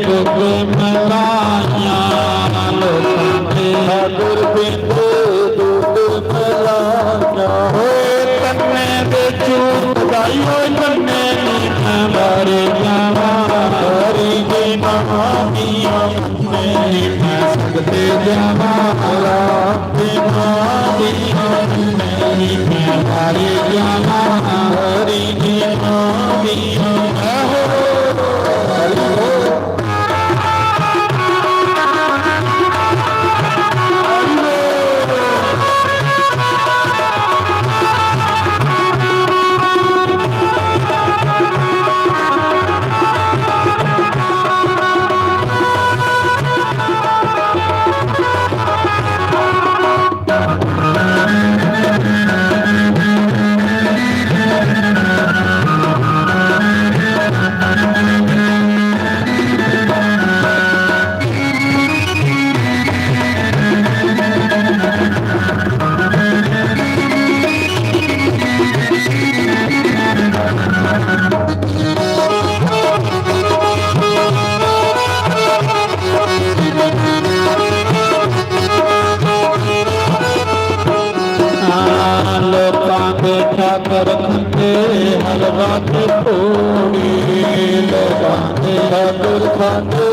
दुध मलाइया लोकां दे ठाकुर पींदे दुध मलाइया होए कन्ने दे चूर गाई होए कन्ने नी बारे जावा हरि जी ना दिया मैं सगते जावा राम जी ना दिया मैं बारे जावा हरि जी ना दिया ਹਲਵਾ ਤੇ ਪੂੜੀ ਲਗਾਉਂਦੇ ਹਰ ਖਾਂਦੇ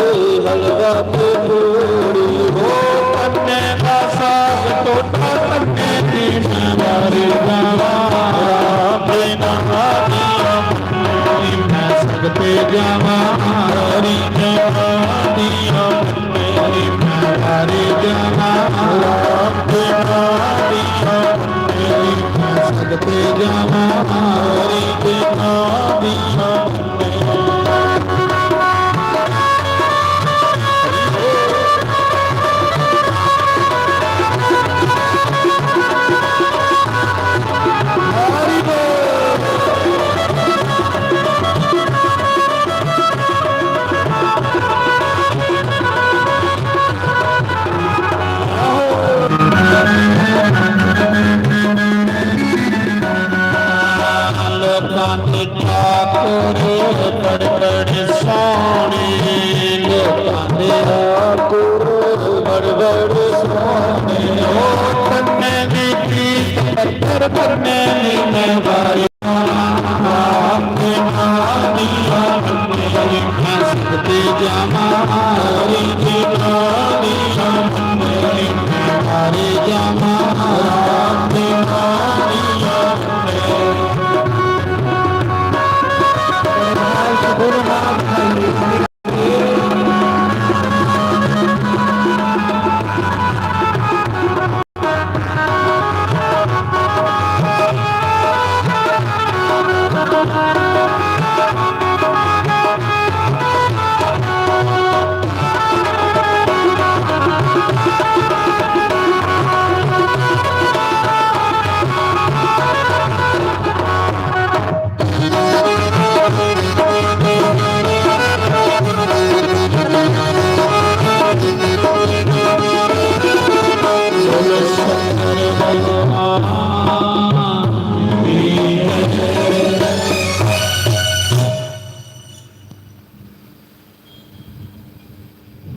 ਹਲਵਾ ਤੇ ਪੂੜੀ ਹੋ ਤੰਨੇ ਦਾ ਸਾਗ ਟੋਟਾ ਤੰਨੇ ਦੀ ਮਾਰੀ ਜਾਵਾ ਬਿਨਾ ਦੀਆਂ ਮੈਂ ਸਗਤੇ ਜਾਵਾ ਹਰੀ ਜਾਵਾ ਦੀਆਂ ਮੇਰੀ ਮੈਂ ਹਰੀ ਜਾਵਾ ਬਿਨਾ ਦੀਆਂ ਮੇਰੀ ਮੈਂ ਸਗਤੇ ਜਾਵਾ ਹਰੀ ਬਿਨਾ ਦੀਆਂ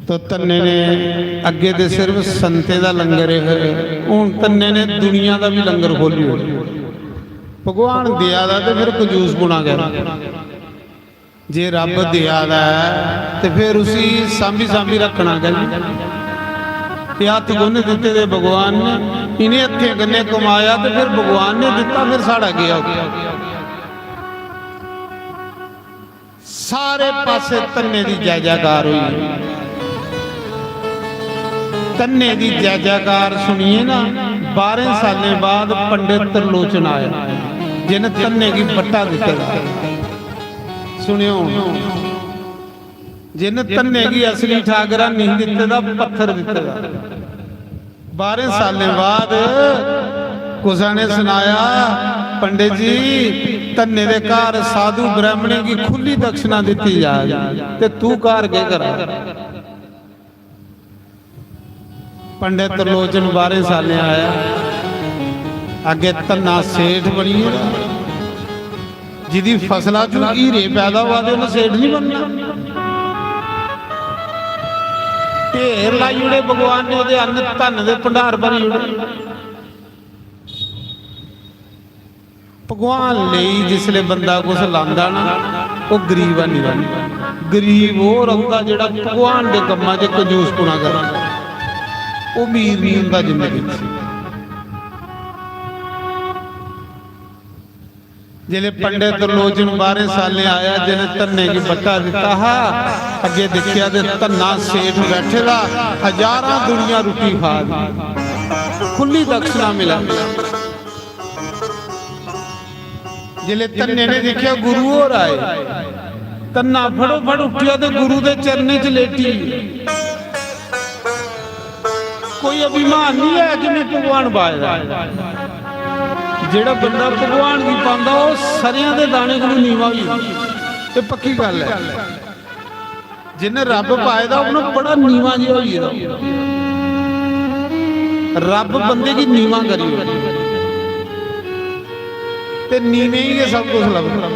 ਤੋ ਧੰਨੇ ਨੇ ਅੱਗੇ ਤੇ ਸਿਰਫ ਸੰਤੇ ਦਾ ਲੰਗਰ ਹੈ, ਹੁਣ ਧੰਨੇ ਨੇ ਦੁਨੀਆ ਦਾ ਵੀ ਲੰਗਰ ਖੋਲੀ ਹੋਈ। ਭਗਵਾਨ ਦਿਆ ਦਾ ਤੇ ਫਿਰ ਕੰਜੂਸ ਗੁਣਾ ਕਰ, ਜੇ ਰੱਬ ਦਿਆ ਦਾ ਤੇ ਫਿਰ ਉਸੇ ਸਾਂਭੀ ਸਾਂਭੀ ਰੱਖਣਾ ਕਹਿੰਦੇ। ਤੇ ਹੱਥ ਗੁੰਨ ਦਿੱਤੇ ਦੇ ਭਗਵਾਨ ਨੇ, ਇਹਨੇ ਹੱਥੇ ਗੰਨੇ ਕਮਾਇਆ ਤੇ ਫਿਰ ਭਗਵਾਨ ਨੇ ਦਿੱਤਾ, ਫਿਰ ਸਾੜਾ ਗਿਆ। ਸਾਰੇ ਪਾਸੇ ਧੰਨੇ ਦੀ ਜੈ ਜੈਕਾਰ ਹੋਈ। ਧੰਨੇ ਦੀ ਜੈ ਜੈਕਾਰ ਸੁਣੀਏ ਨਾ, 12 ਸਾਲਾਂ ਬਾਅਦ ਪੰਡਿਤ त्रिलोचन आया, जिन धन्ने की बट्टा दिता। सुनियो, जिन धन्ने की असली ठाकरा नहीं दिता, पत्थर दिता। 12 साल बाद कुसा ने सुनाया, पंडित जी धन्ने दे घर साधु ब्राह्मणे की खुली दक्षिणा दी जाए, ते तू घर के करा। पंडित त्रिलोचन 12 साल आया, अगे धन्ना सेठ बनी, जिदी फसलों चो हीरे पैदा हुआ तो सेठ नहीं बनना। ढेर लाई उड़े भगवान ने, ਉਹਦੇ ਅੰਨ ਧਨ ਦੇ ਭੰਡਾਰ ਭਰੀ ਉੜੇ। भगवान ਲਈ ਜਿਸਲੇ ਬੰਦਾ ਕੁਝ ਲਾਂਦਾ ਨਾ, ਉਹ ਗਰੀਬ ਨਹੀਂ ਬਣਦਾ। ਗਰੀਬ ਉਹ ਰਹੂਗਾ ਜਿਹੜਾ ਭਗਵਾਨ ਦੇ ਕੰਮਾਂ 'ਚ ਕੰਜੂਸਪੁਣਾ ਕਰਦਾ, ਉਹ ਅਮੀਰ ਨਹੀਂ ਹੁੰਦਾ ਜ਼ਿੰਦਗੀ ਵਿੱਚ। जिले पंडित त्रिलोचन 12 साल आया, जिन्हें धन्ने की बट्टा दिता है, अगे देखिया धन्ना सेठ बैठे दा, हजारां दुनिया रोटी खा दी, खुली दक्षिणा मिला। जिले धन्ने ने देखिया गुरु और आए, धन्ना फड़ो फड़ उठिया तो गुरु के चरने च लेटी। कोई अभिमान नहीं है कि मैं भगवान बाजदा। ਜਿਹੜਾ ਬੰਦਾ ਭਗਵਾਨ ਦੀ ਪਾਉਂਦਾ, ਉਹ ਸਰਿਆਂ ਦੇ ਦਾਣੇ ਕੋਲ ਨੀਵਾ ਵੀ, ਇਹ ਪੱਕੀ ਗੱਲ ਹੈ। ਜਿਹਨੇ ਰੱਬ ਪਾਇਦਾ ਉਹਨੂੰ ਬੜਾ ਨੀਵਾ ਜਿਹਾ ਹੋਈ ਜਾਂਦਾ। ਰੱਬ ਬੰਦੇ ਦੀ ਨੀਵਾ ਕਰੀ ਹੋਈ, ਤੇ ਨੀਵੇਂ ਹੀ ਇਹ ਸਭ ਕੁਝ ਲੱਭਦਾ।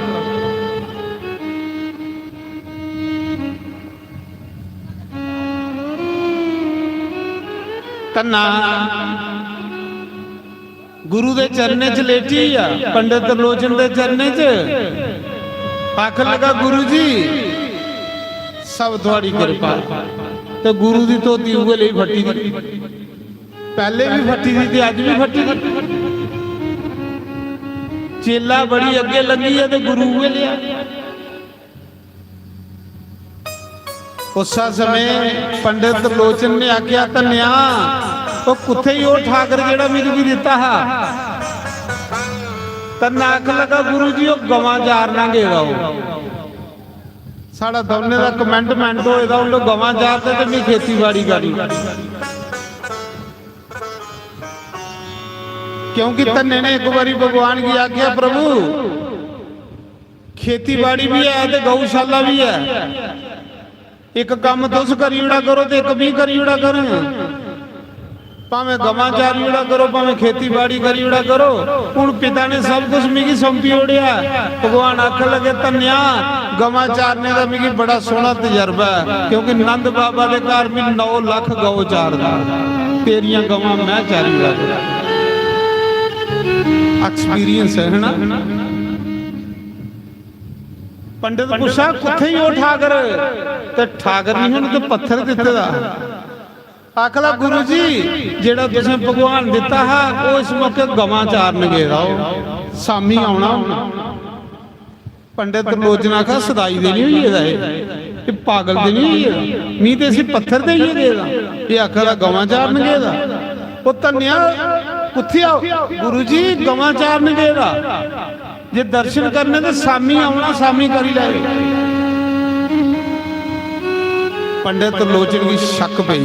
ਧੰਨਾ गुरु दे चरने च लेटी आ, पंडित त्रिलोचन दे चरने च आख लगा गुरु जी सब थोड़ी कृपा। तो गुरु दी धोती उगे लिए फटी दी, पहले भी फटी दी थी अज भी फटी दी। चेला बड़ी अगे लगी है तो गुरु उगे लिया। उस समय पंडित त्रिलोचन ने आख्या धन्या वो कुत्थे ही वो ठाकर जेड़ा मेरे भी दिता हा। तन्ना आख लगा गुरु जी वो गवां चारना गेगा वो साड़ा दोने का कमेंटमेंट होएगा उन लोग गवां चारते तो मैं खेतीबाड़ी करी। क्योंकि तन्ने ने एक बारी भगवान की आख्या प्रभु खेतीबाड़ी भी है तो गौशाला भी है, एक काम तुस करी उड़ा करो तो एक भी करी उड़ा करो, भावें गवां चारी उड़ा करो भावें खेतीबाड़ी करी उड़ा करो। हुण पिता ने सब कुछ मिगी सौंपी ओढ़िया। भगवान आख लगे धन्या गवां चारने का मिगी बड़ा सोहना तजर्बा है, क्योंकि नंद बाबा के घर भी 9 लाख गौ चारदा, तेरियां गवां मैं चारी उड़ा करा। एक्सपीरियंस है ना। पंडित पूछा कुत्थे ही वो ठाकर, ते ठाकर नहीं होने तो पत्थर दिते दा। आखला गुरु जी जेड़ा तुसें भगवान दिता है वो इस मौके गवां चारन गेदा सामी आउणा। पंडित त्रिलोचन आखा सदाई दे नहीं हुई ये पागल दे नहीं हुई मी ते इसी पत्थर दे ही गेदा, ये आखला गवां चारन गेदा। वो धन्या कुत्थे आओ गुरु जी गवां चारन गेदा, जे दर्शन करने तो सामी आउणा सामी करी लाए। पंडित त्रिलोचन की शक पई।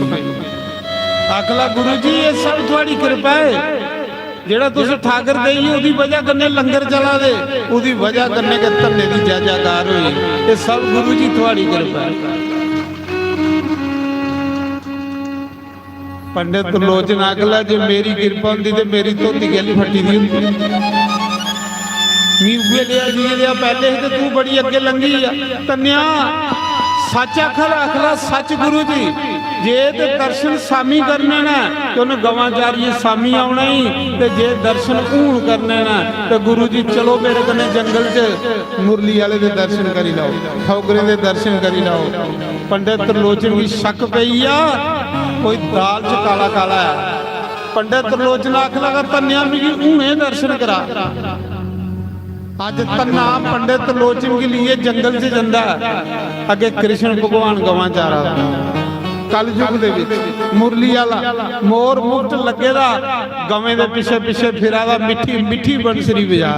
आखला गुरु जी ये सब थोड़ी कृपा है, जेड़ा तुस ठाकर दे ओदी वजह कन्ने लंगर चला दे, ओदी वजह कन्ने के धन्ने दी जय जयकार होई, ये सब गुरु जी थोड़ी कृपा है। पंडित त्रिलोचन आखला जे मेरी कृपा होंदी ते मेरी धोती गली फटी दी होंदी। मी उगे लिया जी लिया पहले ही ते तू बड़ी अगे लंघी आ। धन्या सच आखला सच गुरु जी जे ते दर्शन सामी करने ना तो उन्हें गवां चारिए सामी आना ही, ते जे दर्शन ऊण करने ना तो गुरु जी चलो मेरे कने जंगल च मुरली वाले दे दर्शन करी लाओ, ठौकरे दे दर्शन करी लाओ। पंडित त्रिलोचन की शक पई आ कोई दाल च काला काला है। पंडित त्रिलोचन आख लगा धन्या मिगी ऊणे दर्शन करा। आज तन्ना पंडित त्रिलोचन के लिए जंगल से जंदा अगे कृष्ण भगवान गवां चारा कल युग दे विच मुरली वाला मोर मुफ्त लगेदा गवें दे पिछे पिछे फिरादा मिठी मिठी बंसरी बजा।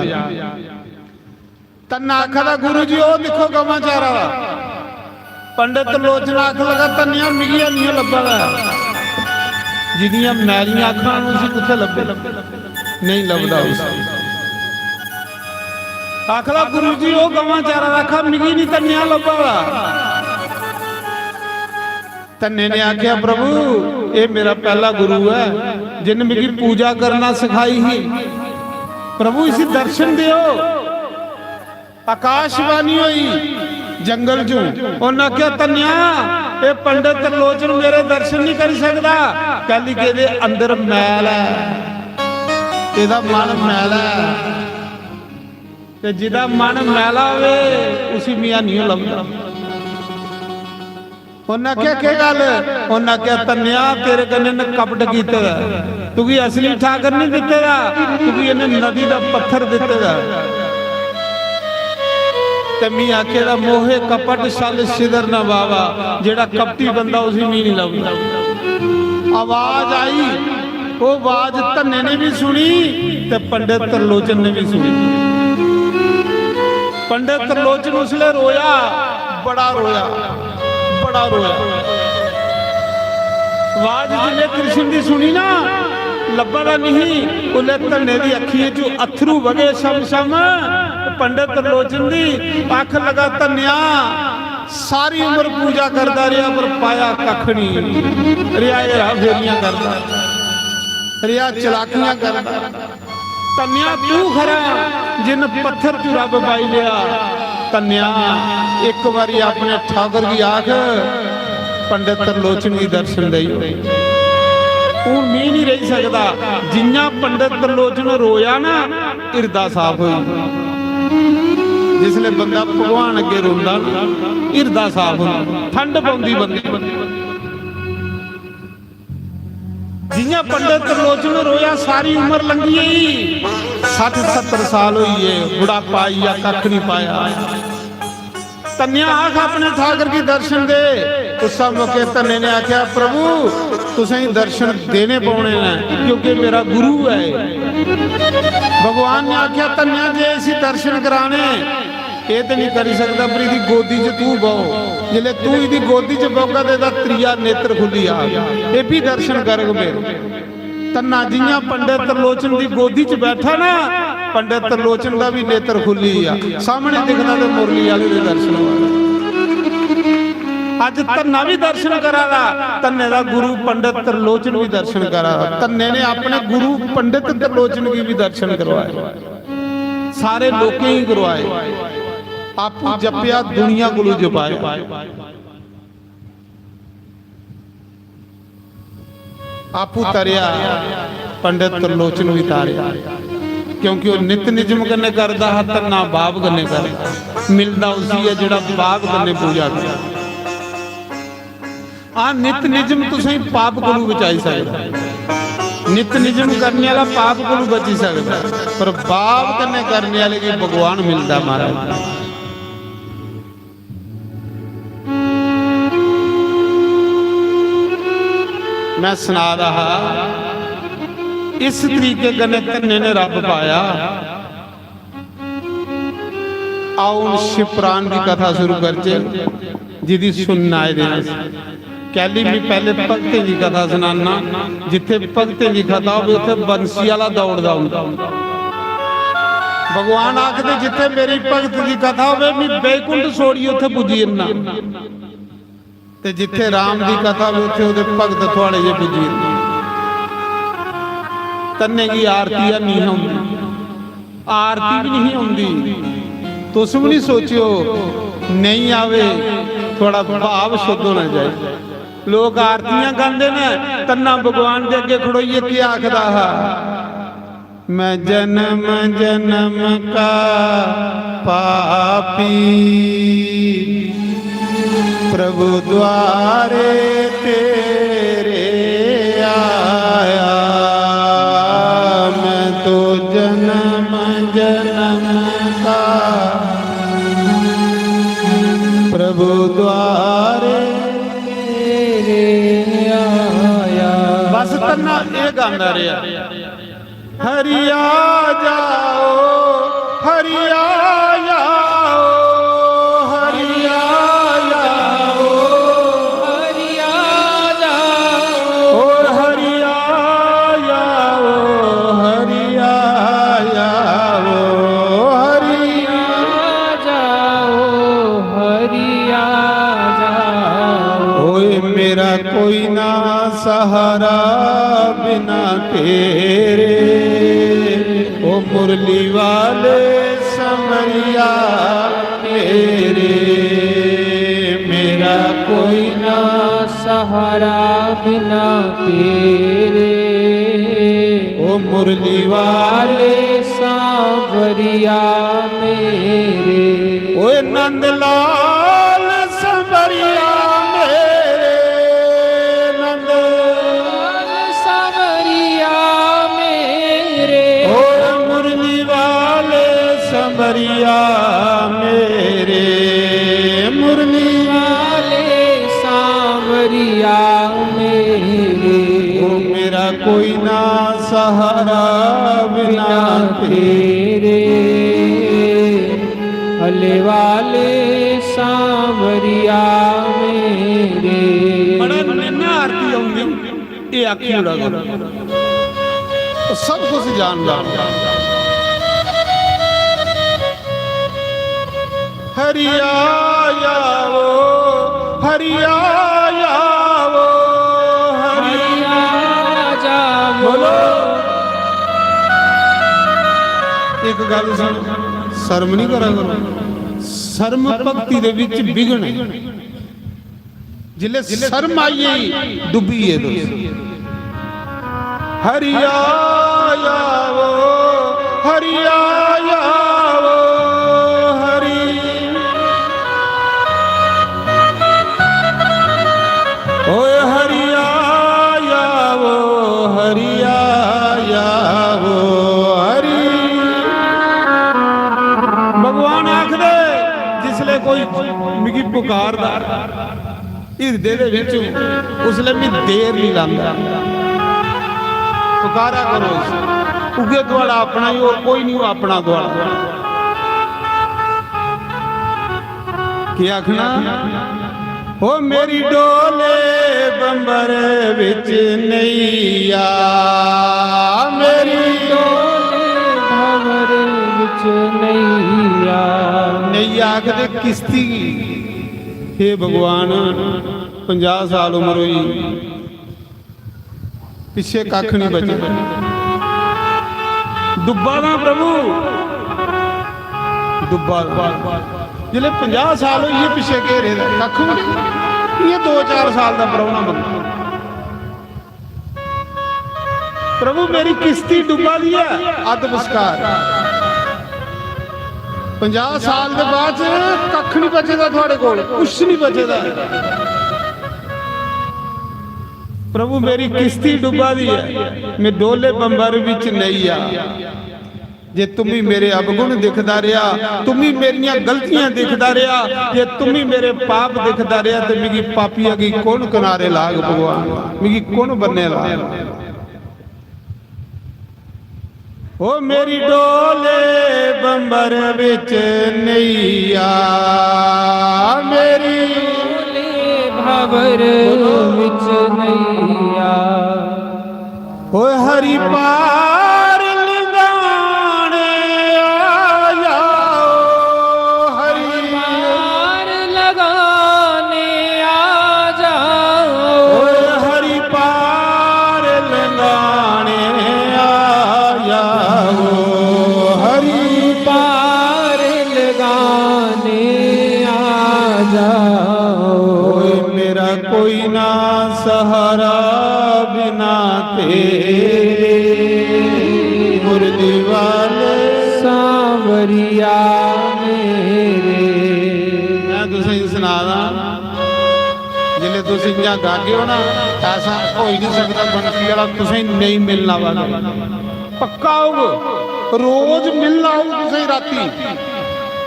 तन्ना आखदा गुरु जी ओ देखो गवां चारा। पंडित त्रिलोचन आख लगा धन्या मिगी नहीं लब्भा जिन्नियां मैलियां अखां उसी कुत्थे लब्भे नहीं लभदा उस। आखला गुरु जी वो गवां चारा रखा मिगी नहीं धन्या लब्भा। धन्ने ने आख्या प्रभु ये मेरा पहला गुरु है जिन मिगी पूजा करना सिखाई ही, प्रभु इसी दर्शन दियो। आकाशवाणी हुई जंगल चू उन्हें आख्या धन्या ये पंडित त्रिलोचन मेरे दर्शन नहीं कर सकता, कहली कि इहदे अंदर मैल है, इहदा मन मैल है, जिदा मन मैला होवे उसी मियां नहीं लभदा। उन्हें क्या गल, उन्हें क्या धन्या तेरे कन्ने कपट कीते दा, तुगी असली ठाकर नहीं दिते दा, तुगी इन्हें नदी दा पत्थर दिते दा। ते मी आखे दा मोहे कपट शल सिदर ना बाबा, जेड़ा कपटी बंदा उसी मी नहीं लभदा। आवाज आई, वो आवाज धन्ने ने भी सुनी ते पंडित त्रिलोचन ने भी सुनी। पंडित त्रिलोचन उसले रोया, बड़ा रोया, बड़ा रोया। आवाज जिन्हें कृष्ण की सुनी ना लब्भा नहीं, उन्हें धन्ने की अखियों चो अथरू वगे शम शम। पंडित त्रिलोचन दी आख लगा धन्या सारी उम्र पूजा करता रहा पर पाया कख नहीं, रिया फेरियां करता रिया चलाकियां करता। धन्या तू खरा जिन पत्थर चू रब पाई लिया। धन्या एक बारी अपने ठाकुर की आख पंडित त्रिलोचन की दर्शन दई। ਉਹ ਮੀਂਹ ਨਹੀਂ ਰਹਿ ਸਕਦਾ। ਜਿੰਨਾ ਪੰਡਤ ਤਰਲੋਚਨ ਰੋਇਆ ਨਾ ਹਿਰਦਾ ਸਾਫ਼ ਹੋਈ। ਜਿਸਲੇ ਬੰਦਾ ਭਗਵਾਨ ਅੱਗੇ ਰੋਂਦਾ ਨਾ ਹਿਰਦਾ ਸਾਫ਼ ਹੁੰਦਾ, ਠੰਡ ਪਾਉਂਦੀ ਬੰਦੇ। ਜਿੰਨਾ ਪੰਡਤ ਤਰਲੋਚਨ ਰੋਇਆ ਸਾਰੀ ਉਮਰ ਲੰਘੀ ਈ 60-70 ਸਾਲ ਹੋਈ ਏ, ਬੁਢਾਪਾ ਆਈ ਆ, ਕੱਖ ਨਹੀਂ ਪਾਇਆ। ਧੰਨਿਆ ਆਖ ਆਪਣੇ ਠਾਕਰ ਕੀ दर्शन दे। उस मौके धन्ने ने आख्या प्रभु तुसें दर्शन देने पौने ने क्योंकि मेरा गुरु है। भगवान ने आख्या धन्या जे असीं दर्शन कराने ये तो नहीं कर सकता, पर इसकी गोदी च तू बहो। जिले तू इसकी गोदी च बहोगा तो त्रिया नेत्र खुली आ, ये भी दर्शन कर मेरे। तन्ना जियां पंडित तरलोचन की गोदी च बैठा ना, पंडित तरलोचन का भी नेत्र खुली आ, सामने दिखना तो मुरली वाले के दर्शन होने। अज धन्ना भी दर्शन करा, धन्ने का गुरु पंडित तरलोचन भी दर्शन करा। धन्ने ने अपने गुरु पंडित तरलोचन की भी दर्शन करवाए, सारे लोकें ही करवाए। आपू जपिया दुनिया को जपाया। आपू तरिया पंडित तरलोचन भी तारिया, क्योंकि वो नित निजम कन्ने करदा है, धन्ना बाप कन्ने करदा। मिलदा उसी है जिहड़ा बाप कन्ने पूजा करदा। आ नित निजम तुसें पाप कोलू बचाई सकदा। नित निजम करने वाला पाप कोलू बची सकदा, पर बाप कन्ने करने वाले की भगवान मिलदा महाराज। मैं सुना रहा इस तरीके कन्ने धन्ने ने रब पाया। आओ शिवपुराण की कथा शुरू करचे, जिहदी सुनना है। कैली मैं पहले भगते की कथा सुनाना, जिथे भगते की कथा हो उथे बंसी वाला दौड़दा हुंदा। भगवान आखदे जिथे मेरी भगत की कथा हो मैं बैकुंठ छोड़ी उथे पुजी जन्ना, ते जिथे राम की कथा हो उथे उहदे भगत थोड़े जे पुजी जन्ना। तन्ने की आरती नहीं होंदी, आरती भी नहीं होंदी। तुस भी नहीं सोचियो नहीं आवे, थोड़ा भाव शुद्ध होना चाहिए। लोग आरतियां गाते ने, तन्ना भगवान के अगे खड़ोइए क्या आखदा है, मैं जन्म जन्म का पापी प्रभु द्वारे तेरे आया। मैं तो जन्म जन्म का प्रभु द्वारे तन्ना ये गांदा रहा, हरिया जाओ हरिया जाओ हरिया जाओ हरिया जाओ और हरिया जाओ हरिया जाओ हरिया जाओ हरिया जाओ। ओए मेरा कोई ना सहारा बिना तेरे, ओ मुरली वाले समरिया मेरे। मेरा कोई ना सहारा बिना तेरे, ओ मुरली वाले सांवरिया मेरे। ओए नंदलाल समरिया समरिया मेरे, मुरली वाले सांवरिया मेरे। ओ मेरा कोई ना सहारा बिना तेरे, हले वाले सांवरिया मेरे। बड़ा नैना आरती आउंदी ये आखी उड़ा सब कुछ जानदा। हरिया जाओ हरिया जाओ हरिया जाओ। बोलो एक गल सुन, शर्म नहीं करा करो। शर्म भक्ति दे विच विघन है, जिले शर्म आईए डुबीए। ਹਰੀ ਆਵੋ ਹਰੀ ਆਵੋ ਹਰੀ ਓਏ ਹਰੀ ਆਵੋ ਹਰੀ ਆਵੋ ਹਰੀ। ਭਗਵਾਨ ਆਖਦੇ ਜਿਸਲੇ ਕੋਈ ਮਿਗੀ ਪੁਕਾਰਦਾ ਹਿਰਦੇ ਦੇ ਵਿੱਚ ਉਸਲੇ ਵੀ ਦੇਰ ਨਹੀਂ ਲਾਂਦਾ। ਪੁਕਾਰਾ ਕਰੋ ਉਗੇ ਦੁਆਲਾ ਆਪਣਾ ਹੀ ਹੋਰ ਕੋਈ ਨਹੀਂ ਆਪਣਾ ਦੁਆਲਾ। ਕੀ ਆਖਣਾ ਓ ਮੇਰੀ ਡੋਲੇ ਬੰਬਰ ਵਿੱਚ ਨਈਆ ਮੇਰੀ ਡੋਲੇ ਭੰਵਰ ਵਿੱਚ ਨਈਆ ਨਈਆ ਆਖਦੇ ਕਿਸ਼ਤੀ। हे भगवान 50 साल उम्र हुई पिछे कख नहीं बचे दुब्बा ना प्रभु दुब्बा जिले 50 साल हुई पिछे घेरे कख ये 2-4 साल का परौना बंदा। प्रभु मेरी किश्ती डुबा दी है अध विस्कार 50 साल के बाद कख नहीं बचेगा थोड़े को कुछ नहीं बचेगा। प्रभु मेरी किश्ती डुबा दी है मैं डोले बंबर विच नहीं आ। जे तुम ही मेरे अवगुण दिखदा रहा तुम ही मेरिया गलतियां दिखदा रहा जे तुम ही मेरे पाप दिखदा रहा तो मिगी पापी अगी कौन किनारे लाग भगवान मिगी कौन बन्ने लाग। ओ मेरी डोले बंबर विच नैया मेरी ਡੋਲੇ ਭੰਵਰ ਵਿੱਚ ਨਈਆ ओ हरि पार लगाने आ जाओ हरि पार लगाने आ जाओ ओ हरि पार लगाने आ जाओ हरि पार लगाने आ जाओ। ओए मेरा कोई ना सहारा बिना तेरे मुर्दी वाले सांवरिया मेरे। मैं तुसें सुनादा जिले तुम इं गागे हो ना ऐसा हो ही नहीं सकता बनकी वाला तुसें नहीं मिलना वाला पक्का होगा रोज मिलना हो तुसें राती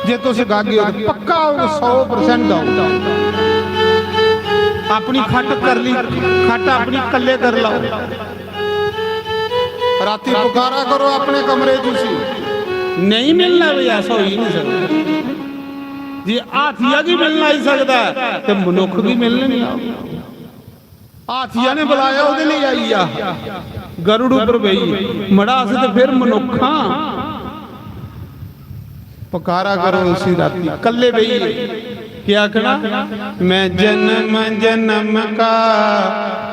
जे तुम गागे हो तो पक्का होगा 100% आओ। अपनी खट कर ली खट अपनी कल्ले कर लो राती पुकारा करो अपने कमरे तुसी नहीं मिलना भी ऐसा हो ही नहीं सकता। जी हाथिया की मिलना ही सकता है तो मनुख भी मिलने नहीं आओ। हाथिया ने बुलाया ਉਹਦੇ ਲਈ आई आ गरुड़ उपर बही मड़ा अस तो फिर मनुखा पुकारा करो उसी राती कल्ले बही क्या कहना मैं जन्म जन्म का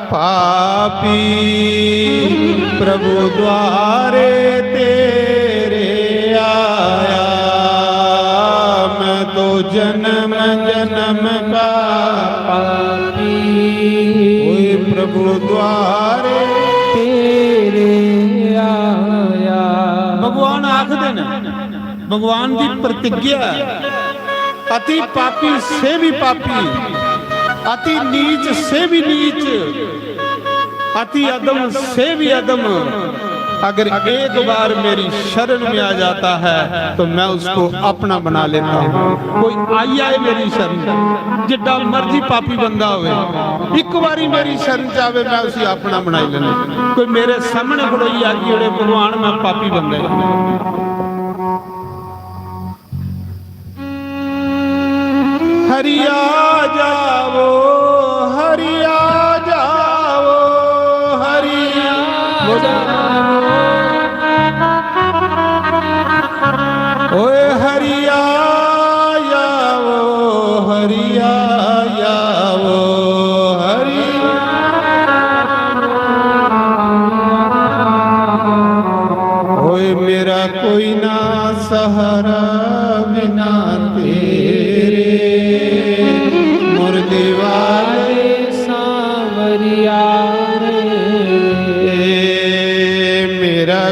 पापी प्रभु द्वारे तेरे आया मैं तो जन्म जन्म का पापी ओए प्रभु द्वारे तेरे आया। भगवान आखदे ने भगवान की प्रतिज्ञा अति पापी से भी पापी अति नीच से भी नीच अति अदम से भी अदम अगर एक बार मेरी शरण में आ जाता है तो मैं उसको अपना बना लेता हूँ। कोई आई आए मेरी शरण जिड्डा मर्जी पापी बंदा होवे एक बारी मेरी शरण चाहे मैं उसे अपना बनाई लेना। कोई मेरे सामने खड़ोई आ गई भगवान मैं पापी बंदा हरि आ जाओ हरि आ जाओ हरि आ जाओ ओए हरि आ जाओ हरि आ जाओ हरि ओए मेरा कोई ना सहारा बिना तेरे मुर्दे वाले सांवरिया मेरे।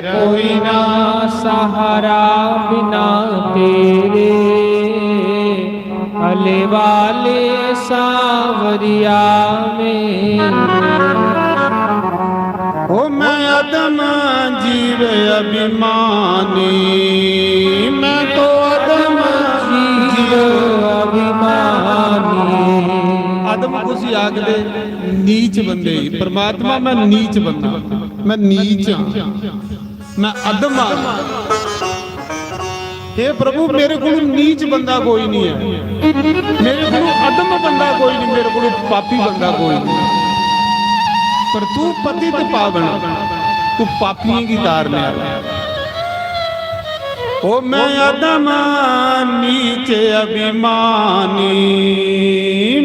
कोई ना सहारा बिना तेरे, अले वाले सावरिया में। ओ मैं अदम जीव अभिमानी, मैं तो अदम जीव अभिमानी। अदम कुछ आखदे नीच बंदे, परमात्मा मैं नीच बंदा, मैं नीच हाँ, मैं अदम हाँ। हे प्रभु मेरे को नीच बंदा कोई नहीं है, मेरे को अदम बंदा कोई नहीं, मेरे को पापी बंदा कोई नहीं, पर तू पतित पावन, तू पापियों की तारने वाला। ओ मैं अदम नीच अभिमानी,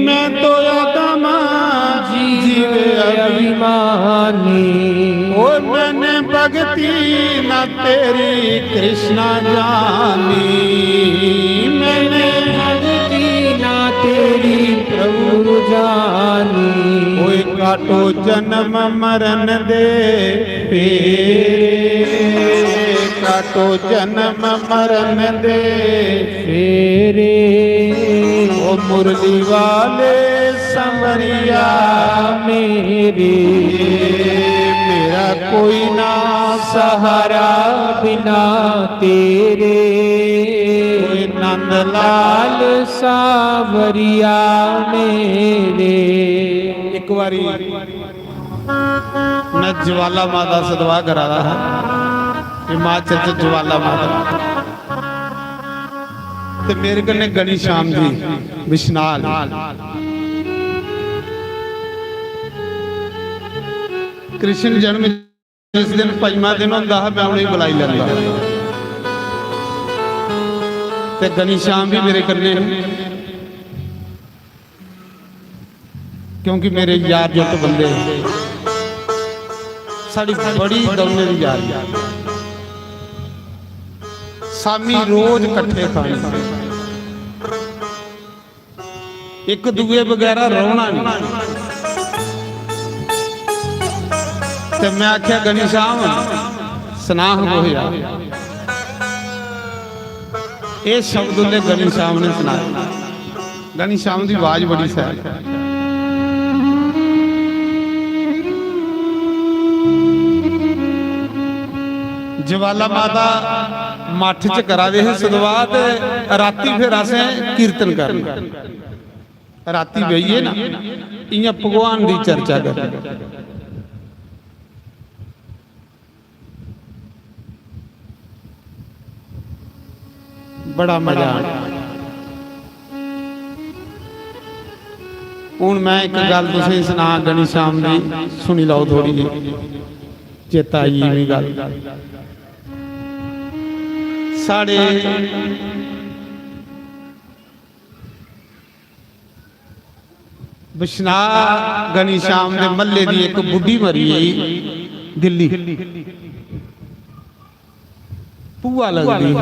मैं तो अदम जीव अभिमानी। ओ मैंने भक्ति न तेरी कृष्णा जानी, मैंने भक्ति ना तेरी प्रभु जानी। ओए काटो जन्म मरण दे फेरे, काटो जन्म मरण दे फेरे। ओ मुरली वाले समरिया मेरे, मेरा कोई ना सहारा बिना तेरे, कोई नंदलाल लाल सावरिया मेरे। एक बारी मैं ज्वाला माता सदवा करा रहा हिमाचल च ज्वाला माता, ते मेरे कन्ने गणी श्याम जी विशनाल, कृष्ण जन्म जिस दिन पंजवा दिन होंदा है मैं उन्हें बुलाई लैंदा, ते गणी श्याम भी मेरे कन्ने, क्योंकि मेरे यार जुट बंदे साड़ी बड़ी दौने की यारी, सामी रोज इकट्ठे खाने, एक दूए बगैरा रोना नहीं। ते मैं आख्या गनी श्याम सनाह होया, ये शब्द उन्हें गनी श्याम ने सुनाया। गनी श्याम की आवाज बड़ी सैल, ज्वाला माता मठ च करा दे सदवात, राती फिर असें कीर्तन करना, राती बहिए ना इयां भगवान की चर्चा कर, बड़ा मजा आया। हुण मैं एक गल तुसें सुना गनी श्याम दी, सुनी लो थोड़ी जी, चेता आई इवें गल। साढ़े बिशना गनी श्याम के महल्ले की एक बुढ़ी मरी दिल्ली, भूआ लगती